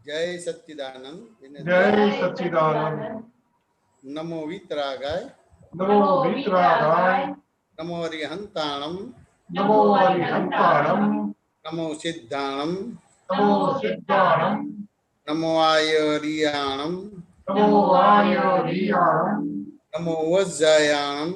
जय सच्चिदानंद। जय सच्चिदानंद। नमो वीतरागाय। नमो वीतरागाय। नमो अरिहंताणम। नमो अरिहंताणम। नमो सिद्धाणम। नमो सिद्धाणम। नमो आयरियाणम। नमो आयरियाणम। नमो वज्जायाणम।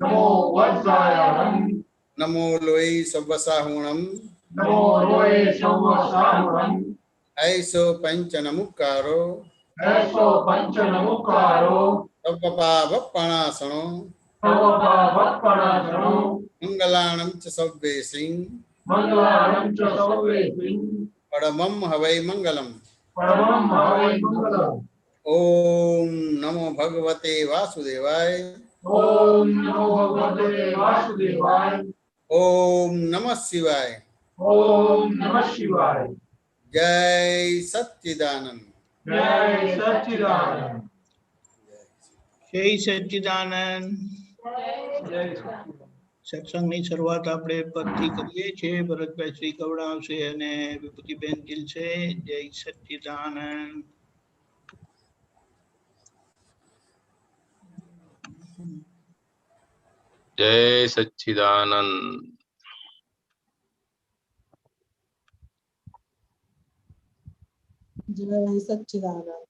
नमो वज्रायाणम। नमो लोई सवसाहुणम। नमो रोए सवसाहुणम। ऐसो पंचनमुक्कारो। ऐसो पंचनमुक्कारो। तवपावपणासनो। तवपावपणासनो। मंगलाणं च सव्वेसिं। मंगलाणं च सव्वेसिं। परमं हवै मंगलम्। परमं हवै मंगलम्। ओम नमो भगवते वासुदेवाय। ओम नमो भगवते वासुदेवाय। ओम नमः शिवाय। ओम नमः शिवाय। जय सच्चिदानंद। जय सच्चिदानंद। जय सच्चिदानंद। સત્સંગની શરૂઆત આપણે પદથી કરીએ છીએ. ભરતભાઈ શ્રી કવડાવશે અને વિભૂતિબેન ગીલ છે. જય સચ્ચિદાનંદ. जय सच्चिदानंद। जय सच्चिदानंद।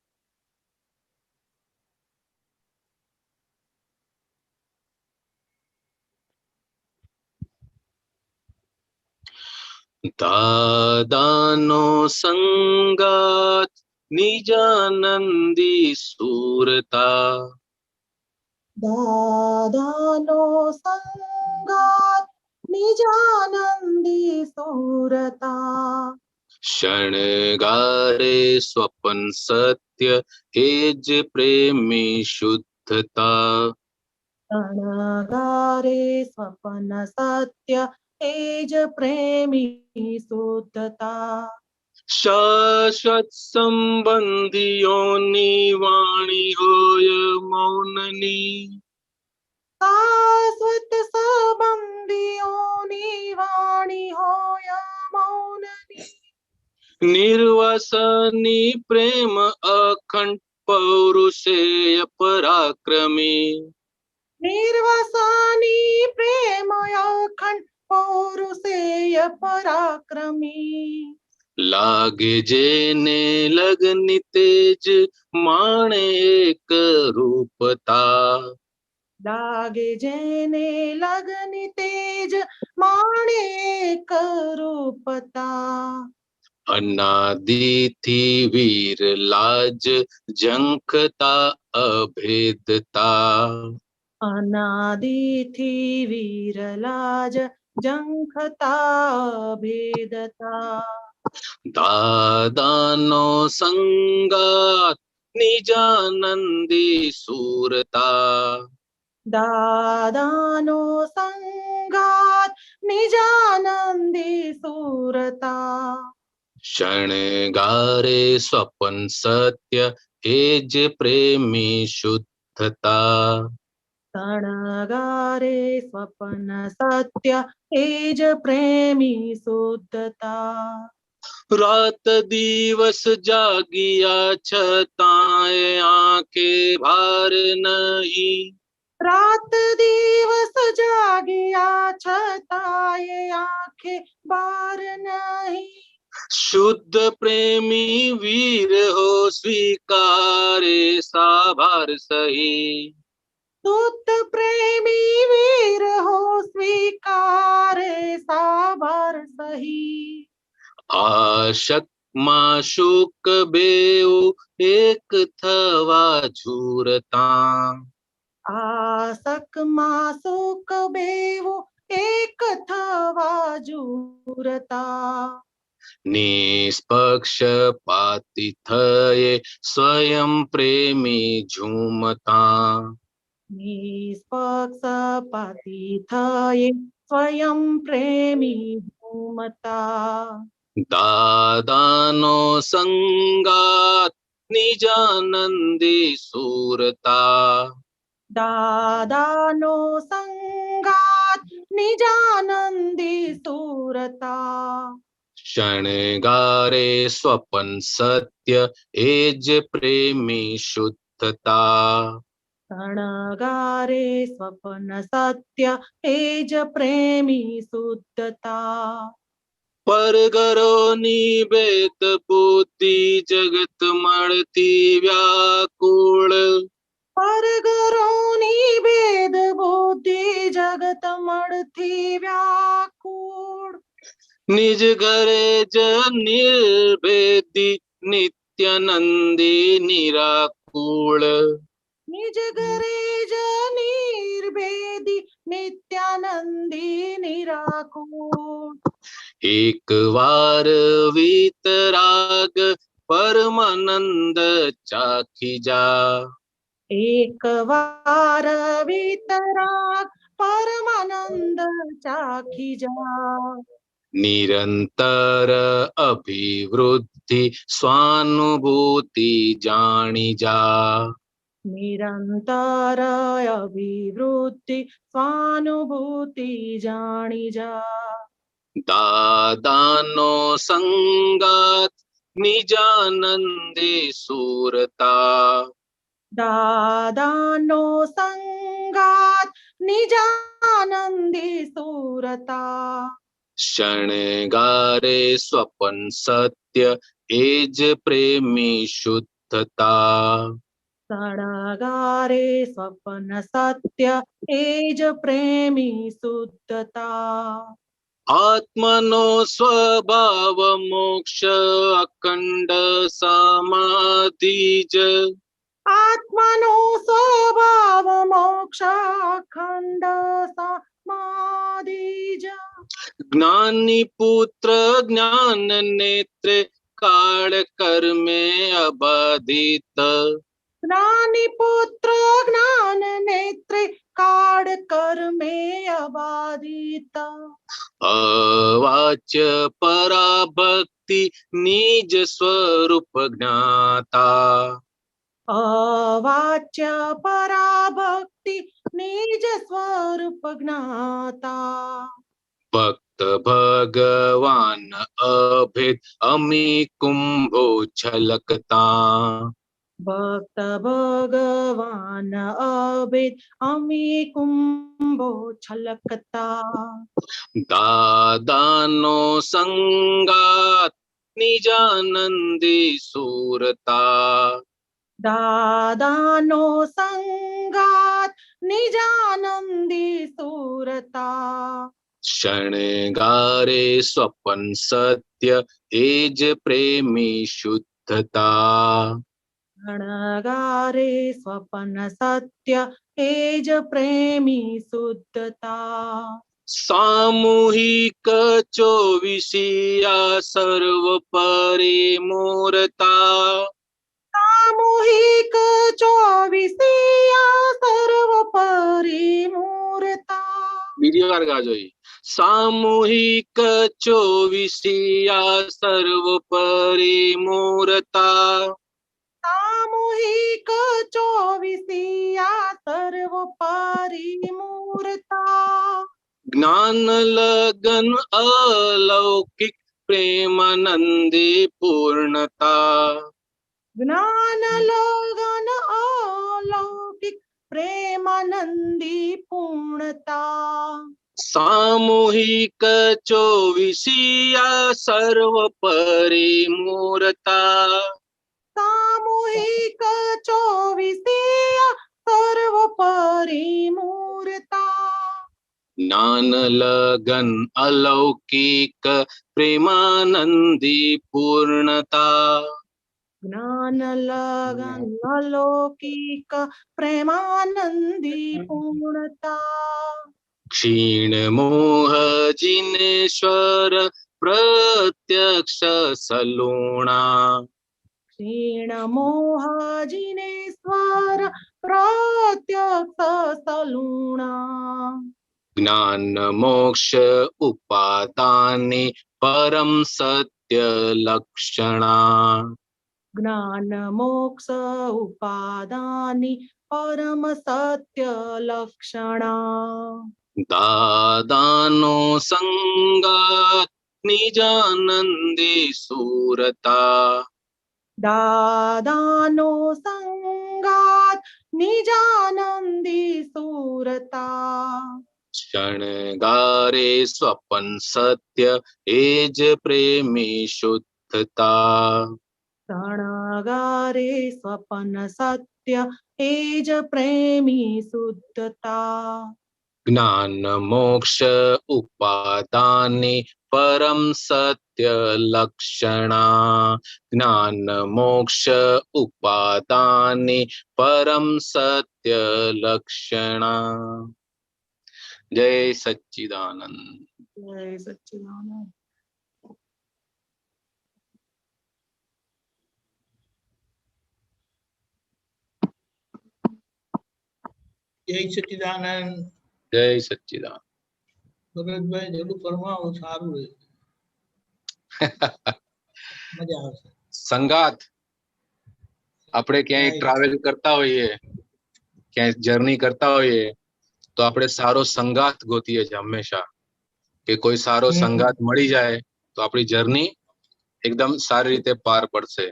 दादानो संगात निजानंदी सूरता। दादानो संगात निजानंदी सूरता। शणगारे स्वपन सत्य हेज प्रेमी शुद्धता। शणगारे स्वपन सत्य तेज प्रेमी शुद्धता। शाश्वत संबंधियोनी वाणी होय मौननी। शाश्वत संबंधियोनी वाणी होय मौननी। निर्वासनी प्रेम अखंड पौरुषेय पराक्रमी। निर्वसानी प्रेम अखंड पौरुषेय पराक्रमी। लागे जेने लगनी तेज माणे एक रूपता। लागे जेने लगनी तेज माणे एक रूपता। अनादि थी वीर लाज झंखता अभेदता। अनादि थी वीर लाज झंखता भेदता। दादानो संगात निजानंदी सूरता। दादानो संगात निजानंदी सूरता। शणगारे स्वपन सत्य हेज प्रेमी शुद्धता। शणगारे स्वपन सत्य तेज प्रेमी शुद्धता। रात दिवस जागिया छताए आंखें भार नहीं। रात दिवस जागिया छताए आंखें बार नहीं। शुद्ध प्रेमी वीर हो स्वीकारे साभार सही। शुद्ध प्रेमी वीर हो स्वीकारे साभार सही। आशक माशुक बेउ एक थवा झूरता। आसक मासुक बेवो एक थवा झूरता। निष्पक्षपाती थये स्वयं प्रेमी झूमता। निष्पक्षपाती थये स्वयं प्रेमी झूमता। दादानो संगात निजानंदी सूरता। दादानो संगात निजानंदी सूरता। શણગારે સ્વપન સત્ય એ જ પ્રેમી શુદ્ધતા. શણગારે સ્વપ્ન સત્ય એ જ પ્રેમી શુદ્ધતા. પરગરોની ભેદ બુદ્ધિ જગત મળતી વ્યાકુળ. પરગરોની ભેદ બુદ્ધિ જગત મળતી વ્યાકુળ. નિજ ઘરે જ નિર્ભેદી નિત્યાનંદી નિરાકુળ. નિજ ઘરે જ નિર્ભેદી નિત્યાનંદી નિરાકુળ. એક વાર વિતરાગ પરમાનંદ ચાખી જા. એક વાર વિતરાગ પરમાનંદ ચાખી જા. નિરંતર અભિવૃદ્ધિ સ્વાનુભૂતિ જાણી જા. નિરંતર અભિવૃદ્ધિ સ્વાનુભૂતિ જાણી જા. દાદાનો સંગાત નિજાનંદે સુરતા. દાદાનો સંગાત નિજાનંદી સુરતા. શણગારે સ્વપન સત્ય એ જ પ્રેમી શુદ્ધતા. શણગારે સ્વપ્ન સત્ય એ જ પ્રેમી શુદ્ધતા. આત્મનો સ્વભાવ મોક્ષ અખંડ સમાધિ જ. આત્માનો સ્વભાવ મોક્ષ અખંડ સમાધિ જ. જ્ઞાની પુત્ર જ્ઞાન નેત્રે કાળ કર્મે અબાધિત. જ્ઞાની પુત્ર જ્ઞાન નેત્રે કાળ કર્મે અબાધિત. અવાચ્ય પરાભક્તિ નિજ સ્વરૂપ જ્ઞાતા. અવાચ્ય પરાભક્તિ નિજ સ્વરૂપ જ્ઞાતા. ભક્ત ભગવાન અભેદ અમી કુંભો છલકતા. ભક્ત ભગવાન અભેદ અમી કુંભો છલકતા. દાદાનો સંગાત નિજાનંદી સુરતા. દાદાનો સંગાત નિજાનંદી સુરતા. શણગારે સ્વપન સત્ય એ જ પ્રેમી શુદ્ધતા. શણગારે સ્વપન સત્ય એ જ પ્રેમી શુદ્ધતા. સામૂહિક ચોવીસિયા સર્વ પરિમૂર્તા. સામૂહિક ચોવીસિયા સર્વ પરિમૂર્તા. બીજી વાર ગાજો. સામૂહિક ચોવીસિયા સર્વ પરિમૂર્તા. સામૂહિક ચોવીસિયા સર્વ પરિમૂર્તા. જ્ઞાન લગન અલૌકિક પ્રેમાનંદી પૂર્ણતા. જ્ઞાન લગન અલૌકિક પ્રેમાનંદી પૂર્ણતા. સામૂહિક ચોવીસિયા સર્વ પરિમૂર્તા. સામૂહિક ચોવીસિયા સર્વ પરિમૂર્તા. જ્ઞાન લગન અલૌકિક પ્રેમાનંદી પૂર્ણતા. જ્ઞાન લગન અલૌકિક પ્રેમાનંદી પૂર્ણતા. ક્ષીણ મોહ જિનેશ્વર પ્રત્યક્ષ સલુણા. ક્ષીણ મોહ જિનેશ્વર પ્રત્યક્ષ સલુણા. જ્ઞાન મોક્ષ ઉપાદાની પરમ સત્ય લક્ષણા. જ્ઞાન મોક્ષ ઉપાદાની પરમ સત્ય લક્ષણા. દાદાનો સંગાત નિજાનંદી સુરતા. દાદાનો સંગાત નિજાનંદી સુરતા. શણગારે સ્વપન સત્ય એ જ પ્રેમી શુદ્ધતા. શણગારે સ્વપન સત્ય એ જ પ્રેમી શુદ્ધતા. જ્ઞાન મોક્ષ ઉપાદાની પરમ સત્ય લક્ષણા. જ્ઞાન મોક્ષ ઉપાદાની પરમ સત્ય લક્ષણા. જય સચ્ચિદાનંદ. જય સચ્ચિદાનંદ. જય સચ્ચિદાનંદ. જય સચ્ચિદાનંદ. ભરતભાઈ જેટલું ફરમાવો સારું રહે, મજા આવશે. સંગાત, આપણે ક્યાંય ટ્રાવેલ કરતા હોઈએ, ક્યાંય જર્ની કરતા હોઈએ, તો આપણે સારો સંગાત ગોતીએ છીએ હંમેશા, કે કોઈ સારો સંગાત મળી જાય તો આપણી જર્ની એકદમ સારી રીતે પાર પડશે.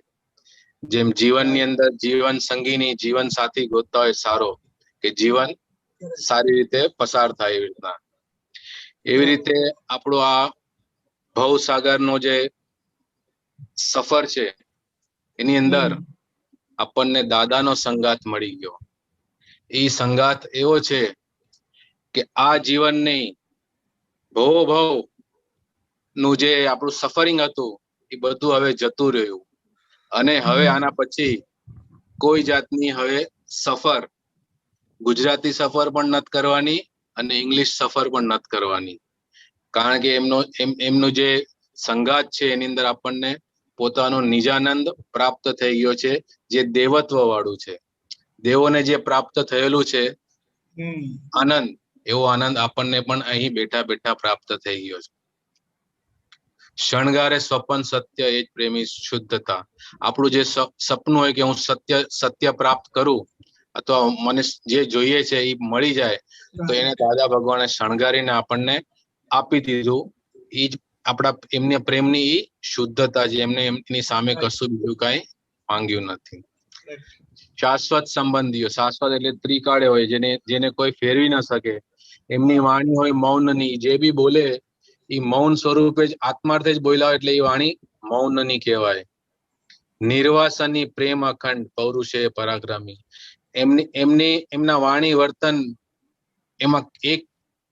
જેમ જીવનની અંદર જીવન સંગીની જીવન સાથી ગોતતા હોય સારો, કે જીવન સારી રીતે પસાર થાય એવી રીતના, એવી રીતે આપણો આ ભવસાગરનો જે સફર છે એની અંદર આપણને દાદાનો સંગાત મળી ગયો. એ સંગાત એવો છે કે આ જીવન નહીં, ભવ નું જે આપણું સફરિંગ હતું એ બધું હવે જતું રહ્યું, અને હવે આના પછી કોઈ જાતની હવે સફર, ગુજરાતી સફર પણ નથી કરવાની અને ઇંગ્લિશ સફર પણ નથી કરવાની, કારણ કે એમનું જે સંગાત છે એની અંદર આપણને પોતાનો નિજાનંદ પ્રાપ્ત થઈ ગયો છે, જે દેવત્વ વાળું છે. દેવોને જે પ્રાપ્ત થયેલું છે આનંદ, એવો આનંદ આપણને પણ અહીં બેઠા બેઠા પ્રાપ્ત થઈ ગયો છે. શણગારે સ્વપન સત્ય એ જ પ્રેમી શુદ્ધતા. આપણું જે સપનું હોય કે હું સત્ય પ્રાપ્ત કરું અથવા મને જે જોઈએ છે એ મળી જાય, તો એને દાદા ભગવાને શણગારીને આપણને આપી દીધું. એ જ આપણા એમને પ્રેમની ઈ શુદ્ધતા છે. એમને એમની સામે કશું બીજું કાંઈ માંગ્યું નથી. શાશ્વત સંબંધીઓ, શાશ્વત એટલે ત્રિકાળે હોય, જેને કોઈ ફેરવી ન શકે. એમની વાણી હોય મૌનની, જે બી બોલે એ મૌન સ્વરૂપે જ આત્માર્થે જ બોલ્યા હોય, એટલે એ વાણી મૌનની કહેવાય. નિર્વાસની પ્રેમ અખંડ પૌરુષે પરાક્રમી. એમના વાણી વર્તન એમાં એક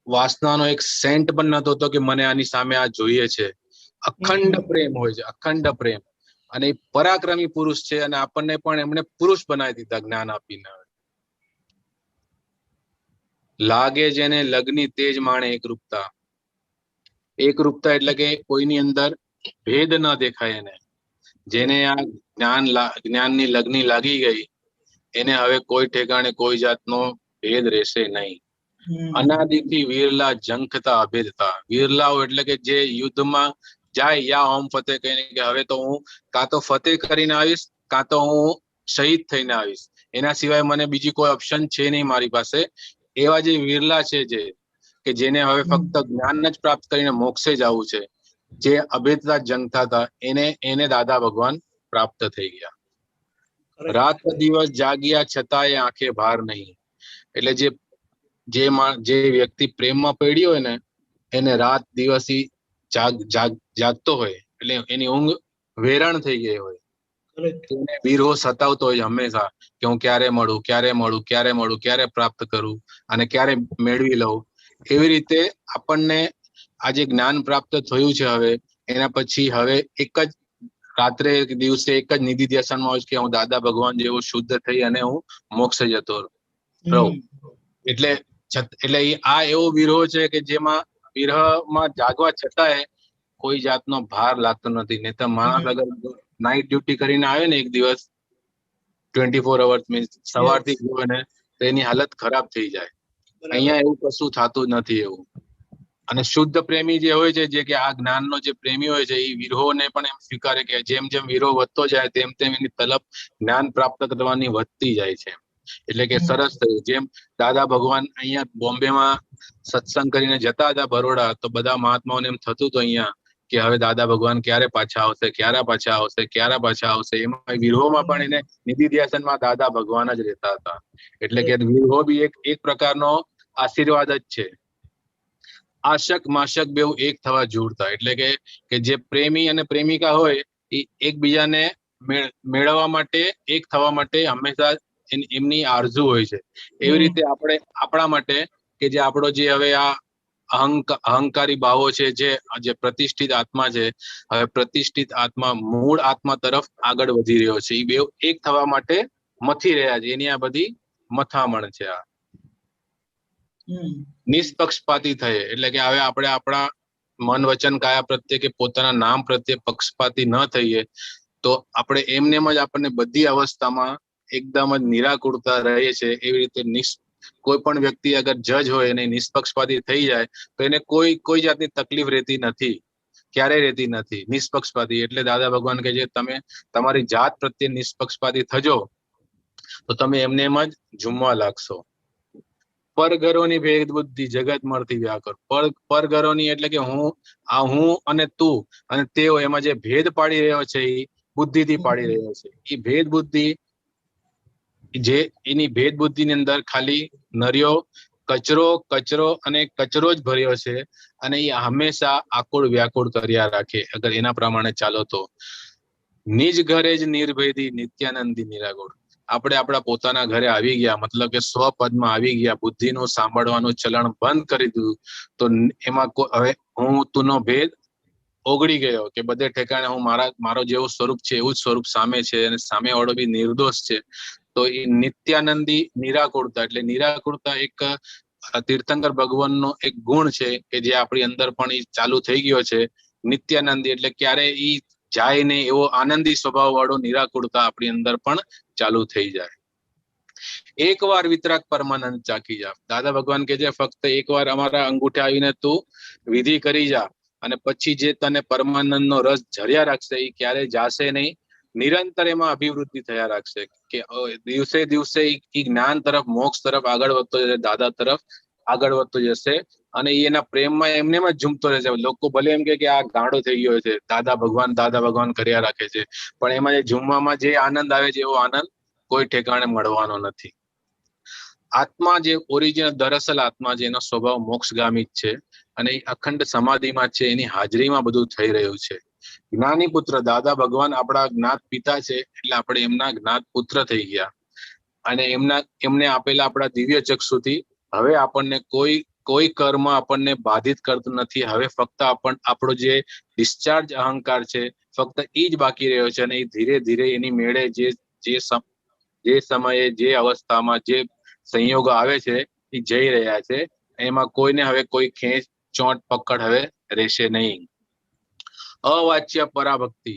વાસનાનો એક સેન્ટ પણ નતો હોતો કે મને આની સામે આ જોઈએ છે. અખંડ પ્રેમ હોય છે, અખંડ પ્રેમ. અને એ પરાક્રમી પુરુષ છે, અને આપણને પણ એમણે પુરુષ બનાવી દીધા જ્ઞાન આપીને. લાગે જેને લગ્ની તેજ માણે એકરૂપતા. એકરૂપતા એટલે કે કોઈની અંદર ભેદ ન દેખાય એને. જેને આ જ્ઞાનની લગ્ની લાગી ગઈ, એને હવે કોઈ ઠેકાણે કોઈ જાતનો ભેદ રહેશે નહીં. અનાદિથી વીરલા ઝંખતા અભેદતા. વીરલાઓ એટલે કે જે યુદ્ધમાં જાય, યા ઓમ ફતેહ કહીને કે હવે તો હું કાં તો ફતેહ કરીને આવીશ, કાં તો હું શહીદ થઈને આવીશ, એના સિવાય મને બીજી કોઈ ઓપ્શન છે નહીં મારી પાસે. એવા જે વીરલા છે, કે જેને હવે ફક્ત જ્ઞાન જ પ્રાપ્ત કરીને મોક્ષે જવું છે, જે અભેદતા જંગતા હતા, એને દાદા ભગવાન પ્રાપ્ત થઈ ગયા. રાત દિવસ જાગ્યા છતાંય આંખે ભાર નહીં. એટલે જે વ્યક્તિ પ્રેમમાં પડ્યો હોય ને, એને રાત દિવસ જાગતો હોય, એટલે એની ઊંઘ વેરાણ થઈ ગઈ હોય. એને વિરહો સતાવતો હોય હંમેશા, કે હું ક્યારે મળું, ક્યારે પ્રાપ્ત કરું અને ક્યારે મેળવી લઉં. એવી રીતે આપણને આ જે જ્ઞાન પ્રાપ્ત થયું છે, હવે એના પછી હવે એક જ રાત્રે દિવસે એક જ નિધિ ધ્યાસનમાં હોય કે હું દાદા ભગવાન જેવો શુદ્ધ થઈ અને હું મોક્ષ જતો રહું. એટલે આ એવો વિરહો છે કે જેમાં વિરહમાં જાગવા છતાંય કોઈ જાતનો ભાર લાગતો નથી. નહીં તો માણસ અગર નાઇટ ડ્યુટી કરીને આવે ને એક દિવસ 24 અવર્સ મીન્સ સવારથી ગયો ને, તો એની હાલત ખરાબ થઈ જાય. અહીંયા એવું કશું થતું નથી એવું. અને શુદ્ધ પ્રેમી જે હોય છે, જે કે આ જ્ઞાનનો જે પ્રેમી હોય છે, એ વિરહોને પણ એમ સ્વીકારે કે જેમ જેમ વિરહો વધતો જાય તેમ તેમ એની તલબ જ્ઞાન પ્રાપ્ત કરવાની વધતી જાય છે. એટલે કે સરસ થયું. જેમ દાદા ભગવાન અહીંયા બોમ્બેમાં સત્સંગ કરીને જતા હતા બરોડા, તો બધા મહાત્માઓને એમ થતું હતું અહીંયા કે હવે દાદા ભગવાન ક્યારે પાછા આવશે. એમાં વિરહોમાં પણ એને નિધિ ધ્યાસનમાં દાદા ભગવાન જ રહેતા હતા. એટલે કે વિરહો બી એક પ્રકારનો આશીર્વાદ જ છે. આશક માશક બેઉ એક થવા જોડતા, એટલે કે જે પ્રેમી અને પ્રેમિકા હોય એ એકબીજાને મેળવવા માટે, એક થવા માટે હંમેશા એમની આરઝુ હોય છે. એવી રીતે આપણે આપણા માટે કે જે આપણો જે હવે આ અહંકારી ભાવો છે, જે પ્રતિષ્ઠિત આત્મા છે, હવે પ્રતિષ્ઠિત આત્મા મૂળ આત્મા તરફ આગળ વધી રહ્યો છે. એ બે એક થવા માટે મથી રહ્યા છે. એની આ બધી મથામણ છે. આ નિષ્પક્ષપાતી થયે એટલે કે હવે આપણે આપણા મન વચન કાયા પ્રત્યે કે પોતાના નામ પ્રત્યે પક્ષપાતી ન થઈએ તો આપણે એમનેમ જ આપણને બધી અવસ્થામાં એકદમ જ નિરાકુરતા રહે છે. એવી રીતે કોઈ પણ વ્યક્તિ અગર જજ હોય અને નિષ્પક્ષપાતી થઈ જાય તો એને કોઈ જાતની તકલીફ રહેતી નથી, ક્યારેય રહેતી નથી. નિષ્પક્ષપાતી એટલે દાદા ભગવાન કે જે તમે તમારી જાત પ્રત્યે નિષ્પક્ષપાતી થજો તો તમે એમને એમ જ ઝૂમવા લાગશો. પરઘરોની ભેદ બુદ્ધિ જગત મળતી વ્યાકર. પરઘરોની એટલે કે હું અને તું અને તેઓ, એમાં જે ભેદ પાડી રહ્યો છે એ બુદ્ધિથી પાડી રહ્યો છે. એ ભેદ બુદ્ધિ જે એની ભેદ બુદ્ધિ ની અંદર ખાલી નર્યો કચરો અને કચરો જ ભર્યો છે અને એ હંમેશા આકુળ વ્યાકુળ કર્યા રાખે. અગર એના પ્રમાણે ચાલો તો નિજ ઘરે જ નિર્ભયથી નિત્યાનંદી નિરાગુણ. આપણે આપણા પોતાના ઘરે આવી ગયા, મતલબ કે સ્વપદમાં આવી ગયા, બુદ્ધિનું સાંભળવાનું ચલણ બંધ કરી દીધું તો એમાં હવે હું તુંનો ભેદ ઓગળી ગયો કે બધે ઠેકાણે હું મારો જેવું સ્વરૂપ છે એવું જ સ્વરૂપ સામે છે અને સામે વાળો બી નિર્દોષ છે. તો એ નિત્યાનંદી નિરાકુરતા, એટલે નિરાકુરતા એક તીર્થંકર ભગવાનનો એક ગુણ છે કે જે આપણી અંદર પણ એ ચાલુ થઈ ગયો છે. નિત્યાનંદી એટલે ક્યારે ઈ જાય નહીં એવો આનંદી સ્વભાવ વાળો નિરાકુરતા આપણી અંદર પણ ચાલુ થઈ જાય. એકવાર વિતરાગ પરમાનંદ ચાકી જા. દાદા ભગવાન કે છે ફક્ત એકવાર અમારા અંગૂઠે આવીને તું વિધિ કરી જા અને પછી જે તને પરમાનંદ નો રસ ઝર્યા રાખશે એ ક્યારે જાશે નહીં. નિરંતર એમાં અભિવૃદ્ધિ થયા રાખશે કે દિવસે દિવસે એ જ્ઞાન તરફ, મોક્ષ તરફ આગળ વધતો જશે, દાદા તરફ આગળ વધતો જશે અને એના પ્રેમમાં એમને જ ઝૂમતો રહેશે. લોકો ભલે એમ કે આ ગાંડો થઈ ગયો છે, દાદા ભગવાન કર્યા રાખે છે, પણ એમાં જે ઝૂમવામાં જે આનંદ આવે છે એવો આનંદ કોઈ ઠેકાણે મળવાનો નથી. આત્મા જે ઓરિજિનલ દરઅસલ આત્મા છે એનો સ્વભાવ મોક્ષગામી જ છે અને એ અખંડ સમાધિમાં છે, એની હાજરીમાં બધું થઈ રહ્યું છે. જ્ઞાની પુત્ર દાદા ભગવાન આપણા જ્ઞાત પિતા છે એટલે આપણે એમના જ્ઞાત પુત્ર થઈ ગયા અને એમને આપેલા આપણા દિવ્ય ચક્ષુથી હવે આપણને કોઈ કર્મ આપણને બાધિત કરતું નથી. હવે ફક્ત આપણો જે ડિસ્ચાર્જ અહંકાર છે ફક્ત એ જ બાકી રહ્યો છે અને એ ધીરે ધીરે એની મેળે જે સમયે, જે અવસ્થામાં જે સંયોગો આવે છે એ જઈ રહ્યા છે. એમાં કોઈને હવે કોઈ ખેંચ ચોંટ પકડ હવે રહેશે નહીં. અવાચ્ય પરાભક્તિ,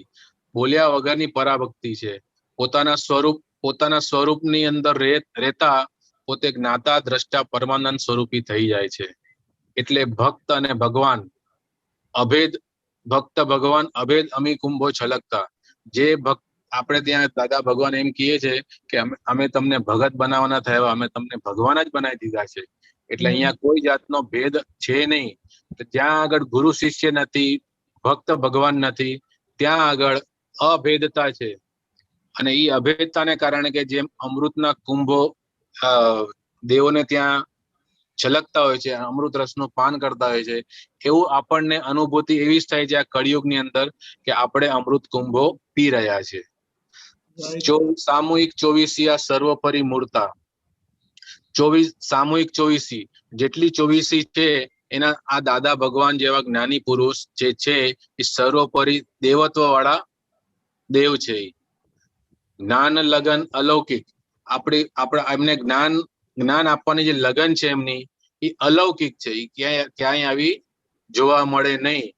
બોલ્યા વગરની પરાભક્તિ છે. પોતાના સ્વરૂપની અંદર રહેતા પોતે જ્ઞાતા દ્રષ્ટા પરમાનંદ સ્વરૂપી થઈ જાય છે. એટલે ભક્ત અને ભગવાન અભેદ અમી કુંભો છલકતા. જે ભક્ત આપણે ત્યાં દાદા ભગવાન એમ કહે છે કે અમે તમને ભગત બનાવવાના થયા, અમે તમને ભગવાન જ બનાવી દીધા છે. એટલે અહીંયા કોઈ જાતનો ભેદ છે નહીં. જ્યાં આગળ ગુરુ શિષ્ય નથી, ભક્ત ભગવાન નથી, ત્યાં આગળ અભેદતા છે. અને એ અભેદતાને કારણે કે જેમ અમૃતના કુંભો દેવોને ત્યાં છલકતા હોય છે, અમૃત રસનું પાન કરતા હોય છે, એવું આપણને અનુભૂતિ એવી જ થાય છે આ કળિયુગની અંદર કે આપણે અમૃત કુંભો પી રહ્યા છે. સામૂહિક ચોવીસી સર્વોપરી મૂળતા. સામૂહિક ચોવીસી જેટલી ચોવીસી છે એના આ દાદા ભગવાન જેવા જ્ઞાની પુરુષ જે છે એ સર્વોપરી દેવત્વ વાળા દેવ છે. જ્ઞાન લગન અલૌકિક, આપણા એમને જ્ઞાન આપવાની જે લગન છે એમની એ અલૌકિક છે. એ ક્યાંય આવી જોવા મળે નહીં.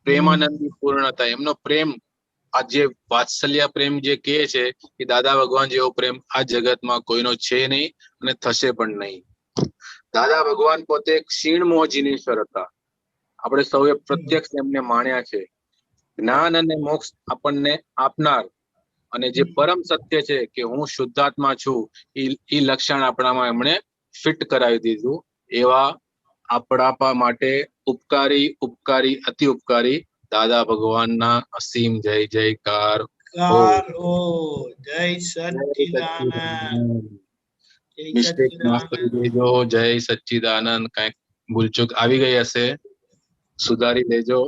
પ્રેમાનંદી પૂર્ણતા, એમનો પ્રેમ આ જે વાત્સલ્ય પ્રેમ જે કહે છે એ દાદા ભગવાન જેવો પ્રેમ આ જગતમાં કોઈનો છે નહીં અને થશે પણ નહીં. દાદા ભગવાન પોતે ક્ષીણ મોહ જીનેશ્વર હતા. આપણે સૌએ પ્રત્યક્ષ એમને માણ્યા છે. જ્ઞાન અને મોક્ષ આપણને આપનાર અને જે પરમ સત્ય છે કે હું શુદ્ધાત્મા છું એ લક્ષણ આપણામાં એમણે ફિટ કરાવી દીધું. એવા આપણા માટે ઉપકારી, અતિ ઉપકારી દાદા ભગવાનના અસીમ જય જયકાર. કારો જય સચ્ચિદાનંદ. જય મિસ્ટેક માફ કરી સચ્ચિદાનંદ. દેજો. જય સચ્ચિદાનંદ. કઈક ભૂલચૂક આવી ગઈ હશે, સુધારી લેજો,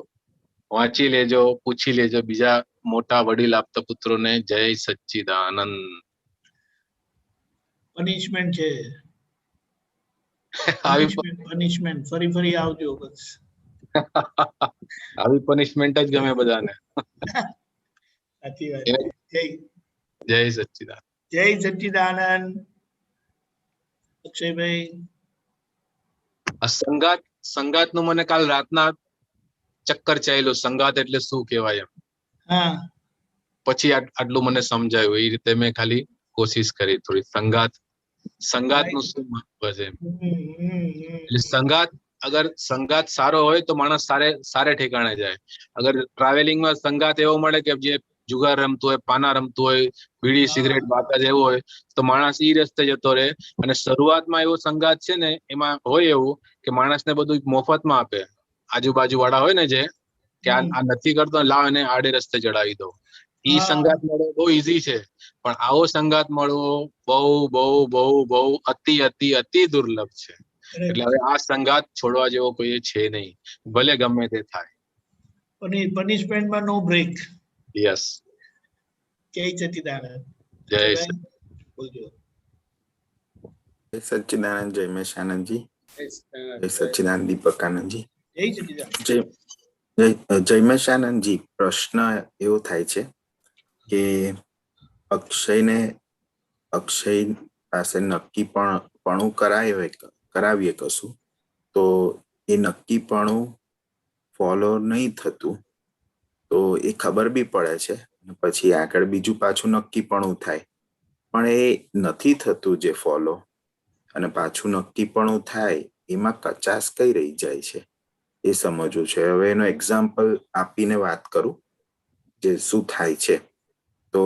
વાંચી લેજો, પૂછી લેજો બીજા મોટા વડીલ આપતા પુત્રોને. જય સચ્ચિદાનંદ. પનિશમેન્ટ છે. આવી પનિશમેન્ટ ફરી ફરી આવજો બસ. આવી પનિશમેન્ટ જ ગમે બધાને. સાચી વાત છે. જય જય સચ્ચિદાનંદ. જય સચ્ચિદાનંદ. અક્ષયભાઈ. આ સંગાત નું મને કાલ રાતના ચક્કર ચાલ્યો. સંગાત એટલે શું કહેવાય એમ. હા પછી આટલું મને સમજાયું. એ રીતે મેં ખાલી કોશિશ કરી થોડી. સંગાત નું શું મહત્વ છે. એટલે અગર સંગાત સારો હોય તો માણસ સારે ઠેકાણે જાય. અગર ટ્રાવેલિંગમાં સંગાત એવો મળે કે જે જુગાર રમતું હોય, પાના રમતું હોય, બીડી સિગરેટ બાતા જેવું હોય તો માણસ ઈ રસ્તે જતો રહે. અને શરૂઆતમાં એવો સંગાત છે ને એમાં હોય એવું કે માણસને બધું મફતમાં આપે. આજુબાજુ વાળા હોય ને જે કે આ નથી કરતો, લાવ એને આડે રસ્તે ચડાવી દો. ઈ સંગાત મળવો બહુ ઈઝી છે, પણ આવો સંગાત મળવો બહુ બહુ બહુ બહુ અતિ અતિ અતિ દુર્લભ છે. એટલે હવે આ સંગાત છોડવા જેવો કોઈ છે નહીં, ભલે ગમે તે થાય. પનિશમેન્ટમાં નો બ્રેક. યસ. જય સચ્ચિદાનંદ. જય બોલજો. જય સચ્ચિદાનંદ. જય મેશાનંદજી. જય સચ્ચિદાનંદ દીપકાનંદજી. જય સચ્ચિદાનંદ. જય મેશાનંદજી, પ્રશ્ન એવો થાય છે કે અક્ષય પાસે નક્કીપણું કરાવીએ કશું તો એ નક્કીપણું ફોલો નહીં થતું, તો એ ખબર બી પડે છે. પછી આગળ બીજું પાછું નક્કીપણું થાય, પણ એ નથી થતું જે ફોલો, અને પાછું નક્કીપણું થાય એમાં કચાશ કઈ રહી જાય છે એ સમજવું છે. હવે એનો એક્ઝામ્પલ આપીને વાત કરું જે શું થાય છે. તો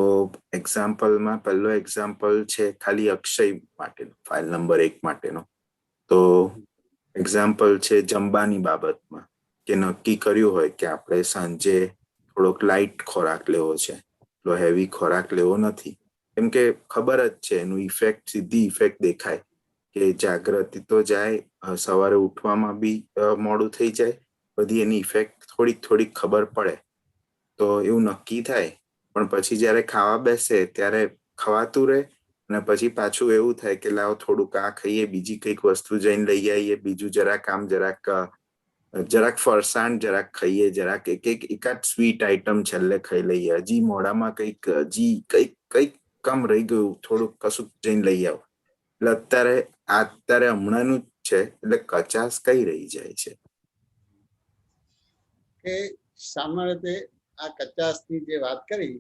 એક્ઝામ્પલમાં પહેલો એક્ઝામ્પલ છે ખાલી અક્ષય માટેનો, ફાઇલ નંબર 1 માટેનો. તો એક્ઝામ્પલ છે જમવાની બાબતમાં, કે નક્કી કર્યું હોય કે આપણે સાંજે થોડોક લાઇટ ખોરાક લેવો છે, એટલો હેવી ખોરાક લેવો નથી, કેમ કે ખબર જ છે એનું ઇફેક્ટ, સીધી ઇફેક્ટ દેખાય કે જાગૃતિ તો જાય, સવારે ઉઠવામાં બી મોડું થઈ જાય, બધી એની ઇફેક્ટ થોડીક ખબર પડે. તો એવું નક્કી થાય, પણ પછી જ્યારે ખાવા બેસે ત્યારે ખવાતું રહે, અને પછી પાછું એવું થાય કે લાવો થોડુંક આ ખાઈએ, બીજી કંઈક વસ્તુ જઈને લઈ આવીએ, બીજું જરાક ફરસાણ જરાક ખાઈએ, જરાક એકાદ સ્વીટ આઈટમ છેલ્લે ખાઈ લઈએ, હજી મોઢામાં કંઈક કમ રહી ગયું, થોડુંક કશું જઈને લઈ આવો. એટલે અત્યારે હમણાંનું જ છે, એટલે કચાશ કઈ રહી જાય છે. કે સામાન્ય રીતે આ કચાશની જે વાત કરી,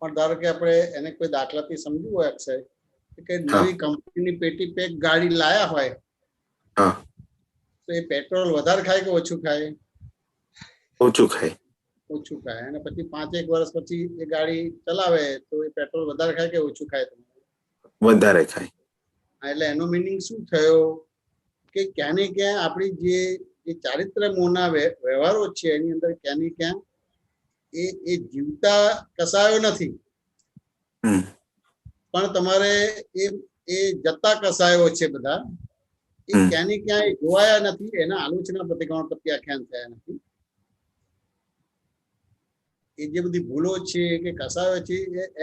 પણ ધારો કે આપણે એને કોઈ દાખલાથી સમજવું હોય અક્ષય, કે નવી કંપનીની પેટી પેક ગાડી લાયા હોય તો એ પેટ્રોલ વધારે ખાય કે ઓછું ખાય? ઓછું ખાય. ઓછું ખાય. અને પછી 5-1 વર્ષ પછી એ ગાડી ચલાવે તો એ પેટ્રોલ વધારે ખાય કે ઓછું ખાય? વધારે ખાય. એટલે એનો મિનિંગ શું થયો કે ક્યાં ને ક્યાં આપણી જે ચારિત્ર મોહના વ્યવહારો છે એની અંદર ક્યાં ને ક્યાં એ જીવતા કસાયો નથી, પણ તમારે એ જતા કસાયો છે બધા, એ ક્યાં ને ક્યાં જોવાયા નથી, એના આલોચના પ્રતિક્રમણ પ્રત્યાખ્યાન થયા નથી. એ જે બધી ભૂલો છે કે કસાયો છે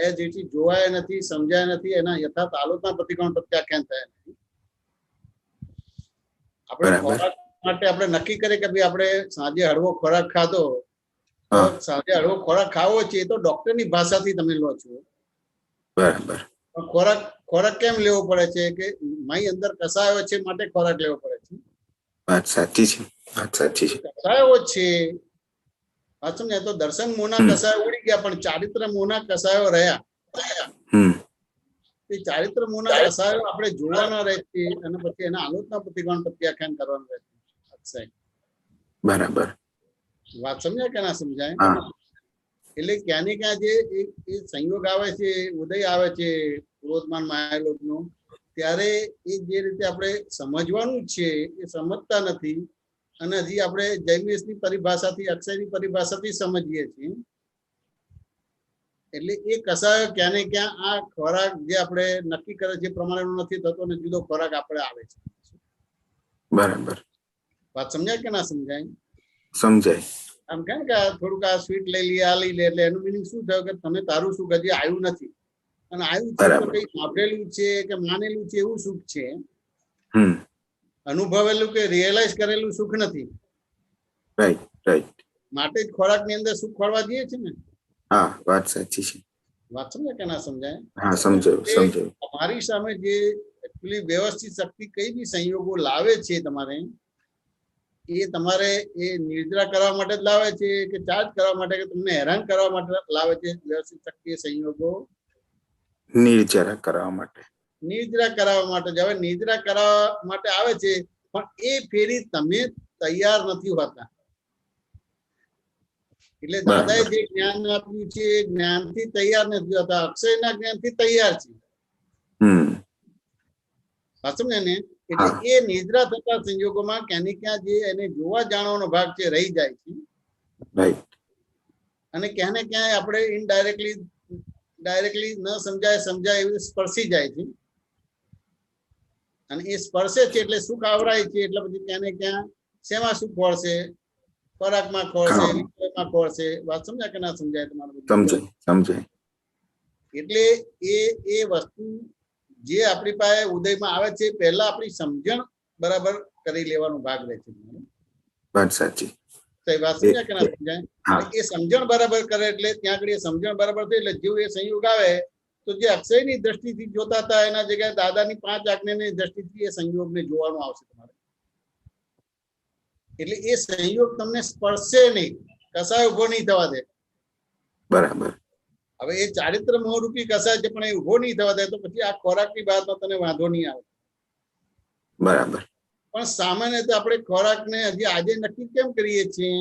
એ જેથી જોવાયા નથી, સમજાયા નથી, એના યથાર્થ આલોચના પ્રતિક્રમણ પ્રત્યાખ્યાન થયા નથી. આપણે ખોરાક માટે આપણે નક્કી કરીએ કે ભાઈ આપણે સાંજે હળવો ખોરાક ખાધો, સાંજે હળવો ખોરાક ખાવો છે એ તો ડોક્ટરની ભાષાથી તમે લો છો. બરાબર. ખોરાક કેમ લેવો પડે છે કે મારી અંદર કસાયો છે માટે ખોરાક લેવો પડે છે. વાત સાચી છે. કસાયો છે સમજે તો દર્શન મોહના કસાયો ઉડી ગયા, પણ ચારિત્ર મોહના કસાયો રહ્યા. એ ચારિત્ર મોહના કસાયો આપણે જોવાના રહે છે, અને પછી એના આલોચના પ્રતિક્રમણ પ્રત્યાખ્યાન કરવાનું રહે છે. બરાબર. વાત સમજાય કે ના સમજાય? એટલે ક્યાં ને ક્યાં જે એ સંયોગ આવે છે, ઉદય આવે છે ક્રોધમાન માયાલોભનો, ત્યારે એ જે રીતે આપણે સમજવાનું છે એ સમજતા નથી, અને હજી આપણે જૈમિશની પરિભાષાથી અક્ષયની પરિભાષાથી સમજીએ છીએ. એટલે એ કસાયો ક્યાં ને ક્યાં આ ખોરાક જે આપણે નક્કી કરે છે પ્રમાણેનો નથી થતો અને જુદો ખોરાક આપણે આવે છે. બરાબર, વાત સમજાય કે ના સમજાય? સમજાય. આમ કે ને કે થોડુંક આ સ્વીટ લઈ લઈએ, આ લઈ લે, એટલે એનું મિનિંગ શું થયું કે તમે તારું સુખ હજી આવ્યું નથી, અને આવ્યું છે તો બરાબર. કઈ સાંભળેલું છે કે માનેલું છે એવું સુખ છે, હમ, અનુભવેલું કે રિયલાઇઝ કરેલું સુખ નથી. Right right. માટે જ ખોરાકની અંદર સુખ ખોળવા દઈએ છે ને. હા, વાત સાચી છે. વાત સમજાય કે ના સમજાય? હા, સમજાયું સમજાયું. તમારી સામે જે એકચ્યુઅલી વ્યવસ્થિત શક્તિ કઈ બી સંયોગો લાવે છે તમારે, એ તમારે એ નિર્જરા કરવા માટે જ લાવે છે કે ચાર્જ કરવા માટે કે તમને હેરાન કરવા માટે લાવે છે? વ્યવસ્થિત શક્તિ સંયોગો નિર્જરા કરવા માટે. નિર્જરા કરાવવા માટે જ. હવે નિર્જરા કરાવવા માટે આવે છે, પણ એ ફેરી તમે તૈયાર નથી હોતા. એટલે દાદાએ જે જ્ઞાન આપ્યું છે એ જ્ઞાનથી તૈયાર નથી હોતા, અક્ષયના જ્ઞાનથી તૈયાર છે. હમ, સમજે ને? એટલે એ નિદ્રા થતા સંજોગોમાં ક્યાં ને ક્યાં જે એને જોવા જાણવાનો ભાગ છે રહી જાય છે, રાઈટ. અને ક્યાં ને ક્યાંય આપણે ડાયરેક્ટલી ન સમજાય એવી સ્પર્શી જાય છે, અને એ સ્પર્શે છે એટલે સુખ આવરાય છે. એટલે પછી ક્યાં ને ક્યાં શેમાં સુખ ખોળશે? ખોરાકમાં ખોળશે, વિષયમાં ખોળશે. વાત સમજાય કે ના સમજાય તમારું? સમજાય સમજાય. એટલે એ વસ્તુ જે આપણી પાસે ઉદયમાં આવે છે, પહેલા આપણી સમજણ બરાબર કરી લેવાનો ભાગ રહે છે. વાત સાચી. વાત સમજાય કે ના સમજાય? હા. એ સમજણ બરાબર કરે એટલે ત્યાં આગળ એ સમજણ બરાબર થઈ એટલે જેવું એ સંયોગ આવે તો જે અક્ષયની દ્રષ્ટિથી જોતા હતા એના જગ્યાએ દાદાની 5 આજ્ઞાની દ્રષ્ટિથી એ સંયોગને જોવાનું આવશે તમારે. એટલે એ સંયોગ તમને સ્પર્શે નહીં, કસાય ઉભો નહીં થવા દે. બરાબર. હવે એ ચારિત્ર મોહરૂપી કસાય છે પણ એ ઉભો નહીં થવા દે તો પછી આ ખોરાકની બાબતમાં તને વાંધો નહીં આવે. બરાબર. પણ સામાન્ય રીતે આપણે ખોરાકને હજી આજે નક્કી કેમ કરીએ છીએ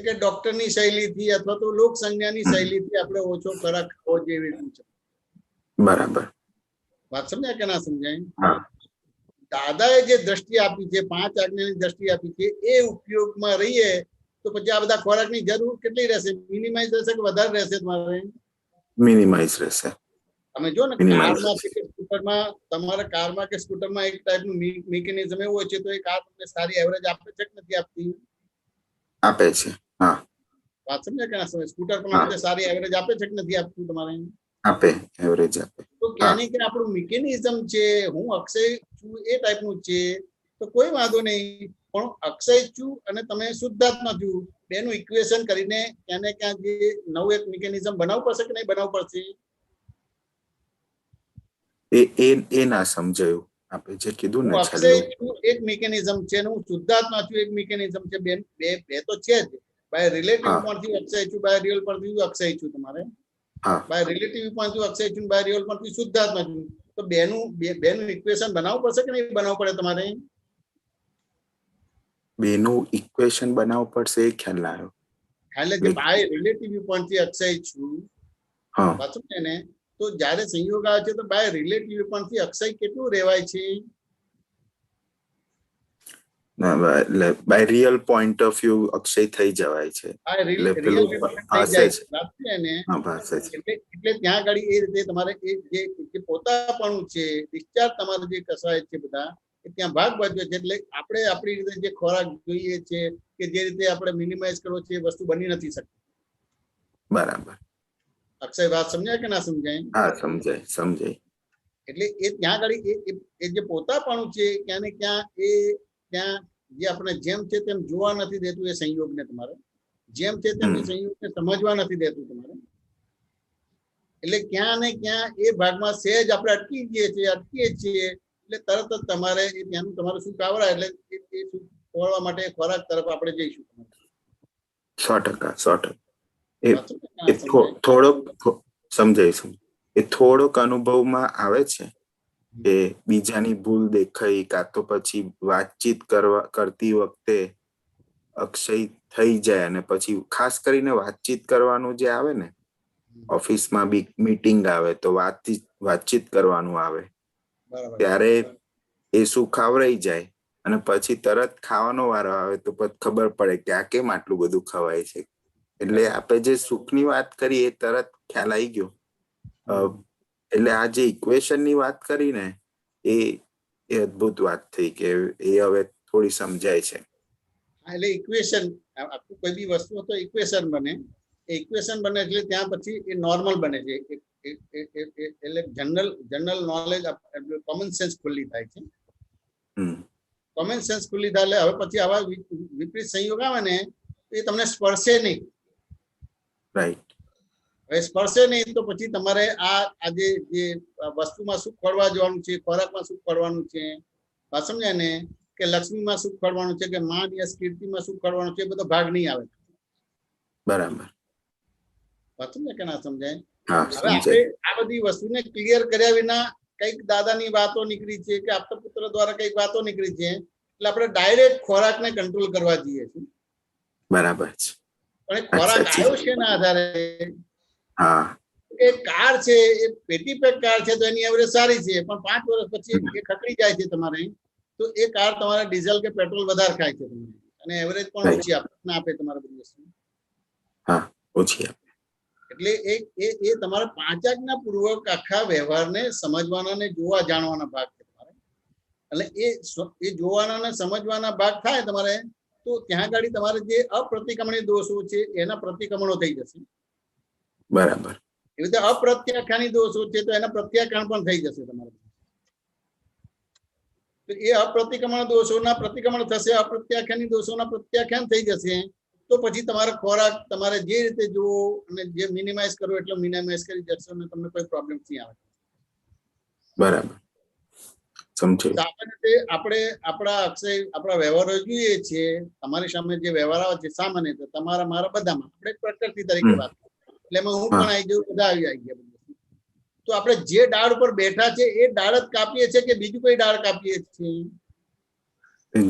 કે ડોક્ટરની શૈલીથી અથવા તો લોક સંજ્ઞાની શૈલીથી આપણે ઓછો ખોરાક ખાવો જેવી છે. બરાબર. વાત સમજાય કે ના સમજાય? હા. દાદાએ જે દ્રષ્ટિ આપી છે, 5 આજ્ઞાની દ્રષ્ટિ આપી છે, એ ઉપયોગમાં રહીએ તો પછી આ બધા ખોરાકની જરૂર કેટલી રહેશે? મિનિમાઇઝ રહેશે કે વધારે રહેશે? તમારે મિનિમાઇઝ રહેશે. તમે જો ને Minimize. કારમાં કે સ્કૂટરમાં, તમારા કારમાં કે સ્કૂટરમાં એક ટાઈપનું મિકેનિઝમ એવું હોય છે તો એ કાર તમને સારી એવરેજ આપે છે કે નથી આપતી? આપે છે. હા, વાત સમજ્યા કે ના સમજ? સ્કૂટર પણ સારી એવરેજ આપે છે કે નથી આપતું તમારે? આપે, એવરેજ આપે. તો ક્યાં ને ક્યાં આપણું મિકેનિઝમ છે, હું અક્ષય છું એ ટાઈપનું છે તો કોઈ વાંધો નહીં. પણ અક્ષય છું અને તમે શુદ્ધાત્મા છું, બેનું ઇક્વેશન કરીને ક્યાં ને ક્યાં જે નવું એક મિકેનિઝમ બનાવવું પડશે કે નહીં બનાવવું પડશે? એ ના સમજાયું. આપે જે કીધું ને હું અક્ષય છેલ્લું. છું એક મિકેનિઝમ છે, હું શુદ્ધાત્મા છું એક મિકેનિઝમ છે. બે તો છે જ. બાય રિલેટિવ હા. પરથી અક્ષય છું, બાય રિયલ પરથી અક્ષય છું. તમારે હા, બાય રિલેટિવ પરથી અક્ષય છું, બાય રિયલ પરથી શુદ્ધાત્મા છું. તો બેનું ઇક્વેશન બનાવવું પડશે કે નહીં બનાવવું પડે તમારે? બેનું ઇક્વેશન બનાવવું પડશે એ ખ્યાલ ના આવ્યો. એટલે જે બાય રિલેટિવ પરથી અક્ષય છું, હા, પાછું ને, તો જ્યારે સંયોગ આવે છે તો બાય રિલેટિવ પરથી અક્ષય કેટલું રહેવાય છે? એટલે by real point of view અક્ષય થઈ જવાય છે. એટલે પેલું ભાષે છે. ને હા, ભાષે છે. એટલે ત્યાં આગળ એ રીતે તમારે એ જે પોતાપણું છે, ડિસ્ચાર્જ તમારે જે કસાય છે બધા એ ત્યાં ભાગ ભજવે છે. એટલે આપણે આપણી રીતે જે ખોરાક જોઈએ છે કે જે રીતે આપણે મિનિમાઇઝ કરવો છે એ વસ્તુ બની નથી શકતી. બરાબર. અક્ષય વાત સમજાય કે ના સમજાય? હા, સમજાય સમજાય. એટલે એ ત્યાં આગળ એ જે પોતાપણું છે ક્યાં ને ક્યાં એ ત્યાં જે આપણે જેમ છે તેમ જોવા નથી દેતું એ સંયોગને. તમારે જેમ છે તેમ એ સંયોગને સમજવા નથી દેતું તમારે. એટલે ક્યાં ને ક્યાં એ ભાગમાં સહેજ આપણે અટકીએ છીએ એટલે તરત જ તમારે એ ત્યાંનું તમારું સુખ આવરાય એટલે એ સુખ ખોળવા માટે ખોરાક તરફ આપણે જઈશું. 100%. એ થોડોક સમજાઈશું. એ થોડોક અનુભવમાં આવે છે કે બીજાની ભૂલ દેખાઈ કાં તો પછી વાતચીત કરતી વખતે અક્ષય થઈ જાય અને પછી ખાસ કરીને વાતચીત કરવાનું જે આવે ને, ઓફિસમાં બી મીટિંગ આવે તો વાતચીત કરવાનું આવે ત્યારે એ સુખ આવરાઈ જાય અને પછી તરત ખાવાનો વારો આવે તો પછી ખબર પડે કે આ કેમ આટલું બધું ખવાય છે. એટલે આપણે જે સુખની વાત કરી એ તરત ખ્યાલ આવી ગયો. એટલે આ જે ઇક્વેશનની વાત કરી ને એ અદ્ભુત વાત થઈ કે એ હવે થોડી સમજાય છે. એટલે ઇક્વેશન, આખું કોઈ બી વસ્તુ તો ઇક્વેશન બને. ઇક્વેશન બને એટલે ત્યાં પછી એ નોર્મલ બને છે. એટલે જનરલ નોલેજ, કોમન સેન્સ ખુલ્લી થાય છે. કોમન સેન્સ ખુલ્લી થાય એટલે હવે પછી આવા વિપરીત સંયોગ આવે ને એ તમને સ્પર્શે નહીં. રાઈટ. હવે સ્પર્શે નહીં તો પછી તમારે આ જે વસ્તુમાં સુખ પડવા જવાનું છે, ખોરાકમાં સુખ પડવાનું છે, સમજાય ને, કે લક્ષ્મીમાં સુખ પડવાનું છે, કે માન યશ કીર્તિમાં સુખ પડવાનું છે, એ બધો ભાગ નહીં આવે. બરાબર. સમજાય કે ના સમજાય? હા, હવે આપણે આ બધી વસ્તુને ક્લિયર કર્યા વિના કઈક દાદાની વાતો નીકળી છે કે આપતા પુત્ર દ્વારા કઈક વાતો નીકળી છે એટલે આપણે ડાયરેક્ટ ખોરાકને કંટ્રોલ કરવા જઈએ છીએ. બરાબર છે. પણ ખોરાક આવ્યો છે ના આધારે. હા. એ કાર છે, એ પેટી પેક કાર છે તો એની એવરેજ સારી છે, પણ 5 વર્ષ પછી એ ખકડી જાય છે તમારે, તો એ કાર તમારે ડીઝલ કે પેટ્રોલ વધારે ખાય છે તમારે, અને એવરેજ પણ ઓછી આપે તમારે બધી વસ્તુ. હા, ઓછી આપે. એટલે એ તમારે 5 આજ્ઞા પૂર્વક આખા વ્યવહારને સમજવાના ને જોવા જાણવાના ભાગ છે તમારે. એટલે એ જોવાના ને સમજવાના ભાગ થાય તમારે તો ત્યાં આગળ તમારે જે અપ્રતિક્રમણી દોષો છે એના પ્રતિક્રમણો થઈ જશે. બરાબર. એવી રીતે અપ્રત્યાખ્યાની દોષો છે તો એના પ્રત્યાખ્યાન પણ થઈ જશે તમારે. તો એ અપ્રતિક્રમણ દોષોના પ્રતિક્રમણ થશે, અપ્રત્યાખ્યાની દોષોના પ્રત્યાખ્યાન થઈ જશે. તો પછી તમારો ખોરાક તમારે જે રીતે જુઓ અને જે મિનિમાઇઝ કરો એટલો મિનિમાઇઝ કરી જશો અને તમને કોઈ પ્રોબ્લેમ નહીં આવે. બરાબર, સમજ્યું. આપણે આપણા વ્યવહારો જોઈએ છીએ, તમારી સામે જે વ્યવહાર આવે છે સામાન્ય તો તમારા મારા બધામાં આપણે પ્રકૃતિ તરીકે વાત કરીએ એટલે એમાં હું પણ આવી જઉં, બધા આવી ગયા. તો આપણે જે ડાળ ઉપર બેઠા છે એ ડાળ જ કાપીએ છીએ કે બીજું કોઈ ડાળ કાપીએ છીએ?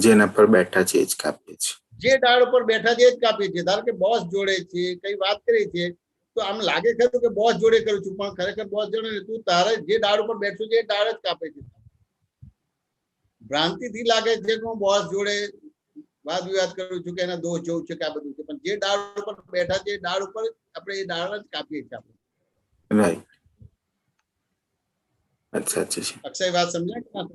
જેના પર બેઠા છે એ જ કાપીએ છીએ. જે ડાળ ઉપર બેઠા છે એ જ કાપીએ છીએ. ધારો કે બોસ જોડે છે કઈ વાત કરી છે તો આમ લાગે ખરું કે બોસ જોડે કરું છું, પણ ખરેખર બોસ જોડે તું તારે જે ડાળ ઉપર બેઠું છે એ ડાળ જ કાપે છે. ભ્રાંતિથી લાગે છે કે હું બોસ જોડે વાદ વિવાદ કરું છું કે એના દોષ જોઉં છું કે આ બધું છે, પણ જે ડાળ ઉપર બેઠા છે એ ડાળ ઉપર આપણે એ ડાળ જ કાપીએ છીએ આપણે. રાઈટ. અચ્છા છે. અક્ષય વાત સમજાય કે ના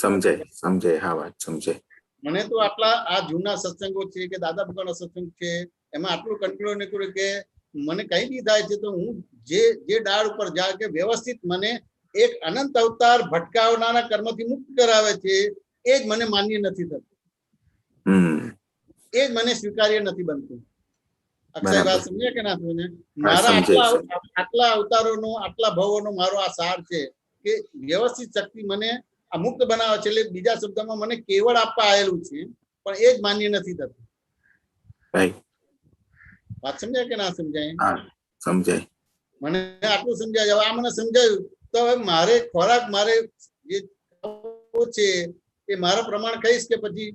સમજાય? સમજાય. હા, વાત સમજાય. મને તો આટલા આ જૂના સત્સંગો છે કે દાદા ભગવાનનો સત્સંગ છે એમાં આટલું કંટ્રોલ નીકળ્યું કે મને કઈ બી થાય છે તો હું જે ડાળ ઉપર જા કે વ્યવસ્થિત મને એક અનંત અવતાર ભટકાવનારા કર્મથી મુક્ત કરાવે છે એ જ મને માન્ય નથી થતું, એ જ મને સ્વીકાર્ય નથી બનતું. અક્ષય વાત સમજે કે ના સમજે? મારા આટલા અવતારોનો આટલા ભવોનો મારો આ સાર છે કે વ્યવસ્થિત શક્તિ મને આ મુક્ત બનાવે છે. એટલે બીજા શબ્દમાં મને કેવળ આપવા આવેલું છે પણ એ જ માન્ય નથી થતું. વાત સમજાય કે ના સમજાય? સમજાય. મને આટલું સમજાય. હવે આ મને સમજાયું તો હવે મારે ખોરાક મારે જે છે એ મારા પ્રમાણે ખાઈશ કે પછી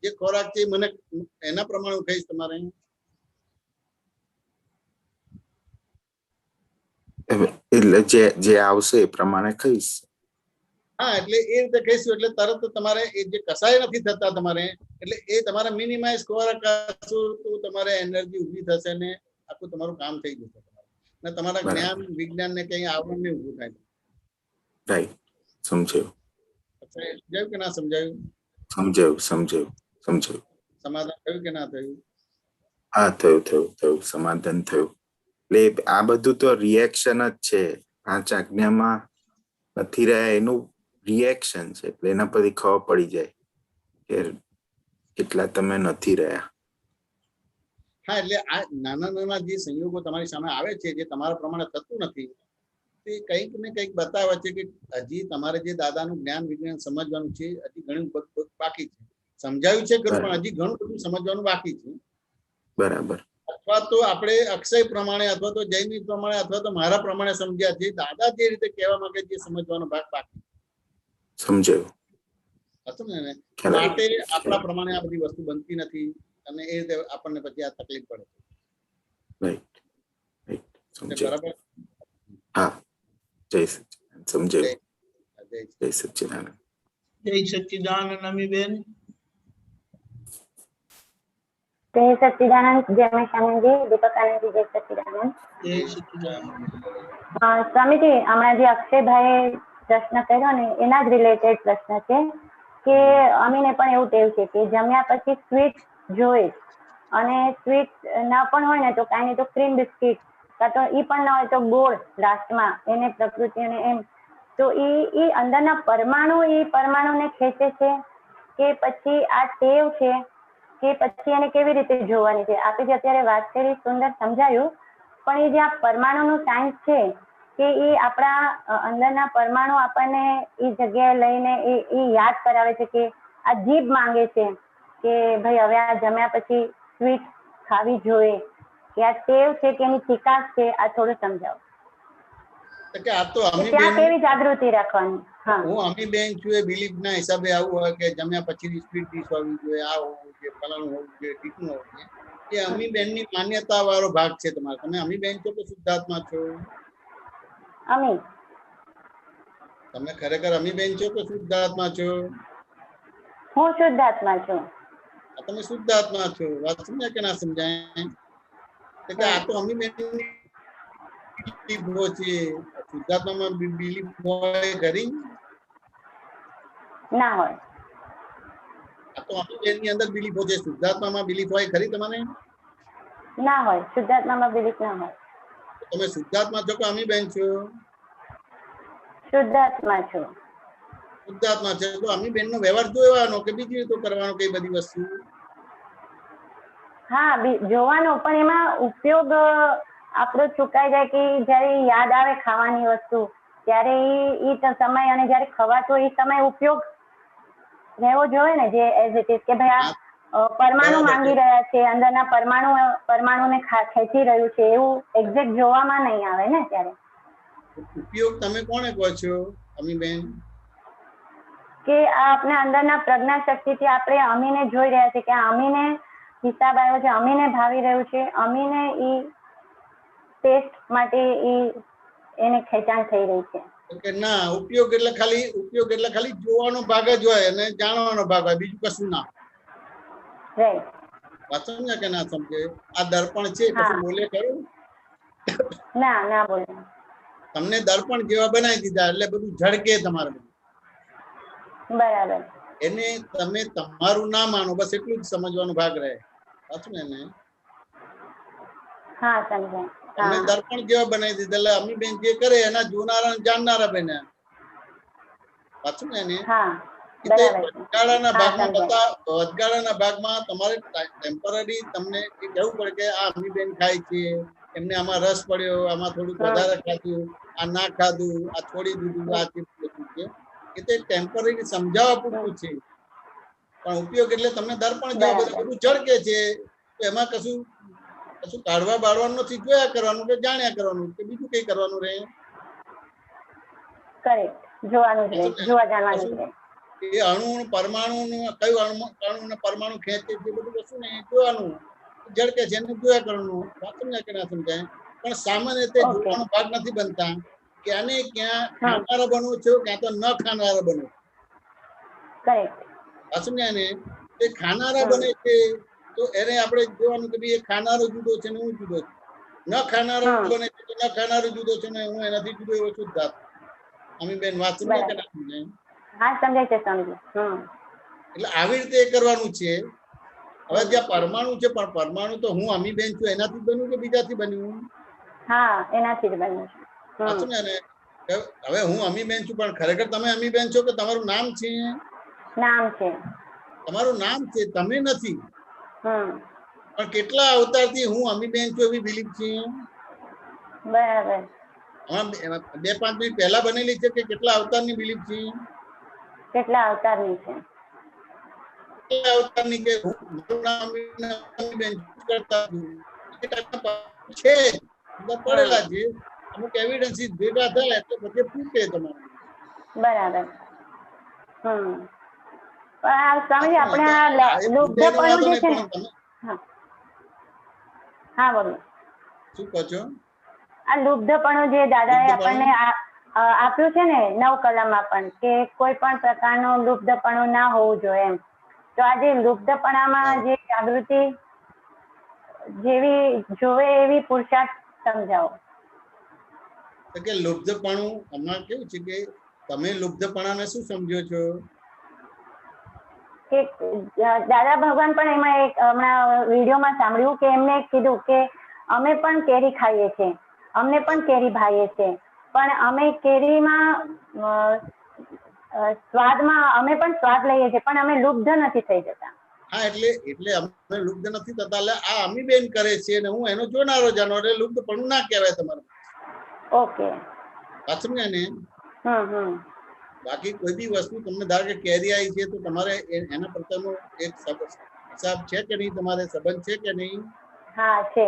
જે ખોરાક છે મને એના પ્રમાણે હું ખાઈશ તમારે? એટલે જે આવશે એ પ્રમાણે ખાઈશ. હા, એટલે એ રીતે ખાઈશું એટલે તરત તમારે એ જે કસાય નથી થતા તમારે, એટલે એ તમારે મિનિમાઇઝ ખોરાક ખાશો તો તમારે એનર્જી ઊભી થશે ને આખું તમારું કામ થઈ જશે ને તમારા જ્ઞાન વિજ્ઞાન ને કઈ આવરણ નહીં ઊભું થાય. રાઈટ. સમજાયું. સમજાયું કે ના સમજાયું? સમજાયું. સમાધાન થયું કે ના થયું? હા, થયું. સમાધાન થયું. એટલે આ બધું તો રિએક્શન જ છે. 5 આજ્ઞામાં નથી રહ્યા એનું રિએક્શન છે. એટલે એના પરથી ખબર પડી જાય કે કેટલા તમે નથી રહ્યા. હા, એટલે આ નાના જે સંયોગો તમારી સામે આવે છે જે તમારા પ્રમાણે થતું નથી તે કંઈક ને કંઈક બતાવે છે કે હજી તમારે જે દાદાનું જ્ઞાન વિજ્ઞાન સમજવાનું છે હજી ઘણું બાકી છે. સમજાયું છે ખરું પણ હજી ઘણું બધું સમજવાનું બાકી છે. બરાબર. અથવા તો આપણે અક્ષય પ્રમાણે અથવા તો જૈની પ્રમાણે અથવા તો મારા પ્રમાણે સમજ્યા છે. દાદા જે રીતે કહેવા માંગે છે સમજવાનો ભાગ બાકી. સમજાયું. ને માટે આપણા પ્રમાણે આ બધી વસ્તુ બનતી નથી અને એ રીતે આપણને પછી આ તકલીફ પડે. રાઈટ. બરાબર. હા, જય સચ્ચિદાનંદ. સમજાયું. જય સચ્ચિદાનંદ. જય સચ્ચિદાનંદ અમીબેન. જય સચ્ચિદાનંદ, જય સ્વામીજી, દીપકાનંદજી, જય સચ્ચિદાનંદ. જય સચ્ચિદાનંદ. સ્વામીજી, હમણાં જે અક્ષયભાઈએ પ્રશ્ન કર્યો ને એના જ રિલેટેડ પ્રશ્ન છે કે અમીને પણ એવું ટેવ છે કે જમ્યા પછી સ્વીટ જોઈએ, અને સ્વીટ ના પણ હોય ને તો કાંઈ નહીં તો ક્રીમ બિસ્કિટ, કાં તો ઈ પણ ના હોય તો ગોળ લાસ્ટમાં એને પ્રકૃતિને એમ. તો ઈ અંદરના પરમાણુને ખેંચે છે કે પછી આ ટેવ છે કે પછી એને કેવી રીતે જોવાની છે? આપણે જે અત્યારે વાત કરી સુંદર સમજાયું, પણ એ જે આ પરમાણુનું સાયન્સ છે કે એ આપણા અંદરના પરમાણુ આપણને એ જગ્યાએ લઈને એ યાદ કરાવે છે કે આ જીભ માંગે છે કે ભાઈ હવે આ જમ્યા પછી સ્વીટ ખાવી જોઈએ, કે આ ટેવ છે કે એની ચિકાસ છે, આ થોડું સમજાવો. કે આ તો ત્યાં અમીબેન, કેવી જાગૃતિ રાખવાની? હા, હું અમીબેન છું એ બિલીફ ના હિસાબે આવું હોય કે જમ્યા પછી સ્વીટ ડીશ હોવી જોઈએ, આ હોવું જોઈએ, ફલાણું હોવું જોઈએ, ટીકું હોવું જોઈએ. એ અમીબેન ની માન્યતા વાળો ભાગ છે તમારો. તમે અમીબેન છો કે શુદ્ધાત્મા છો? અમી. તમે ખરેખર અમીબેન છો કે શુદ્ધાત્મા છો? હું શુદ્ધાત્મા છું. તમે શુદ્ધાત્મા છો. વાત સમજાય કે ના સમજાય? એટલે આ તો અમીબેન બિલીફો છે. શુદ્ધાત્મામાં બિલીફ હોય ખરી? ના હોય. આ તો અમીબેન ની અંદર બિલીફો છે. શુદ્ધાત્મામાં બિલીફ હોય ખરી તમને? ના હોય, શુદ્ધાત્મામાં બિલીફ ના હોય. તમે શુદ્ધાત્મા છો કે અમીબેન છો? શુદ્ધાત્મા છું. શુદ્ધાત્મા છે તો અમીબેન નો વ્યવહાર જોવાનો કે બીજી રીતે કરવાનો કઈ બધી વસ્તુ? હા, જોવાનો, પણ એમાં ઉપયોગ આપણો ચુકાઈ જાય કે જયારે યાદ આવે ખાવાની વસ્તુ ત્યારે ઈ સમય, અને જયારે ખવાતો એ સમય ઉપયોગ રહેવો જોઈએ ને, જે એઝ ઇટ ઇઝ કે ભાઈ આ પરમાણુ માંગી રહ્યા છે, અંદરના પરમાણુને ખેંચી રહ્યું છે, એવું એક્ઝેક્ટ જોવામાં નહીં આવે ને ત્યારે. ઉપયોગ તમે કોને કહો છો અમીબેન? કે આ આપણા અંદરના પ્રજ્ઞા શક્તિથી આપણે અમીને જોઈ રહ્યા છે કે આ અમીને હિસાબ આવ્યો છે, અમીને ભાવી રહ્યું છે, અમીને ઈ ટેસ્ટ માટે એને ખેંચાણ થઈ રહી છે. કે ના, ઉપયોગ એટલે ખાલી જોવાનો ભાગ જ હોય અને જાણવાનો ભાગ હોય, બીજું કશું ના. રાઈટ. વાત સમજ્યા કે ના સમજે? આ દર્પણ છે, કશું બોલે ખરું? ના બોલે. તમને દર્પણ જેવા બનાવી દીધા એટલે બધું ઝળકે તમારે. બરાબર. એને તમે તમારું ના માનો, બસ એટલું જ સમજવાનો ભાગ રહે. સાચું ને? હા, સમજાય. તમે દર્પણ જેવા બનાવી દીધા એટલે અમીબેન જે કરે એના જોનારા જાણનારા બન્યા. સાચું ને? વચગાળાના ભાગમાં તમારે ટેમ્પરરી તમને કહેવું પડે કે આ અમીબેન ખાય છે, એમને આમાં રસ પડ્યો, આમાં થોડુંક વધારે ખાધું, આ ના ખાધું, આ છોડી દીધું, આ છે. એ તો ટેમ્પરરી સમજાવવા પૂરતું છે. પણ ઉપયોગ એટલે તમને દર્પણ જેવા બધું ઝળકે છે, તો એમાં કશું કાઢવા બાળવાનું નથી, જોયા કરવાનું કે જાણ્યા કરવાનું કે બીજું કઈ કરવાનું રહે? એ અણુ પરમાણુ કયું અણુ ને પરમાણુ ખેંચે છે બધું વસ્તુ ને જોવાનું, ઝળકે છે એને જોયા કરવાનું. સમજાય કે ના સમજાય? પણ સામાન્ય રીતે જોવાનો ભાગ નથી બનતા. ક્યાં ને ક્યાં ખાનારા બનવું છે, ક્યાં તો ન ખાનારા બનવું. સમજાય ને? તે ખાનારા બને છે તો એને આપણે જોવાનું કે ભાઈ એ ખાનારો જુદો છે ને હું જુદો છું. ન ખાનારો બને છે તો ન ખાનારો જુદો છે ને હું એનાથી જુદો એવો શુદ્ધાત્મા. અમીબેન વાત સમજાય કે ના સમજાય? હા, સમજાય છે સ્વામીજી. એટલે આવી રીતે કરવાનું છે. હવે જ્યાં પરમાણુ છે, પણ પરમાણુ તો હું અમીબેન છું એનાથી બન્યું કે બીજાથી બન્યું? હા, એનાથી જ બન્યું છે. સાચું ને? હવે હું અમીબેન છું, પણ ખરેખર તમે અમીબેન છો કે તમારું નામ છે? નામ છે. તમારું નામ છે, તમે નથી. પણ કેટલા અવતારથી હું અમીબેન છું એવી બિલીફ છે. બરાબર. 2-5 મિનિટ પહેલા બનેલી છે કે કેટલા અવતારની બિલીફ છે? કેટલા અવતારની છે? કેટલા અવતારની કે હું મારું નામ અમીબેન કરતા છે પડેલા છે. અમુક એવિડન્સીસ ભેગા થાય એટલે પછી ફૂટે તમારે. બરાબર. સ્વામીજી, આપણે આ લુબ્ધપણું જે છે ને, હા બોલો. શું કહો છો? આ લુબ્ધપણું જે દાદાએ આપણને આપ્યું છે ને 9 કલમમાં પણ કે કોઈ પણ પ્રકારનું લુપ્તપણું ના હોવું જોઈએ એમ. તો આજે લુપ્તપણામાં જે જાગૃતિ જેવી જોવે એવી પુરુષાર્થ સમજાવો. તો કે લુપ્તપણું હમણાં કેવું છે કે તમે લુપ્તપણાને શું સમજો છો? કે દાદા ભગવાન પણ એમાં એક હમણાં વિડીયોમાં સાંભળ્યું કે એમને કીધું કે અમે પણ કેરી ખાઈએ છીએ, અમને પણ કેરી ભાઈએ છે, પણ અમે કેરીમાં સ્વાદમાં અમે પણ સ્વાદ લઈએ છીએ, પણ અમે લુપ્ત નથી થઈ જતા. હા, એટલે અમે લુપ્ત નથી થતા. એટલે આ અમી બેન કરે છે ને હું એનો જોનારો જાણો, એટલે લુપ્તપણું ના કહેવાય તમારું. ઓકે. સમજ્યા ને? બાકી કોઈ બી વસ્તુ તમને ધારો કે કેરી આવી છે તો તમારે એના પ્રત્યેનો એક હિસાબ છે કે નહીં? તમારે સંબંધ છે કે નહીં? હા છે.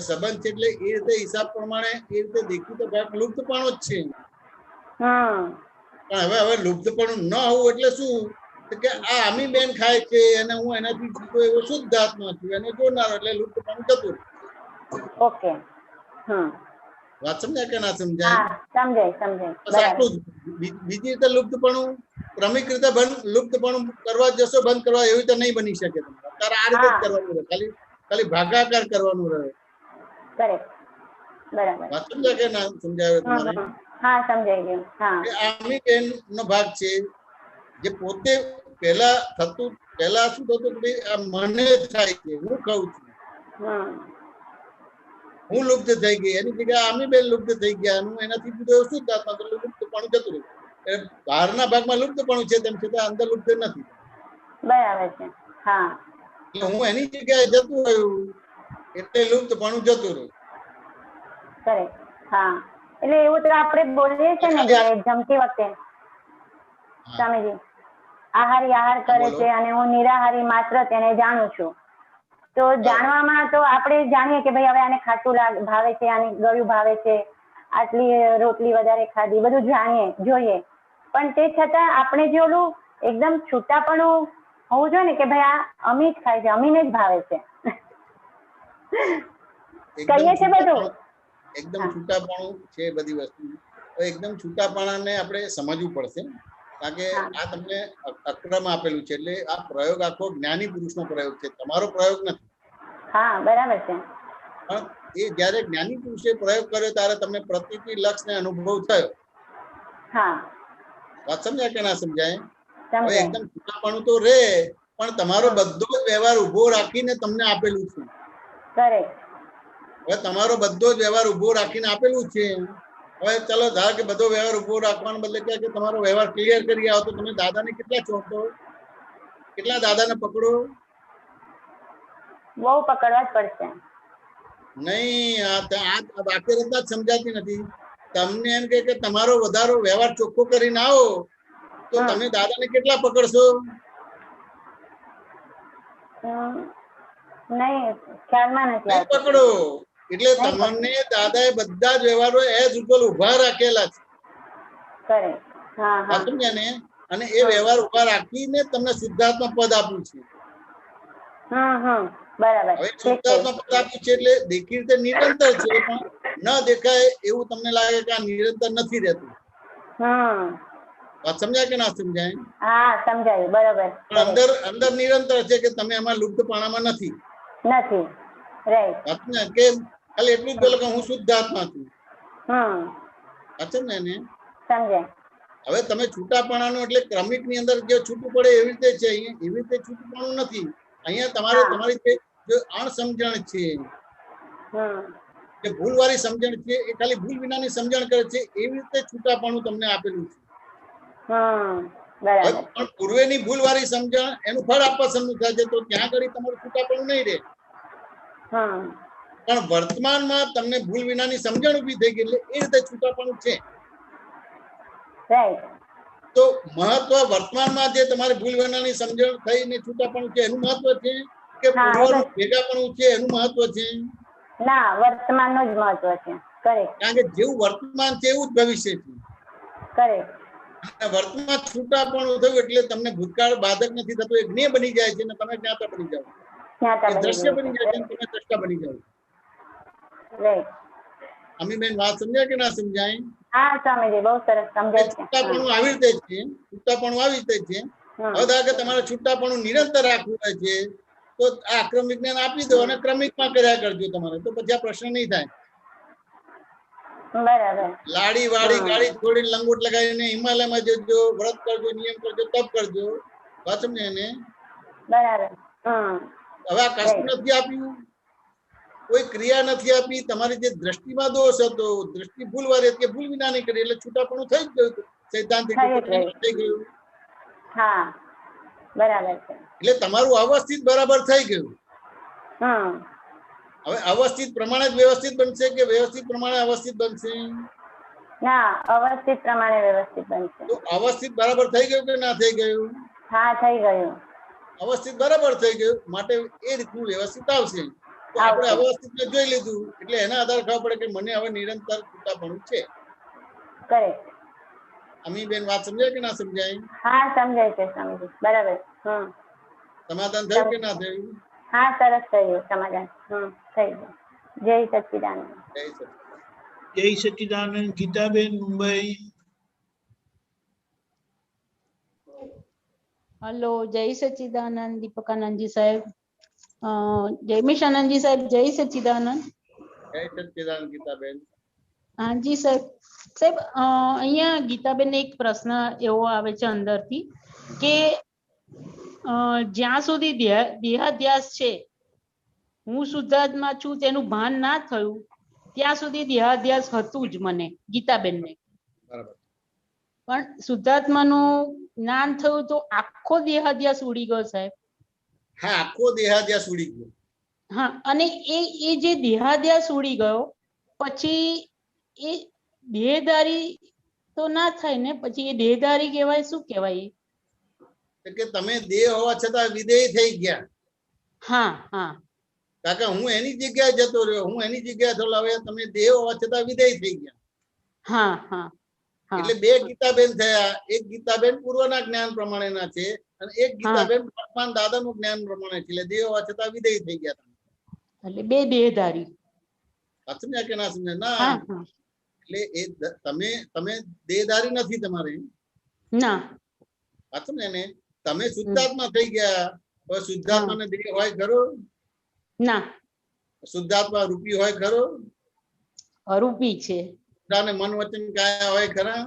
સંબંધ છે એટલે એ રીતે હિસાબ પ્રમાણે એ રીતે દેખી તો ભાગ લુપ્તપણું જ છે. પણ હવે લુપ્તપણું ન હોવું એટલે શું કે આ અમી બેન ખાય છે અને હું એનાથી જુદો એવો શુદ્ધ આત્મા છું, એને જોનારો, એટલે લુપ્તપણું જતું. ઓકે. વાત સમજાય કે ના સમજાય? સમજાય. આટલું જ. બીજી રીતે લુપ્તપણું ક્રમિક રીતે લુપ્તપણું કરવા જશો બંધ કરવા એવી રીતે નહીં બની શકે. તારે આ રીતે જ કરવાનું રહે, ખાલી ભાગાકાર કરવાનું રહે. બરાબર. વાત સમજાય કે ના સમજાય તમારે? હા, સમજાઈ ગયું. હા. આમી બેન નો ભાગ છે જે પોતે પહેલા શું થતું કે આ મને થાય છે, હું ખાઉં છું, હું લુપ્ત થઈ ગઈ, એની જગ્યાએ આમી બેન લુપ્ત થઈ ગયા, હું એનાથી જુદો શું થતા લુપ્તપણું જતું રહ્યું. એટલે બહારના ભાગમાં લુપ્તપણું છે તેમ છતાં અંદર લુપ્ત નથી. બરાબર છે. હા. એટલે હું એની જગ્યાએ જતું રહ્યું એટલે લુપ્તપણું જતું રહ્યું. કરેક્ટ. હા, એટલે એવું તો આપણે બોલીએ છે ને જયારે જમતી વખતે સ્વામીજી, આહારી આહાર કરે છે અને હું નિરાહારી માત્ર તેને જાણું છું. તો જાણવામાં તો આપણે જાણીએ કે ભાઈ હવે આને ખાટું ભાવે છે, આને ગળ્યું ભાવે છે, આટલી રોટલી વધારે ખાધી, બધું જાણીએ જોઈએ, પણ તે છતાં આપણે જે ઓલું એકદમ છૂટાપણું હોવું જોઈએ ને કે ભાઈ આ અમી જ ખાય છે, અમીને જ ભાવે છે કહીએ છે બધું એકદમ છૂટાપણું છે બધી વસ્તુ. એકદમ છૂટાપણાને આપણે સમજવું પડશે, કારણ કે આ તમને અક્રમ આપેલું છે. એટલે આ પ્રયોગ આખો જ્ઞાની પુરુષનો પ્રયોગ છે, તમારો પ્રયોગ નથી. હા, બરાબર છે. પણ એ જયારે જ્ઞાની પુરુષે પ્રયોગ કર્યો ત્યારે તમને પ્રતીતિ લક્ષ ને અનુભવ થયો. હા. વાત સમજાય કે ના સમજાય? હવે સમજાય. એકદમ છૂટાપણું તો રે, પણ તમારો બધો જ વ્યવહાર ઉભો રાખીને તમને આપેલું છે. કરેક્ટ. હવે તમારો બધો જ વ્યવહાર ઉભો રાખીને આપેલું છે. હવે ચાલો ધારો કે બધો વ્યવહાર ઉભો રાખવાને બદલે કે તમારો વ્યવહાર ક્લિયર કરી આવો, તો તમે દાદાને કેટલા ચોંટો, કેટલા દાદાને પકડો? બહુ પકડવા જ પડશે. નહીં, આ વાક્ય રચના જ સમજાતી નથી. તમને એમ કે તમારો વધારો વ્યવહાર ચોખ્ખો કરીને આવો તો તમે દાદાને કેટલા પકડશો? નહીં, ખ્યાલમાં નથી આવતું. પકડો. એટલે તમને દાદાએ બધા જ વ્યવહારો એજ ઉપર ઉભા રાખેલા છે. કરેક્ટ. હા, હા. સમજ્યા ને? અને એ વ્યવહાર ઉભા રાખીને તમને શુદ્ધાત્મા પદ આપ્યું છે. બરાબર. હવે શુદ્ધાત્મા પદ આપ્યું છે એટલે દેખી રીતે નિરંતર છે, પણ ન દેખાય એવું તમને લાગે કે આ નિરંતર નથી રહેતું. વાત સમજાય કે ના સમજાય? હા, સમજાયું. બરાબર. પણ અંદર નિરંતર છે કે તમે એમાં લુપ્તપણામાં નથી. રાઈટ. કે ખાલી એટલું જ બોલો કે હું શુદ્ધ આત્મા છું. સમજાય ને? સમજાય. હવે તમે છૂટાપણાનું એટલે ક્રમિક ની અંદર જે છૂટું પડે એવી રીતે છે, અહીંયા એવી રીતે છૂટુંપણું નથી. અહીંયા તમારી જે અણસમજણ છે, જે ભૂલવાળી સમજણ છે, એ ખાલી ભૂલ વિનાની સમજણ કરે છે, એવી રીતે છૂટાપણું તમને આપેલું છે. પણ પૂર્વેની ભૂલવાળી સમજણ એનું ફળ આપવા સન્મુખ થાય છે, તો ત્યાં આગળ તમારું છૂટાપણું નહીં રહે. પણ વર્તમાનમાં તમને ભૂલ વિનાની સમજણ ઉભી થઈ ગઈ એટલે એ રીતે છૂટાપણું છે. તો મહત્વ વર્તમાનમાં જે તમારી ભૂલ વિનાની સમજણ થઈને છૂટાપણું છે એનું મહત્વ છે કે પૂર્વનું ભેગાપણું છે એનું મહત્વ છે? ના, વર્તમાનનું જ મહત્વ છે. કરેક્ટ. કારણ કે જેવું વર્તમાન છે એવું જ ભવિષ્ય છે. કરેક્ટ. વર્તમાન છૂટાપણું થયું એટલે તમને ભૂતકાળ બાધક નથી થતું, એ જ્ઞેય બની જાય છે અને તમે જ્ઞાતા બની જાઓ. દ્રશ્ય બની જાય છે અને તમે દ્રષ્ટા બની જાઓ. અમી બેન વાત સમજાય કે ના સમજાય? હા સ્વામીજી બહુ સરસ સમજાય છે. છૂટાપણું આવી રીતે છે, છૂટાપણું આવી રીતે છે. હવે ધારો કે તમારે છૂટાપણું નિરંતર રાખવું હોય છે તો આ આક્રમિક જ્ઞાન આપી દો અને ક્રમિકમાં કર્યા કરજો તમારે, તો પછી આ પ્રશ્ન નહીં થાય. બરાબર. લાડી વાડી ગાડી થોડી લંગોટ લગાવીને હિમાલયમાં જજો, વ્રત કરજો, નિયમ કરજો, તપ કરજો. વાત સમજે ને? બરાબર. હવે આ કશું નથી આપ્યું, કોઈ ક્રિયા નથી આપી, તમારી જે દ્રષ્ટિમાં દોષ હતો, દ્રષ્ટિ ભૂલવારી હતી, ભૂલ વિના નહીં કરી એટલે છૂટાપણું થઈ જ ગયું, સૈદ્ધાંતિક થઈ ગયું. હા બરાબર છે. એટલે તમારું અવસ્થિત બરાબર થઈ ગયું. હમ હવે અવસ્થિત પ્રમાણે જ વ્યવસ્થિત બનશે કે વ્યવસ્થિત પ્રમાણે અવસ્થિત બનશે? ના, અવસ્થિત પ્રમાણે વ્યવસ્થિત બનશે. તો અવસ્થિત બરાબર થઈ ગયું કે ના થઈ ગયું? હા થઈ ગયું. અવસ્થિત બરાબર થઈ ગયું, માટે એ રીતનું વ્યવસ્થિત આવશે. તો આપણે અવસ્થિત જોઈ લીધું એટલે એના આધારે ખબર પડે કે મને હવે નિરંતર છૂટાપણું છે. કરેક્ટ. અમીબેન વાત સમજાય કે ના સમજાય? હા સમજાય છે સ્વામીજી. બરાબર. સમાધાન થયું કે ના થયું? હા સરસ થયું સમાધાન. થઈ ગયું. જય સચ્ચિદાનંદ. જય સચિદાનંદ. જય સચ્ચિદાનંદ. ગીતાબેન મુંબઈ. હલો, જય સચ્ચિદાનંદ દીપકાનંદજી સાહેબ. જયમીશાનંદજી સાહેબ, જય સચ્ચિદાનંદ. જય સચ્ચિદાનંદ ગીતાબેન. હાજી સાહેબ. સાહેબ અહીંયા ગીતાબેનને એક પ્રશ્ન એવો આવે છે અંદરથી કે જ્યાં સુધી દેહાધ્યાસ છે, હું શુદ્ધાત્મા છું તેનું ભાન ના થયું ત્યાં સુધી દેહાધ્યાસ હતું જ મને, ગીતાબેનને. બરાબર. પણ શુદ્ધાત્માનું જ્ઞાન થયું તો આખો દેહાધ્યાસ ઉડી ગયો સાહેબ. હા, આખો દેહાધ્યાસ ઉડી ગયો. હા, અને એ જે દેહાધ્યાસ ઉડી ગયો પછી એ દેહધારી તો ના થાય ને, પછી એ દેહધારી કહેવાય? શું કહેવાય? કે તમે દેહ હોવા છતાં વિધેય થઈ ગયા. હા હા. કાકા હું એની જગ્યાએ જતો રહ્યો, હું એની જગ્યાએ થયો, હવે તમે દેહ હોવા છતાં વિધેય થઈ ગયા. હા હા. એટલે બે ગીતાબેન થયા. એક ગીતાબેન પૂર્વના જ્ઞાન પ્રમાણેના છે અને એક ગીતાબેન વર્તમાન દાદાનું જ્ઞાન પ્રમાણે છે. એટલે દેહ હોવા છતાં વિધેય થઈ ગયા. એટલે બે દેહધારી. સમજ્યા કે ના સમજ્યા? ના, એટલે એ તમે દેહધારી નથી તમારે. ના. સમજ્યા ને? તમે શુદ્ધાત્મા થઈ ગયા. હવે શુદ્ધાત્માને દેહ હોય ખરો? ના. શુદ્ધાત્મા રૂપી હોય ખરો? અરૂપી છે. શુદ્ધાને મન વચન કાયા હોય ખરા?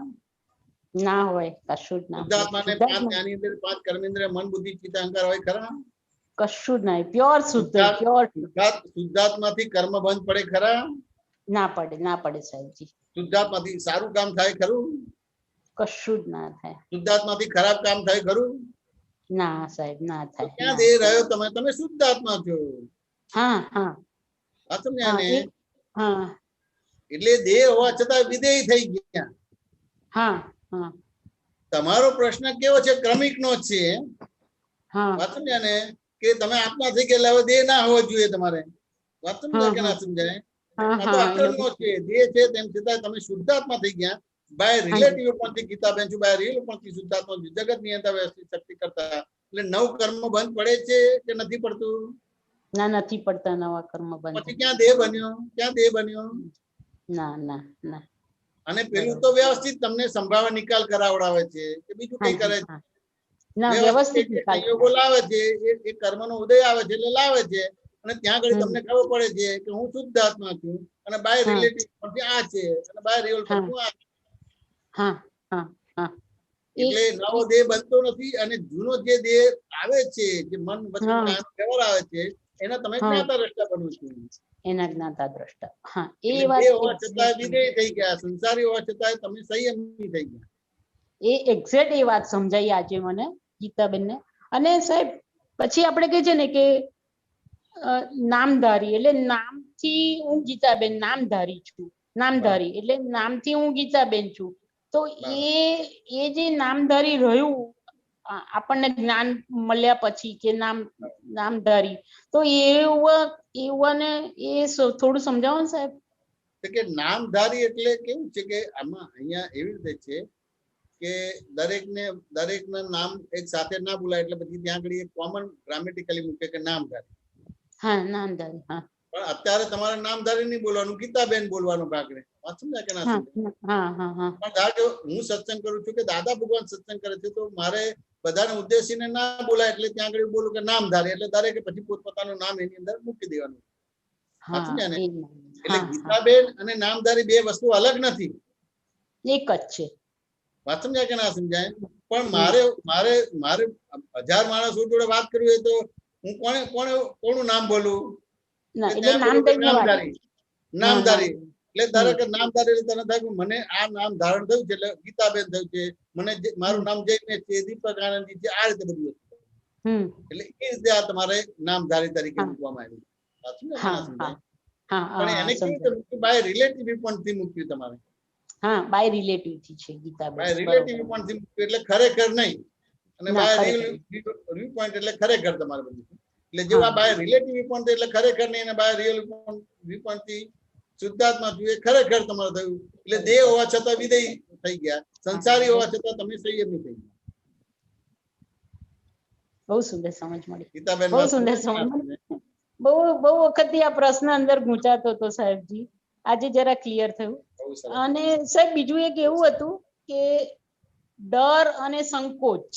ના હોય, કશું જ ના. શુદ્ધાત્માને 5 જ્ઞાનેન્દ્રિય, 5 કર્મેન્દ્રિય, મન બુદ્ધિ ચિત્ત અહંકાર હોય ખરા? કશું જ નહીં, પ્યોર શુદ્ધ, પ્યોર. શુદ્ધાત્માથી કર્મ બંધ પડે ખરા? ના પડે, ના પડે સાહેબજી. શુદ્ધાત્માથી સારું કામ થાય ખરું? કશું જ ના થાય. શુદ્ધાત્માથી ખરાબ કામ થાય ખરું? ના સાહેબ, ના થાય. ક્યાં દેહ રહ્યો તમે શુદ્ધાત્મા છો. હા હા. સમજ્યા ને? હા. એટલે દેહ હોવા છતાં વિધેય થઈ ગયા. હા હા. તમારો પ્રશ્ન કેવો છે? ક્રમિક નો છે. હા. વાત સમજ્યા ને? કે તમે આત્મા થઈ ગયા હવે દેહ ના હોવો જોઈએ તમારે. વાત સમજાય કે ના સમજાય? આ તો અક્રમ નો છે. દેહ છે તેમ છતાં તમે શુદ્ધાત્મા થઈ ગયા. બાય રિલેટિવ ઉપરથી ગીતાબેન છું, બાય રિયલ ઉપરથી શુદ્ધાત્મા છું, જગત નિયંતા વ્યવસ્થિત શક્તિ કરતા. એટલે નવ કર્મ બંધ પડે છે કે નથી પડતું? ના, નથી પડતા નવા કર્મ બંધ. પછી ક્યાં દેહ બન્યો? ક્યાં દેહ બન્યો? ના ના ના. અને પેલું તો વ્યવસ્થિત તમને સંભાવના નિકાલ કરાવડાવે છે કે બીજું કઈ કરે છે? ના, વ્યવસ્થિત સંયોગો લાવે છે, એ કર્મનો ઉદય આવે છે એટલે લાવે છે. અને ત્યાં આગળ તમને ખબર પડે છે કે હું શુદ્ધ આત્મા છું અને બાય રિલેટિવ પરથી આ છે અને બાય રિયલ પરથી આ. હા હા હા. એટલે નવો દેહ બનતો નથી અને જૂનો જે દેહ આવે છે, જે મન વચન કામ વ્યવહાર આવે છે, એના તમે જ્ઞાતા દ્રષ્ટા બનો છો. એના જ્ઞાતા દ્રષ્ટા. હા, એ દેહ વાત હોવા છતાં વિધેય થઈ ગયા, સંસારી હોવા છતાં તમે સંયમી થઈ ગયા. એ એક્ઝેક્ટ એ વાત સમજાઈ આજે મને ગીતાબેનને. અને સાહેબ પછી આપણે કહે છે ને કે નામધારી એટલે નામથી હું ગીતાબેન નામધારી છું. નામધારી એટલે નામથી હું ગીતાબેન છું. તો એ જે નામધારી રહ્યું આપણને જ્ઞાન મળ્યા પછી કે નામધારી, તો એવાને એ થોડું સમજાવો ને સાહેબ. કે નામધારી એટલે કેવું છે કે આમાં અહીંયા એવી રીતે છે કે દરેકના નામ એક સાથે ના બોલાય એટલે પછી ત્યાં આગળ એક કોમન ગ્રામેટિકલી મૂકે કે નામધારી. હા, નામધારી. હા, પણ અત્યારે તમારે નામધારી નહીં બોલવાનું, ગીતાબેન બોલવાનું ભાગને. વાત સમજાય કે ના હા સમજાય? હા હા હા પણ ધારો કે હું સત્સંગ કરું છું કે દાદા ભગવાન સત્સંગ કરે છે, તો મારે બધાને ઉદ્દેશીને ના બોલાય એટલે ત્યાં આગળ બોલું કે નામધારી, એટલે દરેકે પછી પોતપોતાનું નામ એની અંદર મૂકી દેવાનું. વાત હા સમજાય ને? એ એટલે હા હા ગીતાબેન અને નામધારી બે વસ્તુ અલગ નથી. એક જ છે. વાત સમજાય કે ના સમજાય? પણ હમ. મારે મારે મારે 1000 માણસો જોડે વાત કરવી હોય તો હું કોનું નામ બોલું? ના કે એટલે ત્યાં નામ બોલું કે દઈને વાત. નામધારી, હા નામધારી. નામ. એટલે હમ ધારો કે નામધારી એટલે તને થાય કે મને આ નામ ધારણ થયું છે એટલે ગીતાબેન થયું છે, મને મારું હમ નામ જયમેશ છે, દીપક આનંદજી છે, આ રીતે બધું. હમ એટલે એ રીતે આ તમારે નામધારી તરીકે હા મૂકવામાં આવ્યું. વાત સમજાય કે હા ના હા સમજાય? હા પણ હા એને કેવી રીતે સમજાય. મૂક્યું? બાય રિલેટિવ વ્યૂ થી મૂક્યું તમારે. હા બાય રિલેટિવ થી છે ગીતાબેન, બાય બરોબર. રિલેટિવ વ્યૂ થી મૂક્યું એટલે ખરેખર નહીં. અને ના બાય ખરેખર વ્યૂ પોઈન્ટ એટલે ખરેખર તમારે બધું. એટલે જેવું હા આ બાય રિલેટિવ વ્યૂ પોઈન્ટ એટલે ખરેખર નહીં, અને બાય રિયલ વ્યૂ પોઈન્ટ થી શુદ્ધાત્મા થયું એ ખરેખર તમારે થયું. એટલે દેહ હોવા છતાં વિદેય થઈ ગયા, સંસારી હોવા છતાં તમે સંયમી થઈ ગયા. બહુ સુંદર સમજ મળી. ગીતાબેન બહુ વાત સુંદર સમજાય કે ના સમજ મળી. સમજાય? બહુ બહુ વખતથી આ પ્રશ્ન અંદર ગૂંચાતો હતો સાહેબજી, આજે જરા ક્લિયર થયું. બહુ સરસ. અને સાહેબ બીજું એક એવું હતું કે ડર અને સંકોચ.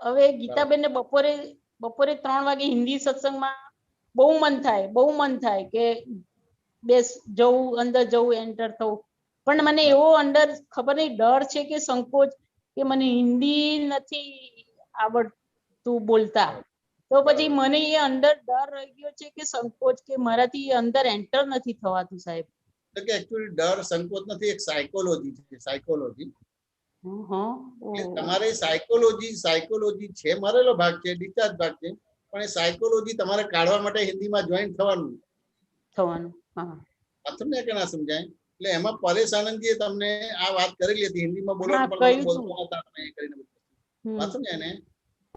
હવે ગીતાબેનને બપોરે 3 વાગે હિન્દી સત્સંગમાં બહુ મન થાય કે બેસ જવું, અંદર જવું, એન્ટર થવું. પણ મને એવો અંદર ખબર નહીં ડર છે કે સંકોચ કે મને હિન્દી નથી આવડતું બોલતા, તો પછી મને એ અંદર ડર રહી ગયો છે કે સંકોચ કે મારાથી અંદર એન્ટર નથી થવાતું સાહેબ. તો કે એકચ્યુઅલી ડર સંકોચ નથી, એક સાયકોલોજી છે. સાયકોલોજી એટલે તમારે સાયકોલોજી છે, મરેલો ભાગ છે, ડિસ્ચાર્જ ભાગ છે, પણ એ સાયકોલોજી તમારે કાઢવા માટે હિન્દીમાં જોઈન થવાનું. હા વાત સમજાય કે ના સમજાય? એટલે એમાં પરેશ આનંદજીએ તમને આ વાત કરેલી હતી, હિન્દીમાં બોલો હા પણ તમે કહ્યું બોલતો તું. નતા તમે એ કરીને બધું. હમ વાત સમજાય ને?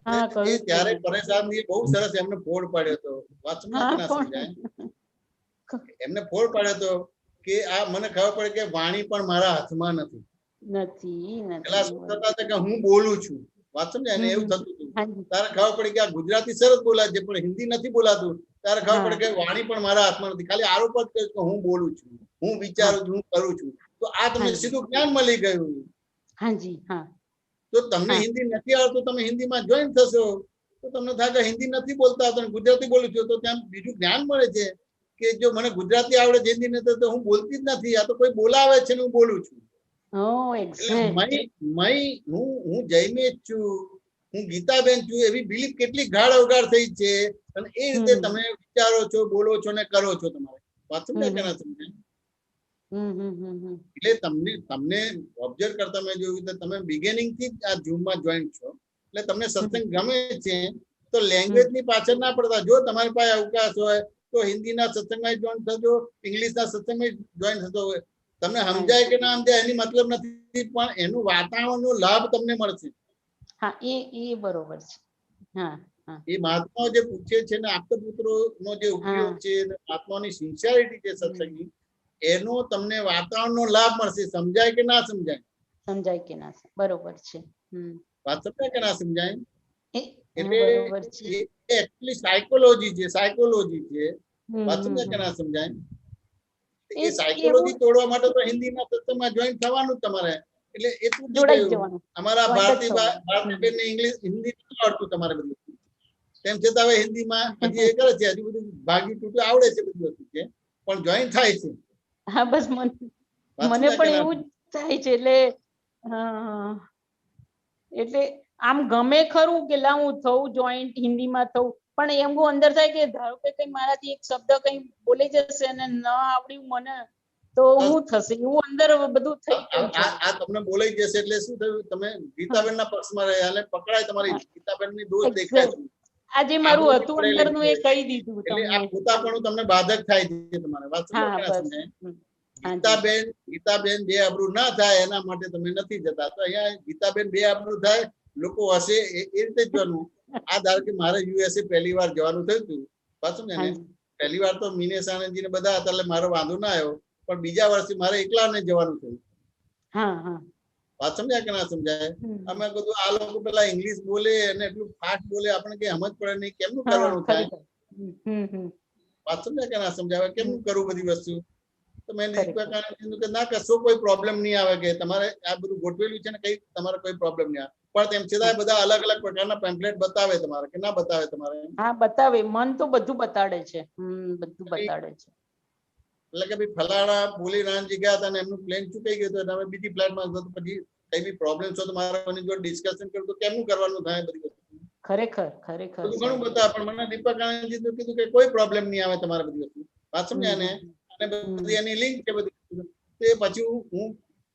હા એ કહ્યું ત્યારે તું. પરેશ આનંદજીએ બહુ સરસ એમને ફોડ પાડ્યો હતો. વાત સમજાય હા કે ના કોણ સમજાય? એમને ફોડ પાડ્યો હતો કે આ મને ખબર પડે કે વાણી પણ મારા હાથમાં નથી. પેલા શું થતા હતા કે હું બોલું છું. વાત સમજાય ને? એવું થતું હતું. તારે ખબર પડી કે આ ગુજરાતી સરસ બોલાય છે પણ હિન્દી નથી બોલાતું. ત્યારે ખબર પડે કે વાણી પણ મારા હાથમાં નથી, ખાલી આરોપ જ કર્યો કે હું બોલું છું, હું વિચારું છું, હું કરું છું. તો આ તમને સીધું જ્ઞાન મળી ગયું. હાજી હા. તો તમને હિન્દી નથી આવડતું, તમે હિન્દીમાં જોઈન થશો તો તમને થાય કે હિન્દી નથી બોલતા તો ગુજરાતી બોલું છું, તો ત્યાં બીજું જ્ઞાન મળે છે કે જો મને ગુજરાતી આવડે છે, હિન્દી નથી તો હું બોલતી જ નથી, આ તો કોઈ બોલાવે છે ને હું બોલું છું. એટલે હું જયમેશ છું, હું ગીતાબેન છું, એવી બિલીફ કેટલી ગાઢ અવગાઢ થઈ છે, અને એ રીતે તમે વિચારો છો, બોલો છો ને કરો છો. તમારે વાત સમજાય કે ના સમજાય? એટલે તમને ઓબ્ઝર્વ કરતા મેં જોયું કે તમે બિગિનિંગ થી જ આ ઝૂમમાં જોઈન્ટ છો, એટલે તમને સત્સંગ ગમે છે. તો લેંગ્વેજ ની પાછળ ના પડતા, જો તમારી પાસે અવકાશ હોય તો હિન્દીના સત્સંગમાં જોઈન થજો, ઇંગ્લિશના સત્સંગમાં જોઈન થતો હોય. તમને સમજાય કે ના સમજાય એની મતલબ નથી, પણ એનું વાતાવરણનો લાભ તમને મળશે. હા એ બરોબર છે. હા એ મહાત્માઓ જે પૂછે છે ને, આપતપુત્રો નો જે ઉપયોગ છે, મહાત્માની સિન્સિયરિટી છે સત્સંગની, એનો તમને વાતાવરણનો લાભ મળશે. સમજાય કે ના સમજાય? સમજાય કે ના? બરોબર છે. વાત સમજાય કે ના સમજાય? એટલે બરોબર છે. એ એકચ્યુઅલી સાયકોલોજી છે. વાત સમજાય કે ના સમજાય? એ એવું સાયકોલોજી તોડવા માટે તો હિન્દીના સત્સંગમાં જોઈન થવાનું જ તમારે. એટલે એ તૂટી જોડાઈ ગયું. જવાનું. અમારા ભારતીબેનને ઇંગ્લિશ હિન્દી નથી આવડતું તમારે બધું, તેમ છતાં હવે હિન્દીમાં હજી એ કરે છે, હજુ બધું ભાગી તૂટું આવડે છે, બધી વસ્તુ છે, પણ જોઈન થાય છે. હા બસ મને પણ એવું જ થાય છે. એટલે આમ ગમે ખરું કે લા હું થઉં જોઈન્ટ હિન્દીમાં થઉં, પણ એવું અંદર થાય કે ધારો કે કઈ મારાથી એક શબ્દ કઈ બોલી જશે અને ન આવડ્યું મને તો હું થશે, એવું અંદર બધું થઈ ગયું છે. આ તમને બોલાઈ જશે એટલે શું થયું? તમે ગીતાબેનના પક્ષમાં રહ્યા અને પકડાય, તમારી ગીતાબેનની દોષ દેખાય છે. આજે મારું હતું અંદરનું એ કહી દીધું એટલે તમને. આ પોતાપણું તમને બાધક થાય છે તમારે. વાત સમજો કે ના સમજાય? ગીતાબેન બે આબરૂ ના થાય એના માટે તમે નથી જતા. તો અહીંયા ગીતાબેન બે આબરૂ થાય, લોકો હશે, એ રીતે જવાનું. આ ધારો કે મારે યુએસએ પહેલી વાર જવાનું થયું હતું. વાત સમજે ને? પહેલી વાર તો મિનેશ આનંદજી ને બધા હતા એટલે મારો વાંધો ના આવ્યો, પણ બીજા વર્ષે મારે એકલાને જવાનું થયું. વાત સમજાય કે ના સમજાય? અમે બધું આ લોકો પેલા ઇંગ્લિશ બોલે અને એટલું ફાસ્ટ બોલે, આપણે કઈ સમજ પડે નહીં, કેમનું કરવાનું થાય? વાત સમજાય કે ના સમજાય? કેમનું કરવું બધી વસ્તુ? તો મેં દીપકાનંદ કીધું કે ના કશો કોઈ પ્રોબ્લેમ નહીં આવે, કે તમારે આ બધું ગોઠવેલું છે ને કઈ તમારે કોઈ પ્રોબ્લેમ નહીં આવે. પણ તેમ છતાં બધા અલગ અલગ પ્રકારના પેમ્પલેટ બતાવે તમારે કે ના બતાવે તમારે? હા બતાવે, મન તો બધું બતાડે છે, બધું બતાડે છે. એટલે કે ભાઈ ફલાણા બોલી રાણજી ગયા હતા ને એમનું પ્લેન ચૂકાઈ ગયું હતું, તમે બીજી ફ્લાઇટમાં છો તો પછી કઈ બી પ્રોબ્લેમ છો તો મારે કોની જોડે ડિસ્કશન કર્યું તો કેમનું કરવાનું થાય બધી વસ્તુ? ખરેખર ખરેખર બધું ઘણું બતાવે. પણ મને દીપકાનંદજી તો કીધું કે કોઈ પ્રોબ્લેમ નહીં આવે તમારે બધી વસ્તુ. વાત સમજ્યા ને? અને બધી એની લિંક છે બધી. તે પછી હું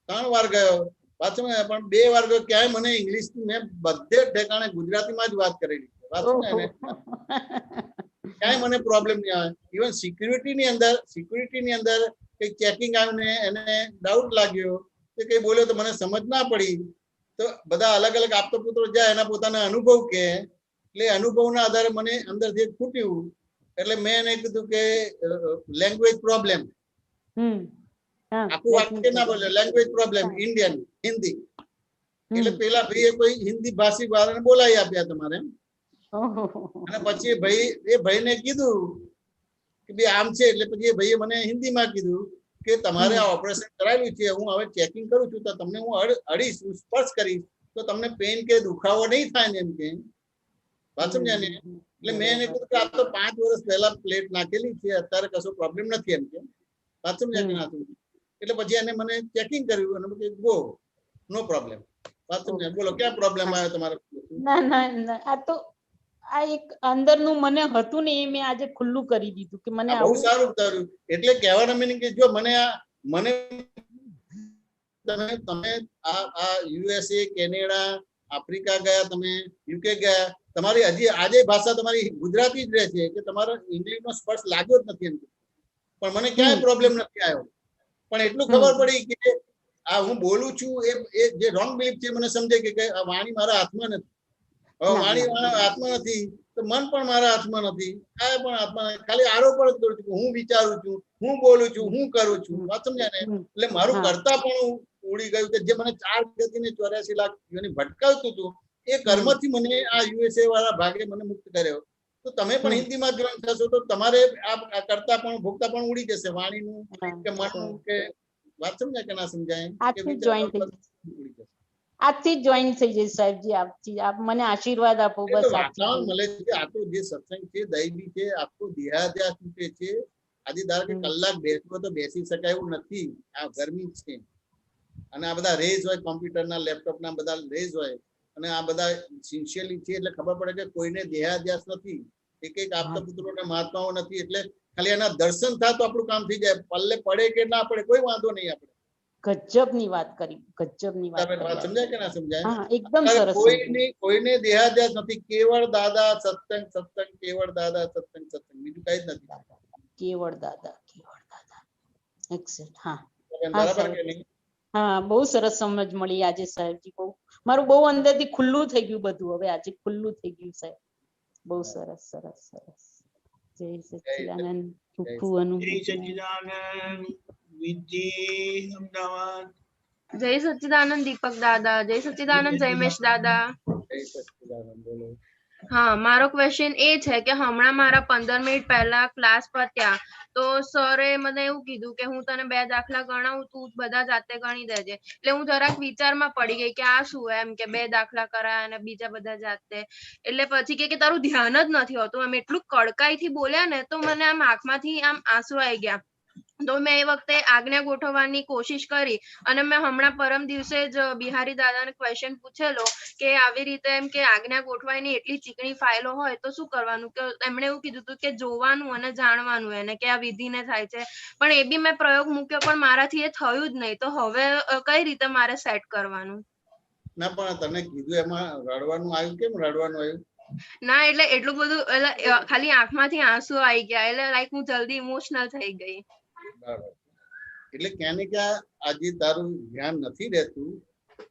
3 વાર ગયો, વાત સમજ્યા? પણ 2 વાર ગયો ક્યાંય મને ઇંગ્લિશ મેં બધે ઠેકાણે ગુજરાતીમાં જ વાત કરેલી છે. વાત સમજ્યા ને? ક્યાંય મને પ્રોબ્લેમ નહીં આવે. ઇવન સિક્યુરિટીની અંદર કઈ ચેકિંગ આવ્યું ને એને ડાઉટ લાગ્યો કે કઈ બોલ્યો તો મને સમજ ના પડી, તો બધા અલગ અલગ આપતો પુત્રો જાય એના પોતાના અનુભવ કે, એટલે અનુભવના આધારે મને અંદરથી ખૂટ્યું. એટલે મેં એને કીધું કે લેંગ્વેજ પ્રોબ્લેમ, આખું વાક્ય ના બોલ્યો, લેંગ્વેજ પ્રોબ્લેમ, ઇન્ડિયન હિન્દી. એટલે પેલા ભાઈએ કોઈ હિન્દી ભાષી વાળાને બોલાવી આપ્યા તમારે, અને પછી એ ભાઈને કીધું કે ભાઈ આમ છે. એટલે પછી એ ભાઈએ મને હિન્દીમાં કીધું કે તમારે આ ઓપરેશન કરાવ્યું છે, હું હવે ચેકિંગ કરું છું તો તમને હું અડીશ, સ્પર્શ કરીશ તો તમને પેઇન કે દુખાવો નહીં થાય ને એમ કે. વાત સમજ્યા ને? એટલે મેં એને કીધું કે આ તો 5 વર્ષ પહેલા પ્લેટ નાખેલી છે, અત્યારે કશો પ્રોબ્લેમ નથી એમ કે. વાત સમજ્યા કે ના સમજ્યા? એટલે પછી એને મને ચેકિંગ કર્યું અને પછી ગો, નો પ્રોબ્લેમ. વાત સમજ્યા? બોલો ક્યાં પ્રોબ્લેમ આવ્યો તમારે? ના ના ના, આ તો આ એક અંદરનું મને હતું ને એ મેં આજે ખુલ્લું કરી દીધું કે મને બહુ સારું કર્યું. એટલે કહેવાનો મીનિંગ કે જો મને તમે આ યુએસએ, કેનેડા, આફ્રિકા ગયા, તમે યુકે ગયા, તમારી હજી આજે ભાષા તમારી ગુજરાતી જ રહે છે કે તમારો ઇંગ્લિશનો સ્પર્શ લાગ્યો જ નથી એમ. પણ મને ક્યાંય પ્રોબ્લેમ નથી આવ્યો. પણ એટલું ખબર પડી કે આ હું બોલું છું એ જે રોંગ બિલીફ છે મને સમજે કે આ વાણી મારા હાથમાં નથી. હવે વાણી મારા હાથમાં નથી તો મન પણ મારા હાથમાં નથી, કાંઈ પણ હાથમાં નથી. ખાલી આરોપ જ કરું છું, હું વિચારું છું, હું બોલું છું, હું કરું છું. વાત સમજ્યા ને? એટલે મારું કરતા પણ ઉડી ગયું કે જે મને 4 ગતિને 84 લાખ યોની ભટકાવતું હતું એ કર્મથી મને આ યુએસએ વાળા ભાગે મને મુક્ત કર્યો. તો તમે પણ હિન્દીમાં જોઈન થશો તો તમારે આ કરતા પણ ભોગતા પણ ઉડી જશે, વાણીનું કે મનનું કે. વાત સમજાય કે ના સમજાય? આજથી જોઈન થઈ જઈશ સાહેબજી. આપ મને આશીર્વાદ આપો બસ. વાતાવરણ મળે છે. આ તો જે સત્સંગ છે દૈવી છે, આખો દેહાદ્યાસ તૂટે છે. આજે ધારો કે કલાક બેસવો તો બેસી શકાય એવું નથી, આ ગરમી છે. અને આ બધા રેઝ હોય, કોમ્પ્યુટરના લેપટોપના બધા રેઝ હોય, અને આ બધા સિન્સિયરલી છે એટલે ખબર પડે કે કોઈને દેહાદ્યાસ નથી, એક આપતા પુત્રોને મહાત્માઓ નથી. એટલે ખાલી એના દર્શન થાય તો આપણું કામ થઈ જાય. પલ્લે પડે કે ના પડે કોઈ વાંધો નહીં. આપણે ગજબની વાત કરી, ગજબની વાત. સમજાય કે ના સમજાય? હા એકદમ સરસ. કોઈને દેહાદ્યાસ નથી. કેવળ દાદા સત્સંગ, સત્સંગ કેવળ દાદા સત્સંગ, સત્સંગ બીજું કઈ જ નથી. કેવળ દાદા, કેવળ દાદા. એક્સેપ્ટ. હા બરાબર કે નહીં? હા બહુ સરસ સમજ મળી આજે સાહેબજી. બહુ મારું બહુ અંદરથી ખુલ્લું થઈ ગયું બધું. હવે આજે ખુલ્લું થઈ ગયું સાહેબ. બહુ સરસ સરસ સરસ. જય સચ્ચિદાનંદ. ચોખ્ખું અનુભવ. જય સચ્ચિદાનંદ. વિધિ અમદાવાદ. જય સચ્ચિદાનંદ દીપક દાદા. જય સચ્ચિદાનંદ જયમેશ દાદા. જય સચ્ચિદાનંદ. બોલો. હા, મારો ક્વેશ્ચન એ છે કે હમણાં મારા 15 મિનિટ પહેલા ક્લાસ પત્યા તો સરે મને એવું કીધું કે હું તને 2 દાખલા ગણાવું, તું બધા જાતે ગણી દેજે. એટલે હું જરાક વિચારમાં પડી ગઈ કે આ શું એમ કે 2 દાખલા કરાયા અને બીજા બધા જાતે. એટલે પછી કે તારું ધ્યાન જ નથી હોતું. આમ એટલું કડકાઈથી બોલ્યા ને તો મને આમ આંખમાંથી આમ આંસુ આવી ગયા. તો મેં એ વખતે આજ્ઞા ગોઠવવાની કોશિશ કરી અને મેં હમણાં પરમ દિવસે જ બિહારી દાદાને ક્વેશ્ચન પૂછેલો કે આવી રીતે એમ કે આજ્ઞા ગોઠવાયની એટલી ચીકણી ફાઇલો હોય તો શું કરવાનું. કે એમણે એવું કીધું હતું કે જોવાનું અને જાણવાનું એને કે આ વિધિને થાય છે. પણ એ બી મેં પ્રયોગ મૂક્યો પણ મારાથી એ થયું જ નહીં. તો હવે કઈ રીતે મારે સેટ કરવાનું? ના પણ તને કીધું એમાં રડવાનું આવ્યું? કેમ રડવાનું આવ્યું? ના એટલે એટલું બધું એટલે ખાલી આંખમાંથી આંસુ આવી ગયા. એટલે લાઈક હું જલ્દી ઇમોશનલ થઈ ગઈ. બરાબર. એટલે ક્યાં ને ક્યાં આજે તારું ધ્યાન નથી રહેતું.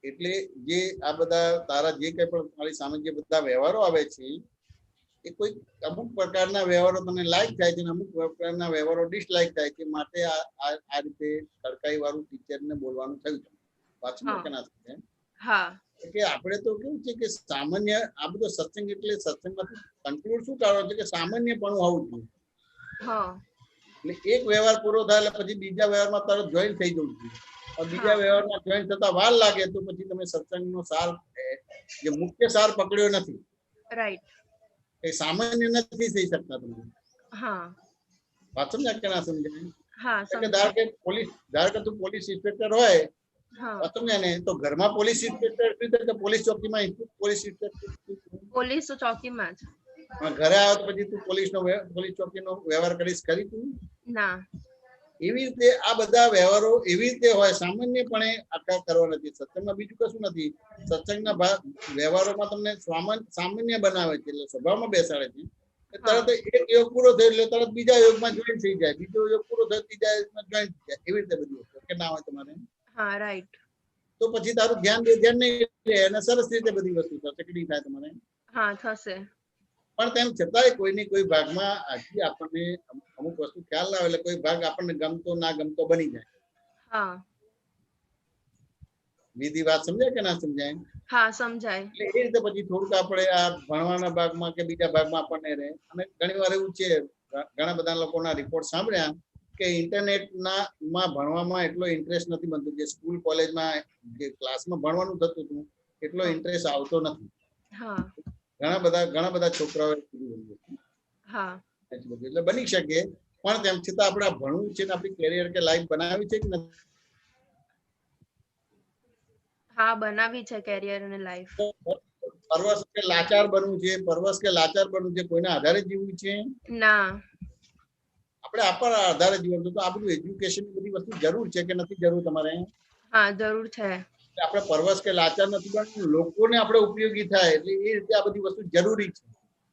એટલે જે આ બધા તારા જે કઈ પણ તારી સામે જે બધા વ્યવહારો આવે છે એ કોઈ અમુક પ્રકારના વ્યવહારો તને લાઈક થાય છે, અમુક પ્રકારના વ્યવહારો ડિસલાઈક થાય છે. માટે આ રીતે કડકાઈ વાળું ટીચરને બોલવાનું થયું છે. વાંચવું કે ના થાય? હા, કે આપણે તો કેવું છે કે સામાન્ય આ બધો સત્સંગ એટલે સત્સંગમાંથી કન્ક્લુડ શું કરવાનું છે કે સામાન્ય પણ હોવું જોઈએ. એટલે એક વ્યવહાર પૂરો થાય એટલે પછી બીજા વ્યવહારમાં તરત જોઈન થઈ જવું જોઈએ. બીજા વ્યવહારમાં જોઈન થતા વાર લાગે તો પછી તમે સત્સંગનો સાર જે મુખ્ય સાર પકડ્યો નથી. રાઈટ. એ સામાન્ય નથી થઈ શકતા તમે. હા વાત સમજાય કે ના સમજાય? હા એટલે ધારો કે તું પોલીસ ઇન્સ્પેક્ટર હોય, હા સમજાય ને, તો ઘરમાં પોલીસ ઇન્સ્પેક્ટર કે પોલીસ ચોકીમાં પોલીસ ઇન્સ્પેક્ટર? પોલીસ ચોકીમાં જ. ઘરે આવ્યો તો પછી તું પોલીસ ચોકીનો વ્યવહાર કરીશ ખરી તું? ના. એવી રીતે આ બધા વ્યવહારો એવી રીતે હોય, સામાન્યપણે આખા કરવા નથી. સત્સંગમાં બીજું કશું નથી. સત્સંગના વ્યવહારોમાં તમને સામાન્ય બનાવે છે, એટલે સ્વભાવમાં બેસાડે છે. તરત એક યોગ પૂરો થયો એટલે તરત બીજા યોગમાં જોઈન થઈ જાય, બીજો યોગ પૂરો થયો ત્રીજા યોગમાં જોઈન થઈ જાય. એવી રીતે બધું કે ના હોય તમારે? હા રાઈટ. તો પછી તારું ધ્યાન નહીં રહે અને સરસ રીતે બધી વસ્તુ ચકડી થાય તમારે. હા થશે. પણ તેમ છતાંય કોઈની કોઈ ભાગમાં હજી આપણને અમુક વસ્તુ ખ્યાલ ના આવે એટલે કોઈ ભાગ આપણને ગમતો ના ગમતો બની જાય. હા વિધિ વાત સમજાય કે ના સમજાય? હા સમજાય. એટલે એ રીતે પછી થોડુંક આપણે આ ભણવાના ભાગમાં કે બીજા ભાગમાં આપણને રહે. અને ઘણી વાર એવું છે, ઘણા બધા લોકોના રિપોર્ટ સાંભળ્યા કે ઇન્ટરનેટના માં ભણવામાં એટલો ઇન્ટરેસ્ટ નથી બનતો. જે સ્કૂલ કોલેજમાં જે ક્લાસમાં ભણવાનું થતું હતું એટલો ઇન્ટરેસ્ટ આવતો નથી. હા ઘણા બધા છોકરાઓ હા એટલે બની શકે. પણ તેમ છતાં આપણે ભણવું છે ને આપણી કેરિયર કે લાઈફ બનાવી છે કે નથી? હા બનાવી છે કેરિયર અને લાઈફ. પરવશ કે લાચાર બનવું છે, કોઈના આધારે જીવવું છે? ના. આપણે આપણા આધારે જીવન તો આ બધું એજ્યુકેશન બધી વસ્તુ જરૂર છે કે નથી જરૂર તમારે? હા જરૂર છે. આપણે પરવશ કે લાચાર નથી બનવું, લોકોને આપણે ઉપયોગી થાય એટલે એ રીતે આ બધી વસ્તુ જરૂરી છે.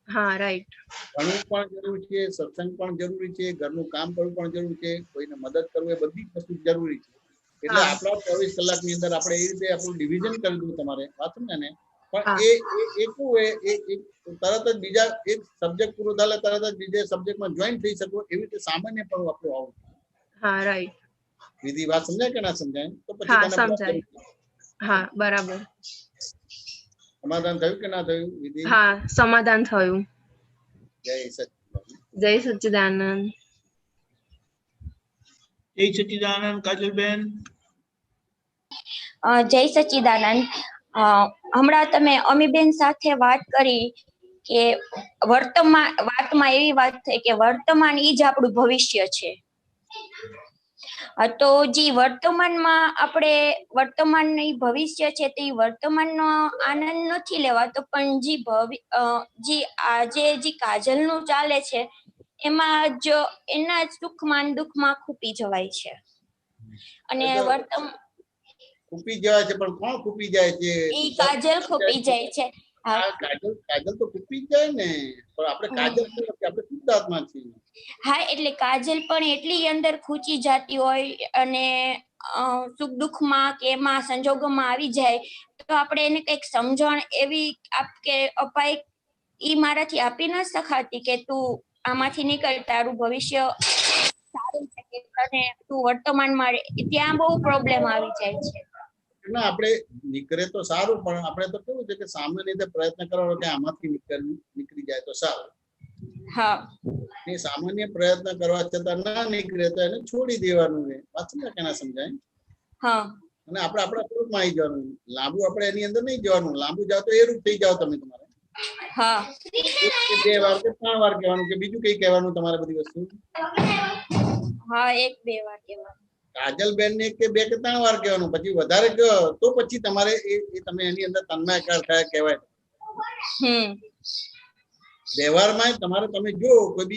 હા રાઈટ. ભણવું પણ જરૂરી છે, સત્સંગ પણ જરૂરી છે, ઘરનું કામ કરવું પણ જરૂરી છે, કોઈને મદદ કરવું એ બધી વસ્તુ જરૂરી છે. એટલે આપણા 24 કલાકની અંદર આપણે એ રીતે આપણું ડિવિઝન કરી દઉં તમારે, વાત સમજે ને? પણ તરત જ બીજા એક સબ્જેક્ટ પૂરો થાય તરત જ બીજા સબ્જેક્ટમાં જોઈન થઈ શકો એવી રીતે સામાન્ય પણ આપણું આવું. હા રાઈટ. વિધિ વાત સમજાય કે ના સમજાય? તો પછી હા સમજાય. હા બરાબર. સમાધાન થયું કે ના થયું વિધિ? હા સમાધાન થયું. જય સચ્ચિદાનંદ. જય સચ્ચિદાનંદ. જય સચ્ચિદાનંદ. કાજલબેન. જય સચ્ચિદાનંદ. હમણાં તમે અમીબેન સાથે વાત કરી કે વાતમાં એવી વાત થઈ કે વર્તમાન ઈ જ આપણું ભવિષ્ય છે. તો જે વર્તમાનમાં આપણે વર્તમાનનું ભવિષ્ય છે તે વર્તમાનનો આનંદ નથી લેવાતો, પણ જે આજે જે કાજલનું ચાલે છે એમાં જ એના સુખમાં દુઃખમાં ખૂપી જવાય છે. અને ખૂપી જાય છે, પણ કોણ ખૂપી જાય છે? ઈ કાજલ ખૂપી જાય છે. કાજલ તો ખૂપી જાય ને, પણ આપણે કાજલ આપણે શુદ્ધાત્મા છીએ. હા એટલે કાજલ પણ એટલી અંદર ખૂચી જતી હોય અને સુખ દુઃખમાં કે એમાં સંજોગોમાં આવી જાય તો આપણે એને કંઈક સમજણ એવી અપાય ઈ મારાથી આપી ન શકાતી કે તું આમાંથી નીકળ, તારું ભવિષ્ય સારું છે અને તું વર્તમાનમાં ત્યાં બહુ પ્રોબ્લેમ આવી જાય છે. ના આપણે નીકળે તો સારું, પણ આપણે તો કેવું છે કે સામાન્ય રીતે પ્રયત્ન કરવાનો કે આમાંથી નીકળી જાય તો સારું. હા. એ સામાન્ય પ્રયત્ન કરવા છતાં ના નીકળે તો એને છોડી દેવાનું છે. વાત સમજાય કે ના સમજાય? હા. અને આપણે આપણા સ્વરૂપમાં આવી જવાનું. લાંબુ આપણે એની અંદર નહીં જવાનું. લાંબુ જાવ તો એ રૂપ થઈ જાવ તમે તમારે. હા. 2 વાર કે 3 વાર કહેવાનું કે બીજું કઈ કહેવાનું તમારે બધી વસ્તુ? હા 1-2 વાર કહેવાનું. કાજલબેન ને કે 2 કે 3 વાર કહેવાનું. પછી વધારે કહો તો પછી તમારે એ તમે એની અંદર તન્મયાકાર થયા કહેવાય. વ્યવહારમાં તમારે તમે જો કોઈ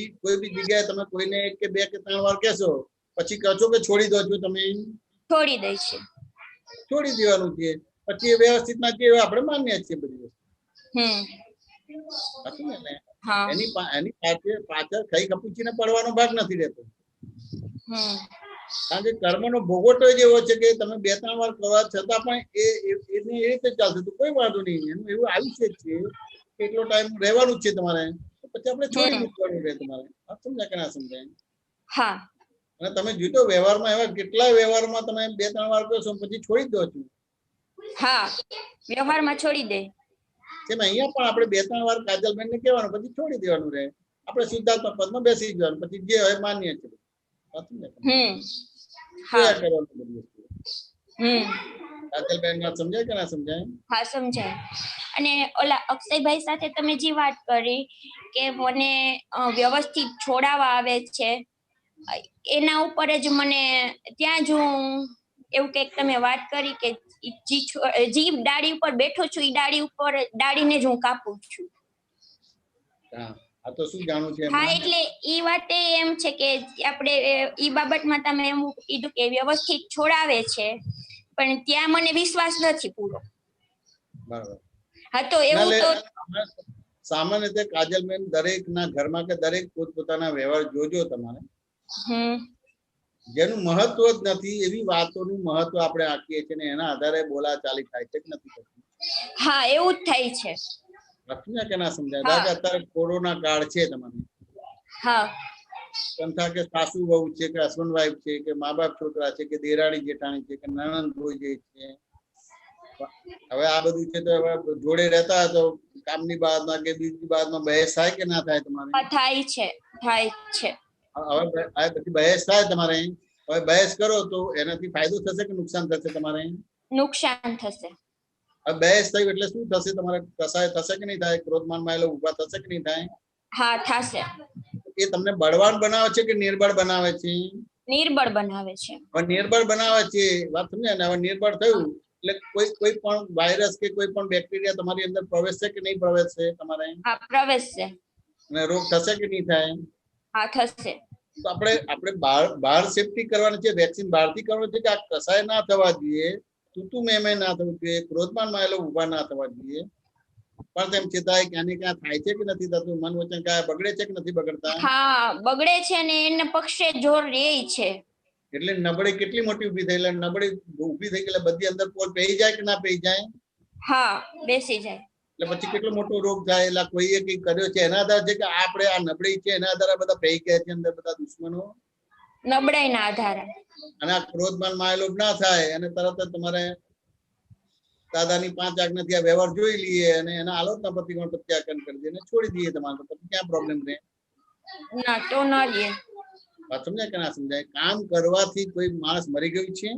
બી જગ્યાએ તમે કોઈને 1 કે 2 કે 3 વાર કહેશો પછી કહો છો કે છોડી દો છો, તમે છોડી દે છે. છોડી દેવાનું છે. પછી એ વ્યવસ્થિત ના છે આપણે માન્ય છીએ બધી વસ્તુ. એની પાછળ ખાઈ ખપુચીને પડવાનો ભાગ નથી રહેતો. કારણ કે કર્મનો ભોગવટો જ એવો છે કે તમે 2-3 વાર કરવા છતાં પણ એને એ રીતે ચાલશે તો કોઈ વાંધો નહીં. એનું એવું આયુષ્ય જ છે કે એટલો ટાઈમ રહેવાનું જ છે તમારે. પછી આપણે છોડી મૂકવાનું રહે તમારે. સમજાય કે ના સમજાય? હા. અને તમે જોજો વ્યવહારમાં એવા કેટલાય વ્યવહારમાં તમે 2-3 વાર કહો છો પછી છોડી દો છો. હા વ્યવહારમાં છોડી દે. કેમ અહીંયા પણ આપણે 2-3 વાર કાજલબેન ને કહેવાનું પછી છોડી દેવાનું રહે. આપણે સિદ્ધાર્થના પદમાં બેસી જવાનું. પછી જે હોય માન્ય છે. સાચું ને? હા જોયા કરવાનું બધી વસ્તુ. કાજલબેન વાત સમજાય કે ના સમજાય? હા સમજાય. અને ઓલા અક્ષયભાઈ સાથે તમે જે વાત કરી કે મને વ્યવસ્થિત છોડાવવા આવે છે, એના ઉપર જ મને ત્યાં જ હું એવું કંઈક તમે વાત કરી કે જી ડાળી ઉપર બેઠો છું એ ડાળીને જ હું કાપું છું. હા, આ તો શું જાણવું છે હા એમાં? એટલે ઈ વાતે એમ છે કે આપણે ઈ બાબતમાં તમે એમ કીધું કે વ્યવસ્થિત છોડાવે છે, પણ ત્યાં મને વિશ્વાસ નથી પૂરો. બરાબર. હા તો એવું નાલે તો સામાન્ય રીતે કાજલબેન દરેક ના ઘરમાં કે દરેક પોતપોતાના વ્યવહાર જોજો તમારે. જેનું મહત્વ જ નથી એવી વાતોનું મહત્વ આપણે આપીએ છીએ ને એના આધારે બોલાચાલી થાય છે કે નથી થતી? હા એવું જ થાય છે. સમજ્યા કે ના સમજાય? દાદા અત્યારે કોરોના કાળ છે તમારે. હા. સંથા કે સાસુ વહુ છે કે હસબન્ડ વાઈફ છે કે મા બાપ છોકરા છે કે દેરાણી જેઠાણી છે કે નણંદ ભોઈ છે. હવે આ બધું છે તો હવે જોડે રહેતા તો કામની બાબતમાં કે બીજી બાબતમાં બહેસ થાય કે ના થાય તમારે? થાય છે. હવે આ બધી બહેસ થાય તમારે. હવે બહેસ કરો તો એનાથી ફાયદો થશે કે નુકસાન થશે તમારે? નુકસાન થશે. હવે બહેસ થયું એટલે શું થશે તમારે? કસાય થશે કે નહીં થાય? ક્રોધમાનમાં એ લોકો ઉભા થશે કે નહીં થાય? હા થશે. એ તમને બળવાન બનાવે છે કે નિર્બળ બનાવે છે? નિર્બળ બનાવે છે. હવે નિર્બળ બનાવે છે વાત સમજ્યા ને? હવે નિર્બળ થયું એટલે કોઈ પણ વાયરસ કે કોઈ પણ બેક્ટેરિયા તમારી અંદર પ્રવેશશે કે નહીં પ્રવેશશે તમારે? હા પ્રવેશશે. અને રોગ થશે કે નહીં થાય? હા થશે. તો આપણે બહાર સેફટી કરવાની છે, વેક્સિન બહારથી કરવાની છે કે આ કસાય ના થવા જોઈએ, તું મેં ના થવું જોઈએ, ક્રોધમાનમાં એ લોકો ઉભા ના થવા જોઈએ. પણ તેમ છતાંય ક્યાં ને ક્યાં થાય છે કે નથી થતું? મન વચન કાયા બગડે છે કે નથી બગડતા? હા બગડે છે ને એના પક્ષે જોર રહે છે. એટલે નબળી કેટલી મોટી ઊભી થઈ? એટલે નબળી ઊભી થઈ એટલે બધી અંદર પોલ પેઈ જાય કે ના પેઈ જાય? હા બેસી જાય. એટલે પછી કેટલો મોટો રોગ થાય? એટલે કોઈએ કઈ કર્યો છે એના આધારે છે કે આપણે આ નબળી છે એના આધારે બધા પેઈ ગયા છે અંદર બધા દુશ્મનો? નબળાઈ ના આધારે. અને આ ક્રોધમાન માયેલો ના થાય અને તરત જ તમારે દાદાની 5 આજ્ઞાથી આ વ્યવહાર જોઈ લઈએ અને એના આલોચના પ્રતિક્રમણ પ્રત્યાખ્યાન કરી દઈએ અને છોડી દઈએ તમારે, તો ક્યાં પ્રોબ્લેમ રહે? ના તો ના રહે. વાત સમજાય કે ના સમજાય? કામ કરવાથી કોઈ માણસ મરી ગયું છે?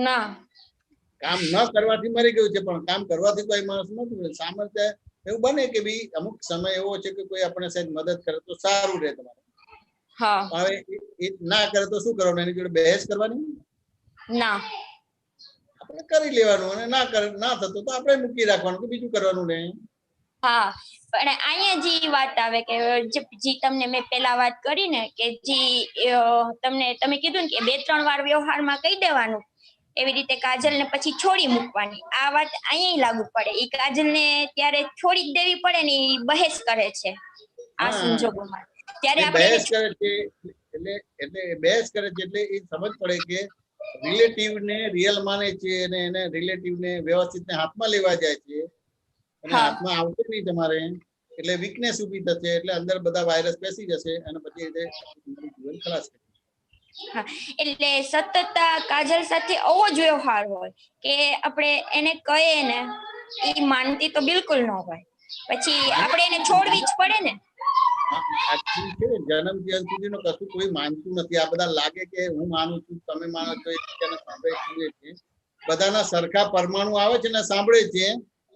ના. કામ ન કરવાથી મરી ગયું છે, પણ કામ કરવાથી કોઈ માણસ નથી. સામાન્ય એવું બને કે ભાઈ અમુક સમય એવો છે કે કોઈ આપણે સાહેબ મદદ કરે તો સારું રહે તમારે. હા. હવે એ ના કરે તો શું કરવાનું? એની જોડે બહેસ કરવાની? ના. આપણે કરી લેવાનું અને ના થતો તો આપણે મૂકી રાખવાનું કે બીજું કરવાનું નહીં. હા પણ અહીંયા જે વાત આવે કે જે તમને મેં પેલા વાત કરી ને કે તમે કીધું ને કે 2-3 વાર વ્યવહારમાં કહી દેવાનું, એવી રીતે કાજલને પછી છોડી મૂકવાની. આ વાત અહીંયા લાગુ પડે. એ કાજલને ત્યારે છોડી જ દેવી પડે ને એ બહેસ કરે છે આ સંજોગોમાં. ત્યારે આપણે બહેસ કરે છે એટલે બહેસ કરે છે એટલે એ સમજ પડે કે રિલેટિવ ને રિયલ માને છે અને એને રિલેટિવ ને વ્યવસ્થિત ને હાથમાં લેવા જાય છે અને હાથમાં આવશે નહીં તમારે એટલે વીકનેસ ઊભી થશે એટલે અંદર બધા વાયરસ બેસી જશે અને પછી જીવન ખલાસ થશે. હા એટલે સતત કાજલ સાથે આવો જ વ્યવહાર હોય કે આપણે એને કહીએ ને એ માનતી તો બિલકુલ ન હોય, પછી આપણે એને છોડવી જ પડે ને. જન્મ જ્યાં સુધીનો કશું કોઈ માનતું નથી. આ બધા લાગે કે હું માનું છું, તમે માનો છો, બધાના સરખા પરમાણુ આવે છે ને સાંભળે છે,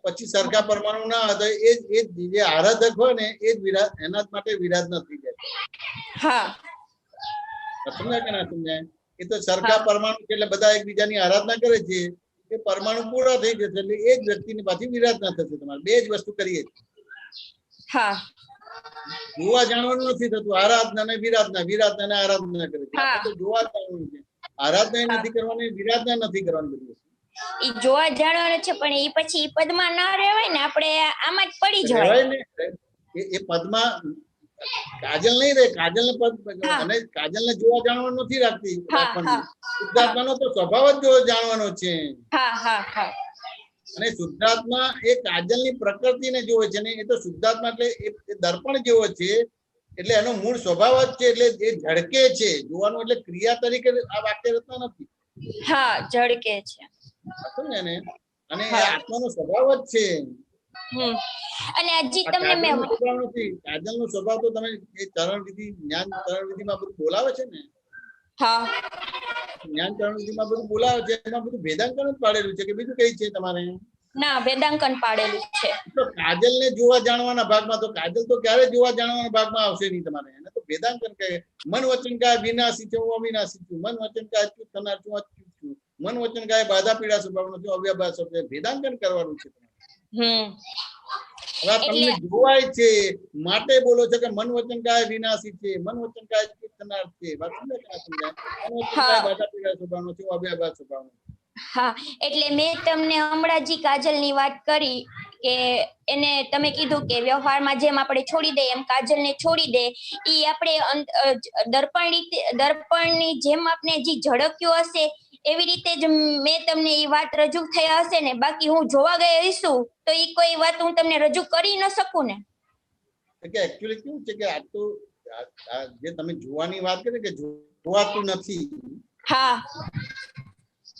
પછી સરખા પરમાણુ ના હતા એ જે આરાધક હોય ને એ જ એના માટે વિરાજ નથી જાય. હા સમજાય કે ના સમજાય? એ તો સરખા પરમાણુ એટલે બધા એકબીજાની આરાધના કરે છે. એ પરમાણુ પૂરા થઈ જશે એટલે એ જ વ્યક્તિની પાછી વિરાધના થશે. તમારે બે જ વસ્તુ કરીએ છીએ. હા જોવા જાણવાનું નથી થતું. આરાધના ને વિરાધના, વિરાધના ને આરાધના કરે છે. આપણે તો જોવા જાણવાનું છે. આરાધના નથી કરવાની, વિરાધના નથી કરવાની. બધી ઈ જોવા જાણવાનું છે પણ એ પછી પદમાં ના રહેવાય ને, આપણે આમાં જ પડી જવાય ને. એ પદમાં કાજલ નહીં રહે. કાજલ ને પદ અને કાજલ ને જોવા જાણવાનું નથી રાખતી. શુદ્ધાત્માનો તો સ્વભાવ જ જોવા જાણવાનો છે. અને શુદ્ધાત્મા એ કાજલની પ્રકૃતિને જોવે છે ને. એ તો શુદ્ધાત્મા એટલે એ દર્પણ જેવો છે એટલે એનો મૂળ સ્વભાવ જ છે એટલે એ ઝળકે છે. જોવાનું એટલે ક્રિયા તરીકે આ વાક્ય રચના નથી. હા ઝળકે છે. સમજ્યા ને? અને એ આત્માનો સ્વભાવ જ છે. અને હજી તમને મેં કાજલનો સ્વભાવ તો તમે એ ચરણ વિધિ જ્ઞાન ચરણ વિધિમાં બધું બોલાવે છે ને. હા જ્ઞાન ચરણોજીમાં બધું બોલાવે છે એમાં બધું ભેદાંકન જ પાડેલું છે કે બીજું કઈ છે તમારે? ના વેદાંકન પાડેલું છે. તો કાજલ ને જોવા જાણવાના ભાગમાં તો કાજલ તો ક્યારે જોવા જાણવાના ભાગમાં આવશે નહીં તમારે. એને તો ભેદાંકન કહે. મન વચન કાય વિનાશી છે હું અવિનાશી છું. મન વચન કાય અચ્યુત થનાર છું અચ્યુત છું. મન વચન કાય બાધા પીડા સ્વભાવનો છું અવ્યભાવ સ્વભાવ. ભેદાંકન કરવાનું છે તમારે. હવે તમને જોવાય છે માટે બોલો છો કે મન વચન કાય વિનાશી છે, મન વચન કાય અચ્યુત થનાર છે. વાત સમજાય કે ના સમજાય? મન વચન કાય બાધા પીડા સ્વભાવનો છું અવ્યભાવ સ્વભાવનો. હા એટલે મેં તમને હમણાં જે કાજલની વાત કરી કે એને તમે કીધું કે વ્યવહારમાં જેમ આપણે છોડી દઈએ એમ કાજલને છોડી દે, ઈ આપણે દર્પણની જેમ આપણે જે ઝળક્યું હશે એવી રીતે જ મેં તમને એ વાત રજૂ થયા હશે ને. બાકી હું જોવા ગઈ હશું તો એ કોઈ વાત હું તમને રજૂ કરી ન શકું ને. કે એક્ચ્યુઅલી કેવું છે કે આ તો જે તમે જોવાની વાત કરી કે જોવાતું નથી. હા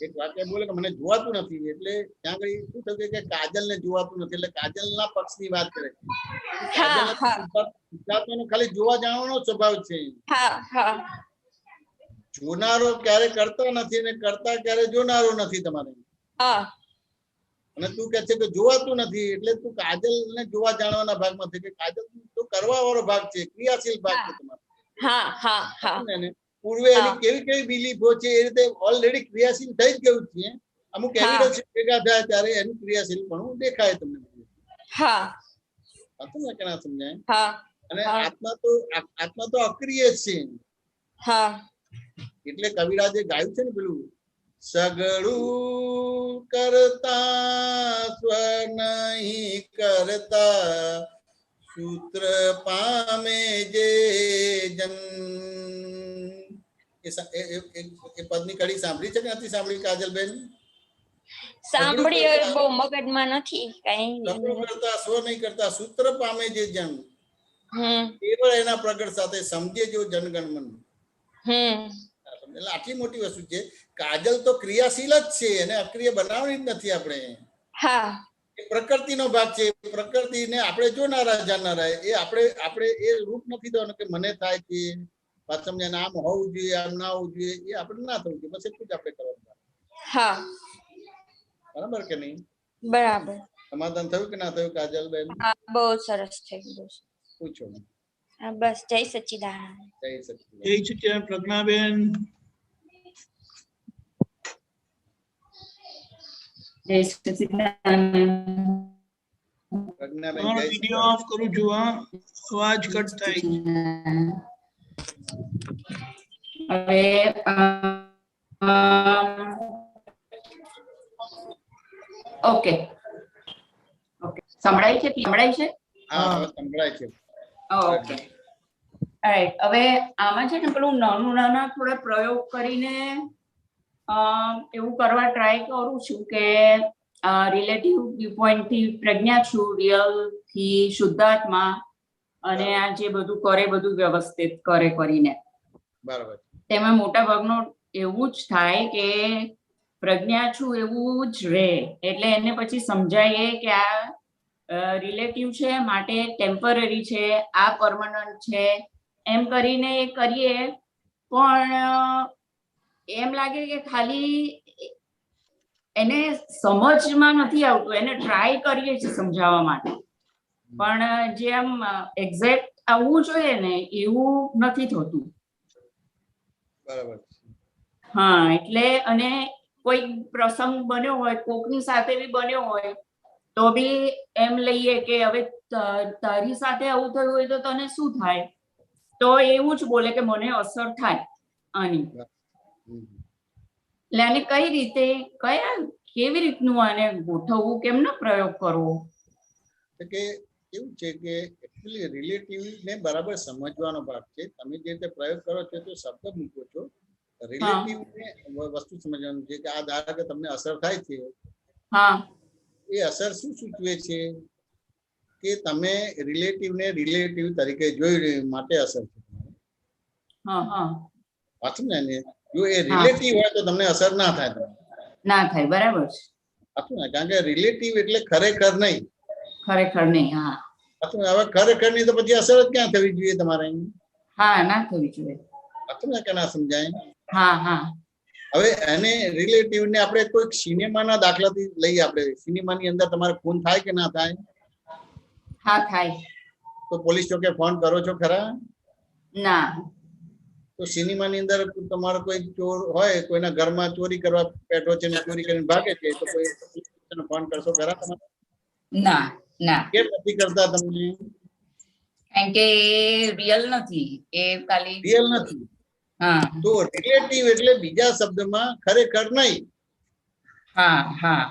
એક વાક્ય બોલે કે મને જોવાતું નથી એટલે ત્યાં આગળ શું થયું કે કાજલ ને જોવાતું નથી એટલે કાજલના પક્ષની વાત કરે છે. ખાલી જોવા જાણવાનો સ્વભાવ છે. જોનારો ક્યારે કરતા નથી ને કરતા ક્યારે જોનારો નથી તમારે. અને તું કે છે કે જોવાતું નથી એટલે તું કાજલ ને જોવા જાણવાના ભાગમાં છે કે કાજલ તો કરવા વાળો ભાગ છે, ક્રિયાશીલ ભાગ છે તમારો. પૂર્વે એની કેવી કેવી બિલીફો છે એ રીતે ઓલરેડી ક્રિયાશીલ થઈ જ ગયું છે. અમુક એવિડન્સ ભેગા થાય ત્યારે એનું ક્રિયાશીલ પણ દેખાય તમને. કે ના સમજાય? અને આત્મા તો અક્રિય છે. એટલે કવિરાજે ગાયું છે ને પેલું સગળું કરતા સ્વ નહીં કરતા સૂત્ર પામે જે જન. એ પદની કડી સાંભળી છે કે નથી સાંભળી કાજલબેન? સાંભળી બહુ મગજમાં નથી કઈ. કરતા સ્વ નહીં કરતા સૂત્ર પામે જે જન કેવળ એના પ્રગટ સાથે સમજે જો જનગણ મન. એટલે આટલી મોટી વસ્તુ છે. કાજલ તો ક્રિયાશીલ જ છે અને અક્રિય બનાવવાની જ નથી આપણે. પ્રકૃતિનો ભાગ છે. પ્રકૃતિને આપણે જોનારા જાણનારા એ આપણે એ રૂપ નથી દેવાનું કે મને થાય છે વાત સમજે આમ હોવું જોઈએ આમ ના હોવું જોઈએ એ આપણે ના થવું જોઈએ. બસ એટલું જ આપણે કરવાનું. બરાબર કે નહીં? બરાબર. સમાધાન થયું કે ના થયું કાજલબેન? બહુ સરસ થઈ ગયું. પૂછો. બસ જય સચ્ચિદાનંદ. જય સચ્ચિદાનંદ. પ્રજ્ઞાબેન. જય સચ્ચિદાનંદ. વિડિયો ઓફ કરું છું. અવાજ કટ થાય. હવે ઓકે સંભળાય છે? સંભળાય છે? હા સંભળાય છે. Okay right. હવે આમાં છે ને પેલું નાના થોડા પ્રયોગ કરીને એવું કરવા ટ્રાય કરું છું કે રિલેટિવ વ્યૂ પોઈન્ટ થી પ્રજ્ઞા છું, રિયલ થી શુદ્ધાત્મા, અને આ જે બધું કરે બધું વ્યવસ્થિત કરે કરીને. બરાબર. તેમાં મોટા ભાગનું એવું જ થાય કે પ્રજ્ઞા છું એવું જ રહે. એટલે એને પછી સમજાય કે આ રિલેટિવ છે માટે ટેમ્પરરી છે, આ પરમનન્ટ છે એમ કરીને કરીએ. પણ એમ લાગે કે ખાલી એને સમજમાં નથી આવતું. એને ટ્રાય કરીએ છીએ સમજાવવા માટે પણ જેમ એક્ઝેક્ટ આવવું જોઈએ ને એવું નથી થતું. બરાબર. એટલે અને કોઈ પ્રસંગ બન્યો હોય, કોકની સાથે બી બન્યો હોય તો બી એમ લઈએ કે હવે તારી સાથે આવું થયું હોય તો તને શું થાય? તો એવું જ બોલે કે મને અસર થાય આની. એટલે આને કઈ રીતે કેવી રીતનું આને ગોઠવવું, કેમનો પ્રયોગ કરવો? કે એવું છે કે એકચ્યુઅલી રિલેટિવ ને બરાબર સમજવાનો ભાગ છે. તમે જે રીતે પ્રયોગ કરો છો તો શબ્દ મૂકો છો. રિલેટિવ ને વસ્તુ સમજવાનું છે કે આ ધારો કે તમને અસર થાય છે, એ અસર શું સૂચવે છે કે તમે રિલેટિવ ને રિલેટિવ તરીકે જોઈ રહ્યા માટે અસર છે. પાછું ને જો એ રિલેટિવ હોય તો તમને અસર ના થાય. ના થાય. બરાબર છે. પાછું ને કારણ કે રિલેટિવ એટલે ખરેખર નહીં. ખરેખર નહીં. પાછું હવે ખરેખર નહીં તો પછી અસર જ ક્યાં થવી જોઈએ તમારે? ના થવી જોઈએ. પાછું ને કે ના સમજાય? હા હા હવે એને રિલેટિવ ને આપણે કોઈ સિનેમાના દાખલાથી લઈએ. આપણે સિનેમાની અંદર તમારે ખૂન થાય કે ના થાય? હા થાય. તો પોલીસ ચોકે ફોન કરો છો ખરા? ના. તો સિનેમાની અંદર તમારો કોઈ ચોર હોય, કોઈના ઘરમાં ચોરી કરવા બેઠો છે ને ચોરી કરીને ભાગે છે, તો કોઈ ફોન કરશો ખરા તમારે? ના ના. કેમ નથી કરતા તમને? કારણ કે રિયલ નથી, એ ખાલી રિયલ નથી. હા તો રિલેટિવ એટલે બીજા શબ્દમાં ખરેખર નહીં. હા હા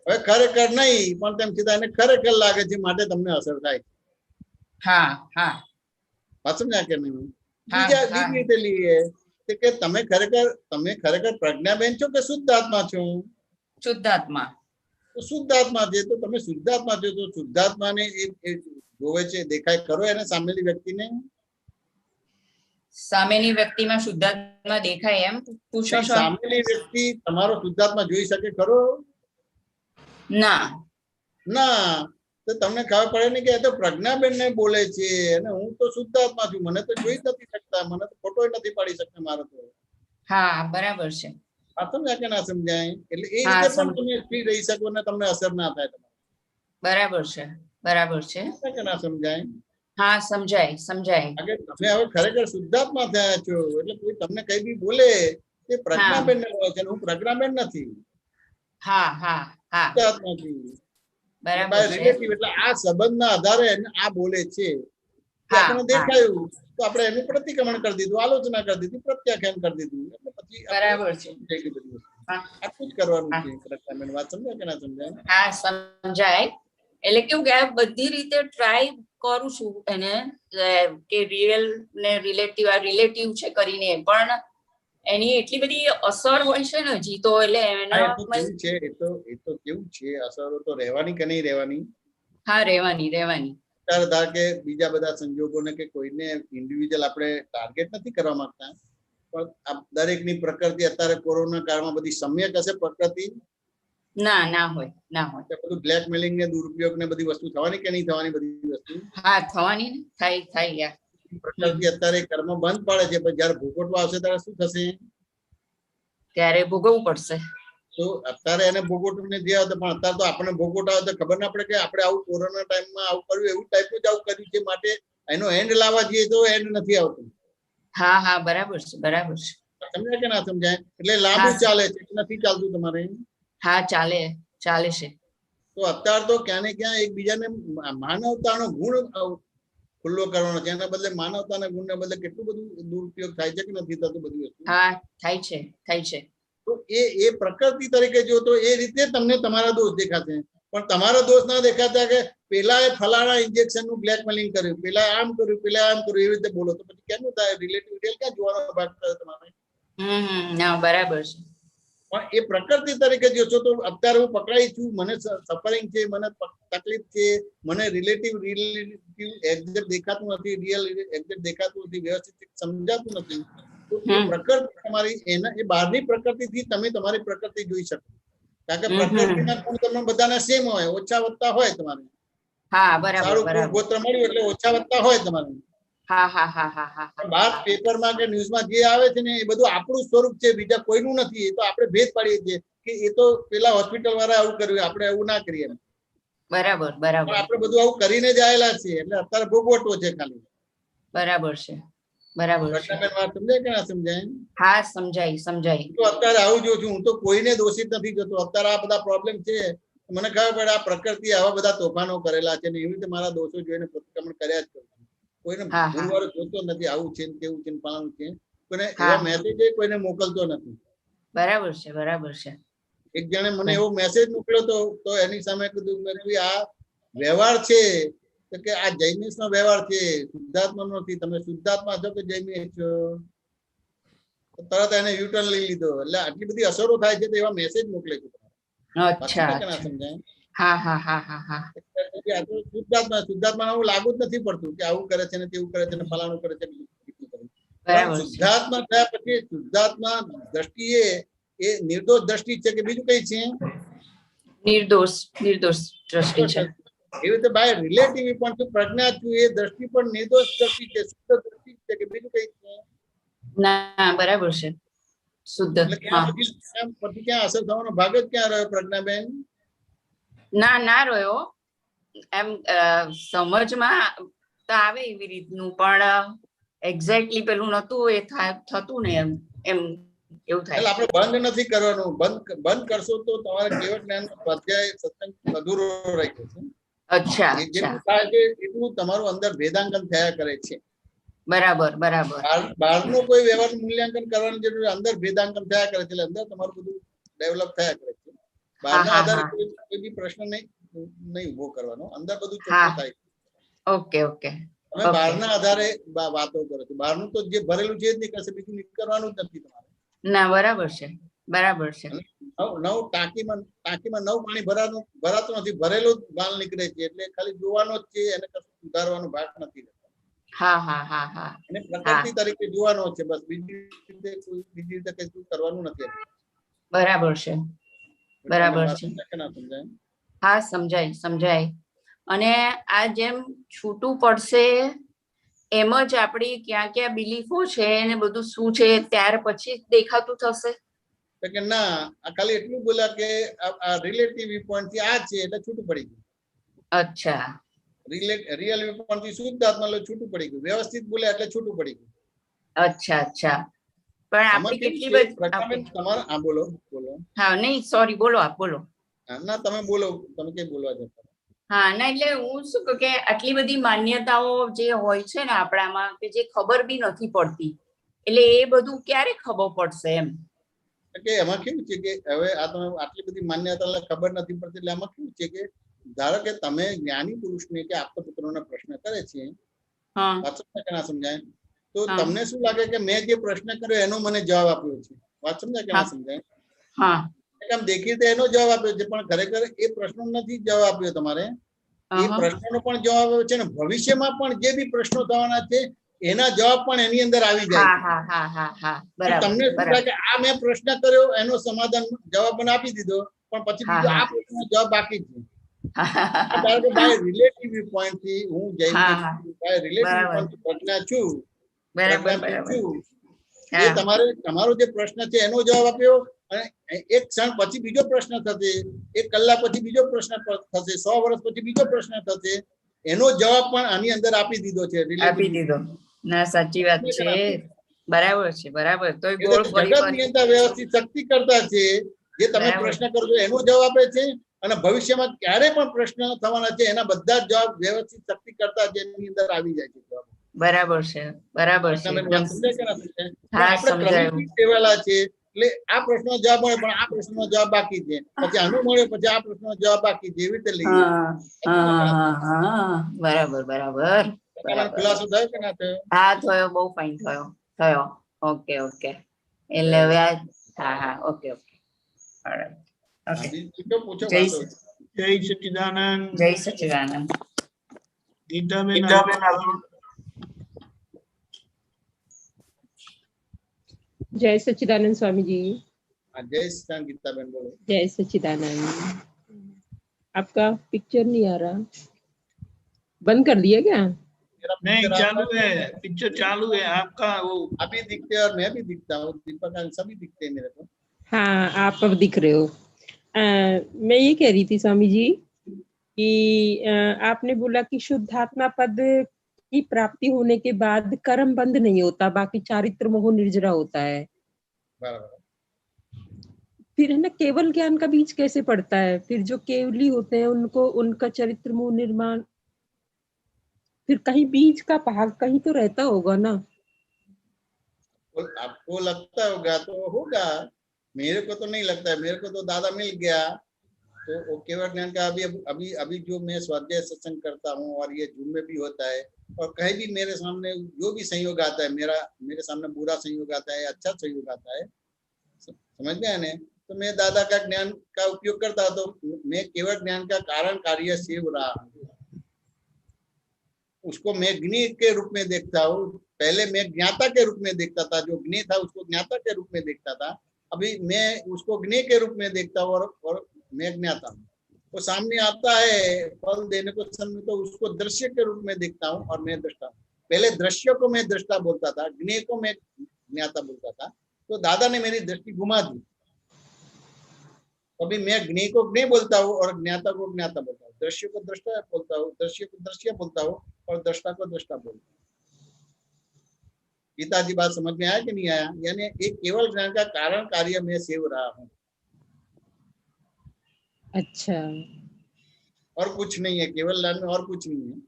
હવે ખરેખર નહીં પણ તેમ છતાં એને ખરેખર લાગે છે માટે તમને અસર થાય. હા હા વાત સમજ્યા કે નહીં? હા, બીજી હા. રીતે લઈએ કે તમે ખરેખર પ્રજ્ઞાબેન છો કે શુદ્ધ આત્મા છો? શુદ્ધાત્મા. તો શુદ્ધ આત્મા છે, તો તમે શુદ્ધ આત્મા છો, તો શુદ્ધ આત્માને એ જોવે છે, દેખાય કરો એને સામેલી વ્યક્તિને? સામેની વ્યક્તિમાં શુદ્ધાત્મા દેખાય એમ પૂછો છો? સામેલી વ્યક્તિ તમારો શુદ્ધાત્મા જોઈ શકે ખરો? ના. ના. તો તમને ખબર પડે ને કે એ તો પ્રજ્ઞાબેન ને બોલે છે અને હું તો શુદ્ધાત્મા છું, મને તો જોઈ જ નથી શકતા, મને તો ફોટો નથી પાડી શકતા મારો તો. હા બરાબર છે. આ સમજાય કે ના સમજાય? એટલે એ હા, રીતે પણ તમે ફ્રી રહી શકો ને તમને અસર ના થાય. બરાબર છે બરાબર છે. સમજાય કે ના સમજાય? હા સમજાય સમજાય. તમે હવે ખરેખર શુદ્ધાત્મા થયા છો એટલે કોઈ તમને કઈ બી બોલે તે પ્રજ્ઞાબેન ને બોલે છે, હું પ્રજ્ઞાબેન નથી. હા હા હા શુદ્ધાત્મા છું. બરાબર છે. રિલેટિવ એટલે આ સંબંધના આધારે આ બોલે છે. હા, આપણને દેખાયું તો આપણે એનું પ્રતિક્રમણ કરી દીધું, આલોચના કરી દીધી, પ્રત્યાખ્યાન કરી દીધું. એટલે પછી બરાબર છે. આટલું જ કરવાનું છે. પ્રજ્ઞાબેન વાત સમજાય કે ના સમજાય? હા સમજાય. એટલે કેવું કે બધી રીતે ટ્રાય કરું છું એને કે રિયલ ને રિલેટિવ, આ રિલેટિવ છે કરીને, પણ એની એટલી બધી અસર હોય છે ને હજી તો, એટલે એના કેવું છે એ તો કેવું છે, અસરો તો રહેવાની કે નહીં રહેવાની? હા રહેવાની રહેવાની. ધાર કે બીજા બધા સંજોગોને કે કોઈને ઇન્ડિવિજ્યુઅલ આપણે ટાર્ગેટ નથી કરવા માંગતા, પણ દરેકની પ્રકૃતિ અત્યારે કોરોના કાળમાં બધી સમ્યક હશે પ્રકૃતિ? ના ના હોય ના હોય. બધું બ્લેકમેલિંગ ને દુરુપયોગ ને બધી વસ્તુ થવાની કે નહીં થવાની? બધી વસ્તુ હા થવાની ને, થાય થાય યાર. પ્રકૃતિ અત્યારે કર્મ બંધ પાડે છે, પણ જયારે ભોગવટવા આવશે ત્યારે શું થશે? ત્યારે ભોગવવું પડશે. તો અત્યારે એને ભોગવટું ને જે આવે, પણ અત્યારે તો આપણે ભોગવટ આવે તો ખબર ના પડે કે આપણે આવું કોરોના ટાઈમમાં આવું કર્યું, એવું ટાઈપનું જ આવું કર્યું છે, માટે એનો એન્ડ લાવવા જઈએ તો એન્ડ નથી આવતું. હા હા બરાબર છે બરાબર છે. સમજાય કે ના સમજાય? એટલે લાંબુ ચાલે છે, નથી ચાલતું તમારે? હા ચાલે ચાલે છે. તો અત્યારે તો ક્યાં ને ક્યાં એકબીજાને માનવતાનો ગુણ ખુલ્લો કરવાનો છે, એના બદલે માનવતાના ગુણને બદલે કેટલું બધું દુરુપયોગ થાય છે કે નથી થતું બધી વસ્તુ? હા થાય છે થાય છે. તો એ પ્રકૃતિ તરીકે જો તો એ રીતે તમને તમારા દોષ દેખાશે, પણ તમારા દોષ ના દેખાતા કે પેલા એ ફલાણા ઇન્જેક્શન નું બ્લેકમેલિંગ કર્યું, પેલા આમ કર્યું, પેલા આમ કર્યું, એવી રીતે બોલો તો પછી કેમનું થાય? રિલેટિવ રિયલ ક્યાં જોવાનો ભાગ થાય તમારે? ના બરાબર છે. પણ એ પ્રકૃતિ તરીકે જોશો તો અત્યારે હું પકડાઈ છું, મને સફરિંગ છે, મને તકલીફ છે, મને રિલેટિવ એક્ઝેક્ટ દેખાતું નથી, રિયલ એક્ઝેક્ટ દેખાતું નથી, વ્યવસ્થિત સમજાતું નથી. તો એ પ્રકૃતિ તમારી એ બહારની પ્રકૃતિથી તમે તમારી પ્રકૃતિ જોઈ શકો, કારણ કે પ્રકૃતિના ગુણ તમને બધાને સેમ હોય, ઓછા વધતા હોય તમારે. હા બરાબર. સારું ગુણ ગોત્ર મળ્યું એટલે ઓછા વધતા હોય તમારે. હા હા હા હા હા. બહાર પેપરમાં કે ન્યૂઝમાં જે આવે છે ને એ બધું આપણું સ્વરૂપ છે, બીજા કોઈનું નથી. એ તો આપણે ભેદ પાડીએ છીએ કે એ તો પેલા હોસ્પિટલ વાળા આવું કર્યું, આપણે એવું ના કરીએ. બરાબર બરાબર. આપણે બધું આવું કરીને જ આયેલા છીએ, એટલે અત્યારે ભોગવટો છે ખાલી. બરાબર છે બરાબર છે. વાત સમજાય કે ના સમજાય? હા સમજાય સમજાય. તો અત્યારે આવું જોઉં છું, હું તો કોઈને દોષિત નથી જોતો. અત્યારે આ બધા પ્રોબ્લેમ છે, મને ખબર પડે આ પ્રકૃતિ આવા બધા તોફાનો કરેલા છે ને એવી રીતે મારા દોષો જોઈને પ્રતિક્રમણ કર્યા જ કરું છું. કોઈને ભૂલવાળો જોતો નથી, આવું છે ને તેવું છે ને પાણું છે. કોઈને એવા મેસેજ કોઈને મોકલતો નથી. બરાબર છે બરાબર છે. એક જણે મને એવો મેસેજ મોકલ્યો તો એની સામે કીધું મેં આ વ્યવહાર છે તો કે આ જૈમિશ નો વ્યવહાર છે, શુદ્ધાત્મા નો નથી. તમે શુદ્ધાત્મા છો કે જૈમિશ છો? તરત એને યુટર્ન લઈ લીધો. એટલે આટલી બધી અસરો થાય છે તો એવા મેસેજ મોકલે છે. અચ્છા. હા હા હા હા હા. શુદ્ધાત્મા આવું લાગુ જ નથી પડતું કે આવું કરે છે ને તેવું કરે છે ને ફલાણું કરે છે. શુદ્ધાત્મા થયા પછી શુદ્ધાત્મા દ્રષ્ટિએ એ નિર્દોષ દ્રષ્ટિ છે કે બીજું કઈ છે? નિર્દોષ દ્રષ્ટિ છે. એવી રીતે બાય રિલેટિવ પણ પ્રજ્ઞા છું એ દ્રષ્ટિ પણ નિર્દોષ દ્રષ્ટિ છે, શુદ્ધ દ્રષ્ટિ છે કે બીજું કઈ છે? ના બરાબર છે. શુદ્ધ એટલે ત્યાં હા પછી ક્યાં અસર થવાનો ભાગ જ ક્યાં રહ્યો પ્રજ્ઞાબેન? ના ના રહ્યો એમ સમજમાં તો આવે એવી રીતનું પણ એક્ઝેક્ટલી પેલું નતું એ થતું ને એમ એમ એવું એટલે થાય. આપણે બંધ નથી કરવાનું. બંધ કરશો તો તમારે કેવળ જ્ઞાન સ્વાધ્યાય સત્સંગ અધૂરો રહી જશે. અચ્છા એ અચ્છા જેટલું થાય છે એટલું તમારું અંદર ભેદાંકન થયા કરે છે. બરાબર બરાબર બહારનું કોઈ વ્યવહારનું મૂલ્યાંકન કરવાની જરૂર નથી. અંદર ભેદાંકન થયા કરે છે એટલે અંદર તમારું બધું ડેવલપ થયા કરે છે. બહારના હા, આધારે હા. કોઈ બી પ્રશ્ન નહીં ઉભો કરવાનો. અંદર બધું હા. ચોખ્ખું થાય છે. ઓકે ઓકે તમે બહારના આધારે વાતો કરો છો. બહારનું તો જે ભરેલું છે જ નહીં કરશે, બીજું કરવાનું જ નથી તમારે. ના બરાબર છે બરાબર છે નવ ટાંકીમાં નવ પાણી ભરાતું નથી, ભરેલું જ માલ નીકળે છે. એટલે ખાલી જોવાનો જ છે, એને કશું સુધારવાનો ભાગ નથી. હા હા હા હા એને પ્રકૃતિ તરીકે જોવાનો છે બસ. બીજી રીતે કઈ કરવાનું નથી. બરાબર છે બરાબર છે સમજાય કે ના સમજાય? હા સમજાય સમજાય. અને આ જેમ છૂટું પડશે એમ જ આપણી ક્યાં ક્યાં બિલીફો છે ને બધું શું છે ત્યાર પછી જ દેખાતું થશે. તો કે ના, આ ખાલી એટલું બોલ્યા કે આ રિલેટિવ વ્યૂ પોઈન્ટ થી આ છે એટલે છૂટું પડી ગયું. અચ્છા રિયલ વ્યૂ પોઈન્ટ થી શુદ્ધ આત્મા એટલે છૂટું પડી ગયું. વ્યવસ્થિત બોલ્યા એટલે છૂટું પડી ગયું. અચ્છા અચ્છા પણ આમાં આપણી કેવું કેટલી છે, બધી પ્રજ્ઞાબેન તમારા હા બોલો બોલો. હા નહીં સોરી બોલો આપ બોલો. ના તમે બોલો, તમે કઈ બોલવા જતા. હા ના એટલે હું શું કહું કે આટલી બધી માન્યતાઓ જે હોય છે ને આપણામાં કે જે ખબર બી નથી પડતી, એટલે એ બધું ક્યારે ખબર પડશે એમ. કે એમાં કેવું છે કે હવે આ તમે આટલી બધી માન્યતા ખબર નથી પડતી. એટલે એમાં કેવું છે કે ધારો કે તમે જ્ઞાની પુરુષને કે આપતા પુત્રોને પ્રશ્ન કરે છે, વાત સમજાય કે ના સમજાય? તો તમને શું લાગે કે મેં જે પ્રશ્ન કર્યો એનો મને જવાબ આપ્યો છે? વાત સમજાય કે ના સમજાય? હા આમ દેખીતે એનો જવાબ આપ્યો છે, પણ ખરેખર એ પ્રશ્નો નથી જવાબ આપ્યો તમારે. એ પ્રશ્નનો પણ જવાબ આપ્યો છે ને ભવિષ્યમાં પણ જે બી પ્રશ્નો થવાના છે એના જવાબ પણ એની અંદર આવી જાય છે. તમને શું થાય કે આ મેં પ્રશ્ન કર્યો એનો સમાધાન જવાબ મને આપી દીધો, પણ પછી બીજો આ પ્રશ્નનો જવાબ બાકી છે. કારણ કે બાય રિલેટિવ વ્યૂ પોઈન્ટ થી હું Jain by relative view point થી પ્રજ્ઞા છું, એ તમારો જે પ્રશ્ન છે એનો જવાબ આપ્યો, અને એક ક્ષણ પછી બીજો પ્રશ્ન થશે, એક કલાક પછી બીજો પ્રશ્ન થશે, 100 વર્ષ પછી બીજો પ્રશ્ન થશે, એનો જવાબ પણ આની અંદર આપી દીધો છે. આપી દીધો. ના સાચી વાત છે, બરાબર છે બરાબર. તો જગત ની અંદર વ્યવસ્થિત શક્તિ કરતા છે, જે તમે પ્રશ્ન કરો છો એનો જવાબ આપે છે, અને ભવિષ્યમાં ક્યારે પણ પ્રશ્ન થવાના છે એના બધા જ જવાબ વ્યવસ્થિત શક્તિ કરતા છે એની અંદર આવી જાય છે. બરાબર છે બરાબર છે. આપણે ક્રમિક સેવાલા છે એટલે આ પ્રશ્નનો જવાબ મળે, પણ આ પ્રશ્નનો જવાબ બાકી છે, પછી આનો મળે, પછી આ પ્રશ્નનો જવાબ બાકી છે, એવી રીતે લઈએ. બરાબર બરાબર ખુલાસો થયો કે ના થયો? હા થયો, બહુ ફાઇન થયો. ઓકે ઓકે એટલે હવે હા હા ઓકે ઓકે જય સચ્ચિદાનંદ. જય સચ્ચિદાનંદ. ગીતાબેન जय सच्चिदानंद स्वामी जी। जय सच्चिदानंद गीताबेन बोलो। जय सच्चिदानंद। आपका पिक्चर नहीं आ रहा, बंद कर दिया क्या? नहीं चालू है, पिक्चर चालू है आपका। वो अभी दिखते हैं और मैं भी दिखता हूँ, दीपक सभी दिखते हैं मेरे को। हाँ आप अब दिख रहे हो। मैं ये कह रही थी स्वामी जी कि आपने बोला कि शुद्धात्मा पद की प्राप्ति होने के बाद कर्म बंद नहीं होता, बाकी चारित्र मोह निर्जरा होता है। बराबर। फिर है ना, केवल ज्ञान का बीज कैसे पड़ता है? फिर जो केवली होते हैं उनको उनका चरित्र मोह निर्माण, फिर कहीं बीज का भाग कहीं तो रहता होगा ना? आपको लगता होगा तो होगा, मेरे को तो नहीं लगता है। मेरे को तो दादा मिल गया तो वो केवल ज्ञान का अभी जो मैं स्वाध्याय सत्संग करता हूँ और ये जूम में भी होता है, और कहीं भी मेरे सामने जो भी संयोग आता है, मेरे सामने बुरा संयोग आता है, अच्छा संयोग आता है, समझ में आने, तो मैं दादा का ज्ञान का उपयोग करता हूँ। तो मैं केवल ज्ञान का कारण कार्य सेव रहा हूँ, उसको मैं ज्ञेय के रूप में देखता हूँ। पहले मैं ज्ञाता के रूप में देखता था, जो ज्ञेय था उसको ज्ञाता के रूप में देखता था। अभी मैं उसको ज्ञेय के रूप में देखता हूँ और मैं ज्ञाता हूँ। वो सामने आता है फल देने को समय, तो उसको दृश्य के रूप में देखता हूँ और मैं दृष्टा हूँ। पहले दृश्य को मैं दृष्टा बोलता था, ज्ञेय को मैं ज्ञाता बोलता था। तो दादा ने मेरी दृष्टि घुमा दी। कभी मैं ज्ञेय को ज्ञेय बोलता हूँ और ज्ञाता को ज्ञाता बोलता हूँ, दृश्य को दृष्टा बोलता हूँ, दृश्य को दृश्य बोलता हूँ और दृष्टा को दृष्टा बोलता हूँ। गीताजी बात समझ में आया कि नहीं आया? यानी एक केवल ज्ञान का कारण कार्य में सेव रहा हूँ। अच्छा, और कुछ नहीं है, केवल ज्ञान में और कुछ नहीं है।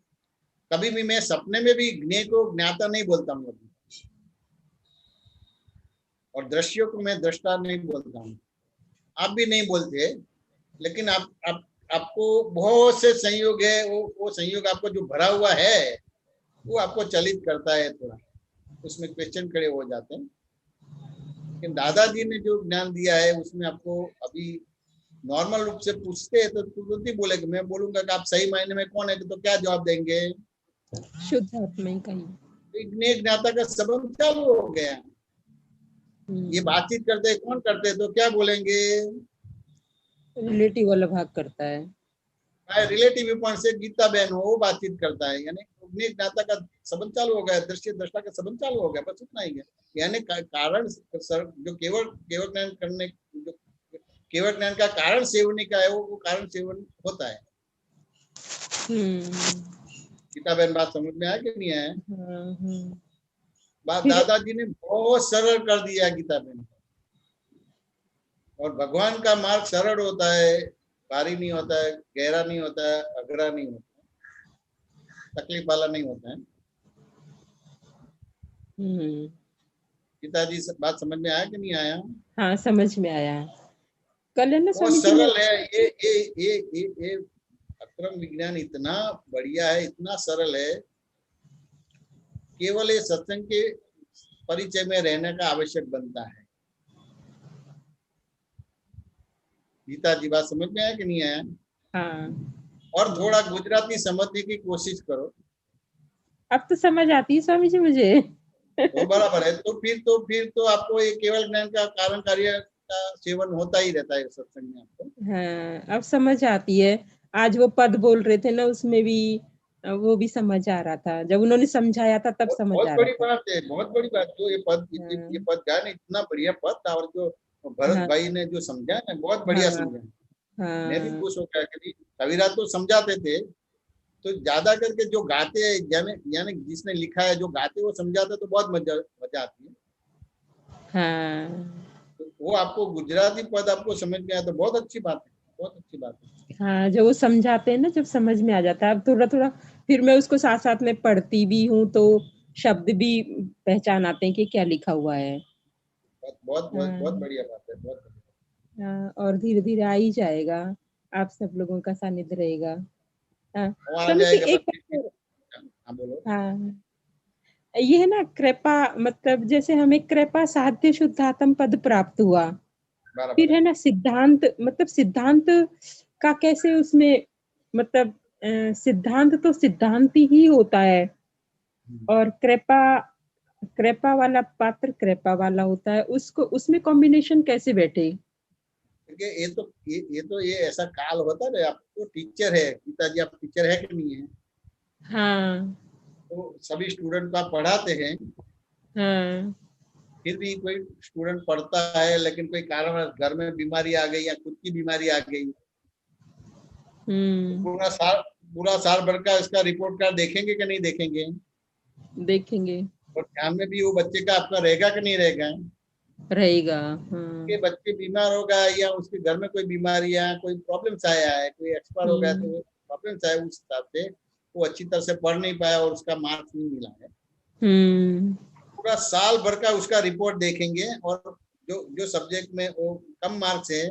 कभी भी मैं सपने में भी ज्ञेय को ज्ञाता नहीं बोलता हूँ और दृश्यों को मैं दृष्टा नहीं बोलता हूँ। आप भी नहीं बोलते, लेकिन आपको बहुत से संयोग है, वो संयोग आपको जो भरा हुआ है वो आपको चलित करता है, थोड़ा उसमें क्वेश्चन खड़े हो जाते हैं। लेकिन दादाजी ने जो ज्ञान दिया है उसमें आपको अभी नॉर्मल रूप से पूछते हैं तो तुरंत ही बोलेगा, मैं बोलूंगा कि आप सही मायने में कौन है, तो क्या जवाब देंगे? शुद्ध आत्मा ही कही। ज्ञेय ज्ञाता का संबंध चालू हो गया। ये बातचीत करते हैं, कौन करते हैं, तो क्या बोलेंगे? रिलेटिव वाला भाग करता है। रिलेटिव पॉइंट से गीता बहन हो वो बातचीत करता है, यानी ज्ञेय ज्ञाता का संबंध चालू हो गया, दृश्य दृष्टा का संबंध चालू हो गया, बस उतना ही है। यानी कारण जो केवल ज्ञान करने, जो केवल ज्ञान का कारण सेवने का है वो कारण सेवन होता है। गीता बहन बात समझ में आया कि नहीं आया? बात दादाजी ने बहुत सरल कर दिया गीता बहन। और भगवान का मार्ग सरल होता है, भारी नहीं होता है, गहरा नहीं होता है, अघरा नहीं होता है, तकलीफ वाला नहीं होता है। गीताजी बात समझ में आया कि नहीं आया? हाँ, समझ में आया। कल है ना बहुत सरल है ये अक्रम विज्ञान इतना बढ़िया है, इतना सरल है, केवल ये सत्संग के परिचय में रहने का आवश्यक बनता है। गीता जी बात समझ में आया कि नहीं आया? हाँ। और थोड़ा गुजराती समझने की कोशिश करो। अब तो समझ आती है स्वामी जी मुझे। तो बराबर है, तो फिर तो आपको ये केवल ज्ञान का कारण कार्य का सेवन होता ही रहता है सत्संग में आपको। हाँ, अब समझ आती है। आज वो पद बोल रहे थे ना, उसमें भी वो भी समझ आ रहा था, जब उन्होंने समझाया था तब समझ आ रहा था। बहुत बड़ी बात है, बहुत बड़ी बात। जो ये पद ज्ञान इतना बढ़िया पद था, और जो भरत भाई ने जो समझा ना, बहुत बढ़िया समझा। मैं भी खुश हो गया कि कविराज तो समझाते थे, तो ज्यादा करके जो गाते हैं, यानी जिसने लिखा है जो गाते वो समझाते, तो बहुत मजा आती है। तो वो आपको गुजराती पद आपको समझ में आया तो बहुत अच्छी बात है, बहुत अच्छी बात है। हाँ, जो वो समझाते हैं ना, जब समझ में आ जाता है। अब थोड़ा थोड़ा फिर मैं उसको साथ साथ में पढ़ती भी हूँ, तो शब्द भी पहचान आते हैं कि क्या लिखा हुआ है। बहुत बढ़िया बात है, बहुत बढ़िया। और धीरे धीरे आ ही जाएगा, आप सब लोगों का सानिध्य रहेगा। ये है ना कृपा, मतलब जैसे हमें कृपा साध्य शुद्धात्म पद प्राप्त हुआ, फिर है ना सिद्धांत, मतलब सिद्धांत का कैसे उसमें, मतलब सिद्धांत तो सिद्धांत ही होता है, और कृपा वाला पात्र कृपा वाला होता है, उसको उसमें कॉम्बिनेशन कैसे बैठे? ये ऐसा काल होता है। आप तो टीचर है गीता जी, आप टीचर है कि नहीं है? हाँ। तो सभी स्टूडेंट को आप पढ़ाते हैं। हाँ। फिर भी कोई स्टूडेंट पढ़ता है, लेकिन कोई कारण घर में बीमारी आ गई या खुद की बीमारी आ गई, पूरा साल भर का इसका रिपोर्ट कार्ड देखेंगे कि नहीं देखेंगे? देखेंगे। और ध्यान में भी वो बच्चे का आपका रहेगा कि नहीं रहेगा? रहेगा। कि बच्चे बीमार हो गया, या उसके घर में कोई बीमारी या कोई प्रॉब्लम्स आया है, कोई एक्सपायर हो गया, तो प्रॉब्लम्स आया, उस हिसाब से वो अच्छी तरह से पढ़ नहीं पाया और उसका मार्क्स नहीं मिला है। पूरा साल भर का उसका रिपोर्ट देखेंगे, और जो सब्जेक्ट में वो कम मार्क्स है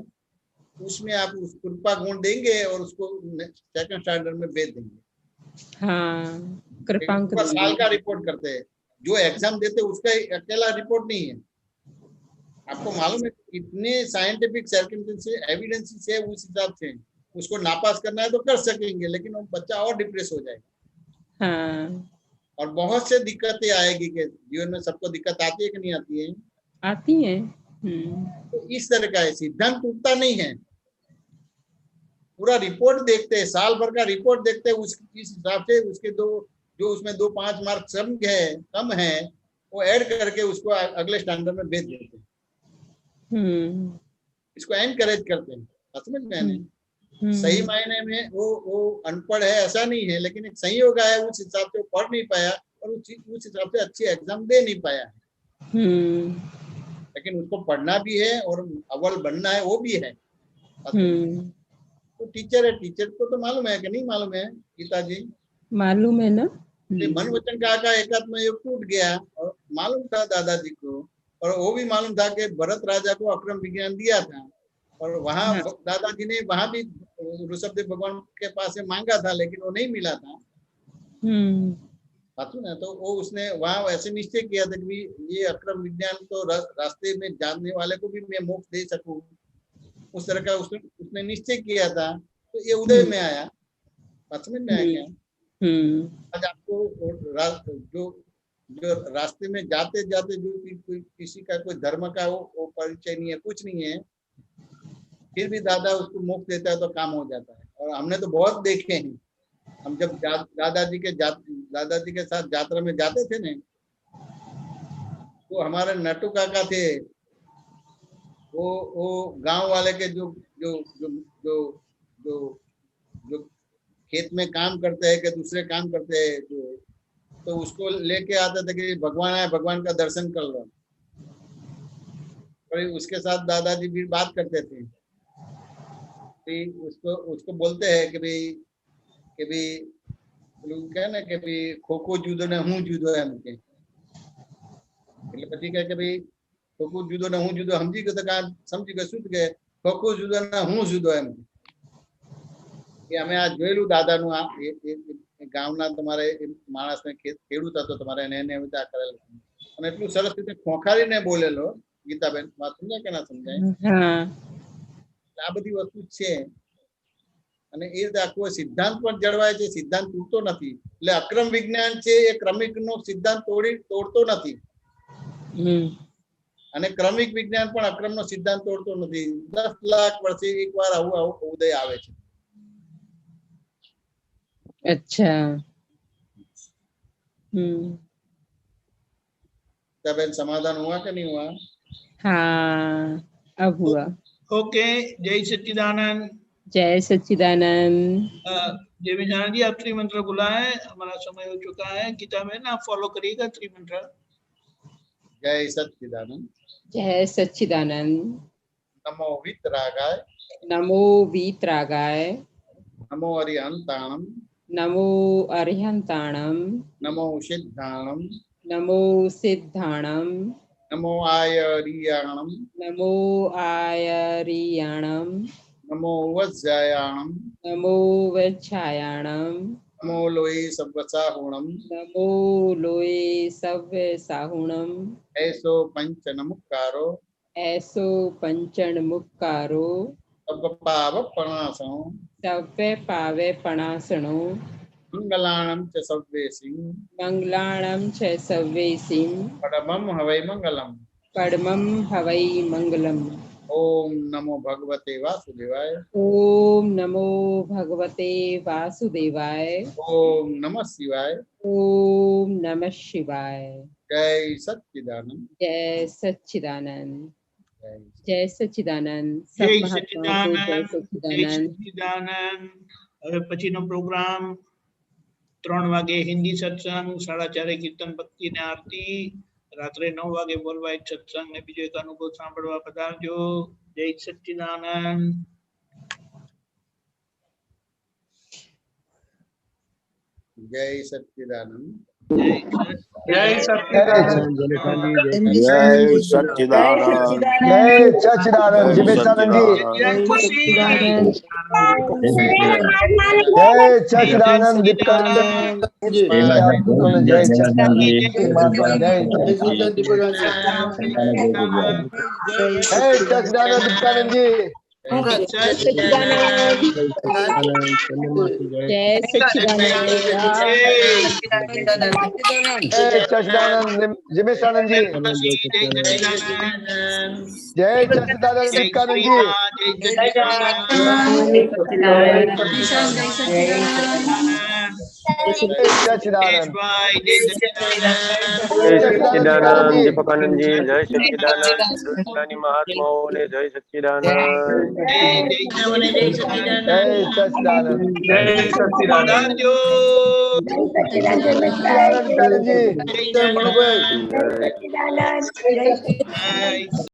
उसमें आप उस कृपा गुण देंगे और उसको सेकंड स्टैंडर्ड में भेज देंगे। हाँ, कृपांक पूरा साल का रिपोर्ट करते हैं। जो एग्जाम देते उसका अकेला रिपोर्ट नहीं है। आपको मालूम है इतने साइंटिफिक एविडेंसेस है, उस हिसाब से उसको नापास करना है तो कर सकेंगे, लेकिन वो बच्चा और डिप्रेस हो जाएगा। हाँ। और बहुत से दिक्कतें आएगी कि जीवन में सबको दिक्कत आती है कि नहीं आती है? आती है। तो इस तरह का है, सिद्धांत टूटता नहीं है। पूरा रिपोर्ट देखते हैं, साल भर का रिपोर्ट देखते हैं, इस हिसाब से उसके जो उसमें 2-5 मार्क्स कम है वो ऐड करके उसको अगले स्टैंडर्ड में भेज देते हैं। इसको एनकरेज करते हैं। समझ में आने सही मायने में वो अनपढ़ है ऐसा नहीं है, लेकिन एक संयोग आया, उस हिसाब से वो पढ़ नहीं पाया और उस हिसाब से अच्छी एग्जाम दे नहीं पाया। लेकिन उसको पढ़ना भी है और अव्वल बनना है, वो भी है। तो टीचर है, टीचर को तो मालूम है कि नहीं मालूम है गीता जी? मालूम है ना। मन वचन का एकात्म योग टूट गया और मालूम था दादाजी को, और वो भी मालूम था कि भरत राजा को अक्रम विज्ञान दिया था, और वहां दादाजी ने वहां भी ऋषभदेव भगवान के पास से मांगा था, लेकिन वो नहीं मिला था। ना तो वो उसने वहां ऐसे निश्चय किया था कि ये अक्रम विज्ञान तो रास्ते में जानने वाले को भी मैं मोक्ष दे सकूं, उस तरह का उसने निश्चय किया था। तो ये उदय में आया। समझ में आया क्या? आज आपको जो रास्ते में जाते जाते जो किसी का कोई धर्म का वो परिचय नहीं है, कुछ नहीं है, फिर भी दादा उसको मोक्ष देता है तो काम हो जाता है। और हमने तो बहुत देखे हैं। हम जब दादाजी के साथ यात्रा में जाते थे ना, तो हमारे नटू काका थे, वो गांव वाले के जो जो जो जो जो जो खेत में काम करते हैं कि दूसरे काम करते हैं, तो उसको लेके आते थे कि भगवान आए, भगवान का दर्शन कर लो। और उसके साथ दादाजी भी बात करते थे, उसको बोलते हैं कि भाई लोग कहे ना कि भाई खोखो जूदो ने हूँ जूदो है मुझे, પછી કહે કે ભાઈ ખોખો જુદો ને હું જુદો સમજી ગયો તો સમજી ગયો શું કે ખોખો જુદો ને હું જુદો એમ કે અમે આ જોયેલું દાદાનું આ ગામના તમારે માણસને ખેડૂત હતો તમારે એને એવી રીતે કરેલું અને એટલું સરસ રીતે ખોખારીને બોલેલો ગીતાબેન, વાત સમજાય કે ના સમજાય? આ બધી વસ્તુ છે અને એ રીતે આખો સિદ્ધાંત પણ જળવાય છે, સિદ્ધાંત તૂટતો નથી. એટલે અક્રમ વિજ્ઞાન છે એ ક્રમિકનો સિદ્ધાંત તોડતો નથી અને ક્રમિક વિજ્ઞાન પણ અક્રમનો સિદ્ધાંત તોડતો નથી. 10 લાખ વર્ષે એકવાર આવું ઉદય આવે છે. अच्छा। बेन समाधान हुआ कि नहीं हुआ? हाँ, अब हुआ। ओके, जय सच्चिदानंद। जय सच्चिदानंद। देवीजान जी, आप त्रिमंत्र बुलाए, हमारा समय हो चुका है। गीता में ना फॉलो करिएगा त्रिमंत्र। जय सच्चिदानंद। जय सच्चिदानंद। नमो वीतरागाय। नमो वीतरागाय। नमो अरिहंताणम। नमो अरिहंताणम। नमो सिद्धाणम। नमो सिद्धाणम। नमो आयरियाणम। नमो आयरियाणम। नमो वज्रायाणम। नमो वज्रायाणम। नमो लोये सव्वसाहुणम। नमो लोये सव्वसाहुणम। ऐसो पंचनमुक्कारो। ऐसो पंचनमुक्कारो। सव्व पाव पणासनो। सव्व पावे पणासनो। मंगलाणं च सव्वेसिं। मंगलाणं च सव्वेसिं। परमं हवै मंगलम्। परमं हवै मंगलम्। ओम नमो भगवते वासुदेवाय। ओम नमो भगवते वासुदेवाय। ओम नमः शिवाय। ओम नमः शिवाय। जय सच्चिदानंद। जय सच्चिदानंद। जय सच्चिदानंद। सब जय महात्माओं को जय सच्चिदानंद। सच्चिदानंद। હવે પછીનો પ્રોગ્રામ 3 વાગે હિન્દી સત્સંગ, 4:30 કીર્તન ભક્તિ ને આરતી, રાત્રે 9 વાગે બોલવાય સત્સંગ ને બીજો એક અનુભવ સાંભળવા પધારજો. જય સચ્ચિદાનંદ. जय सच्चिदानंद। जय सच्चिदानंद। जय सच्चिदानंद। जय सच्चिदानंद। जिमेशानंद जी। जय सच्चिदानंद। दीपकानंद जी। जय सच्चिदानंद। जय सच्चिदानंद दीपकानंद जी। जय सच्चिदानंद। जय सच्चिदानंद। जिमेशानंद जी। जय सच्चिदानंद दीपकानंद जी। जय સચિદાનંદ જયેશભાઈ, જય સચ્ચિદાનંદ. જય સચ્ચિદાનંદ દીપકાનંદજી જય સચ્ચિદાનંદ દુનિયાની મહાત્માઓને જય સચ્ચિદાનંદ જય જયનાવને જય સચ્ચિદાનંદ. જય સચિદાનંદ જય સચ્ચિદાનંદ. પધારજો. સચિદાનંદ કાનજી જય જય મનુભાઈ જય.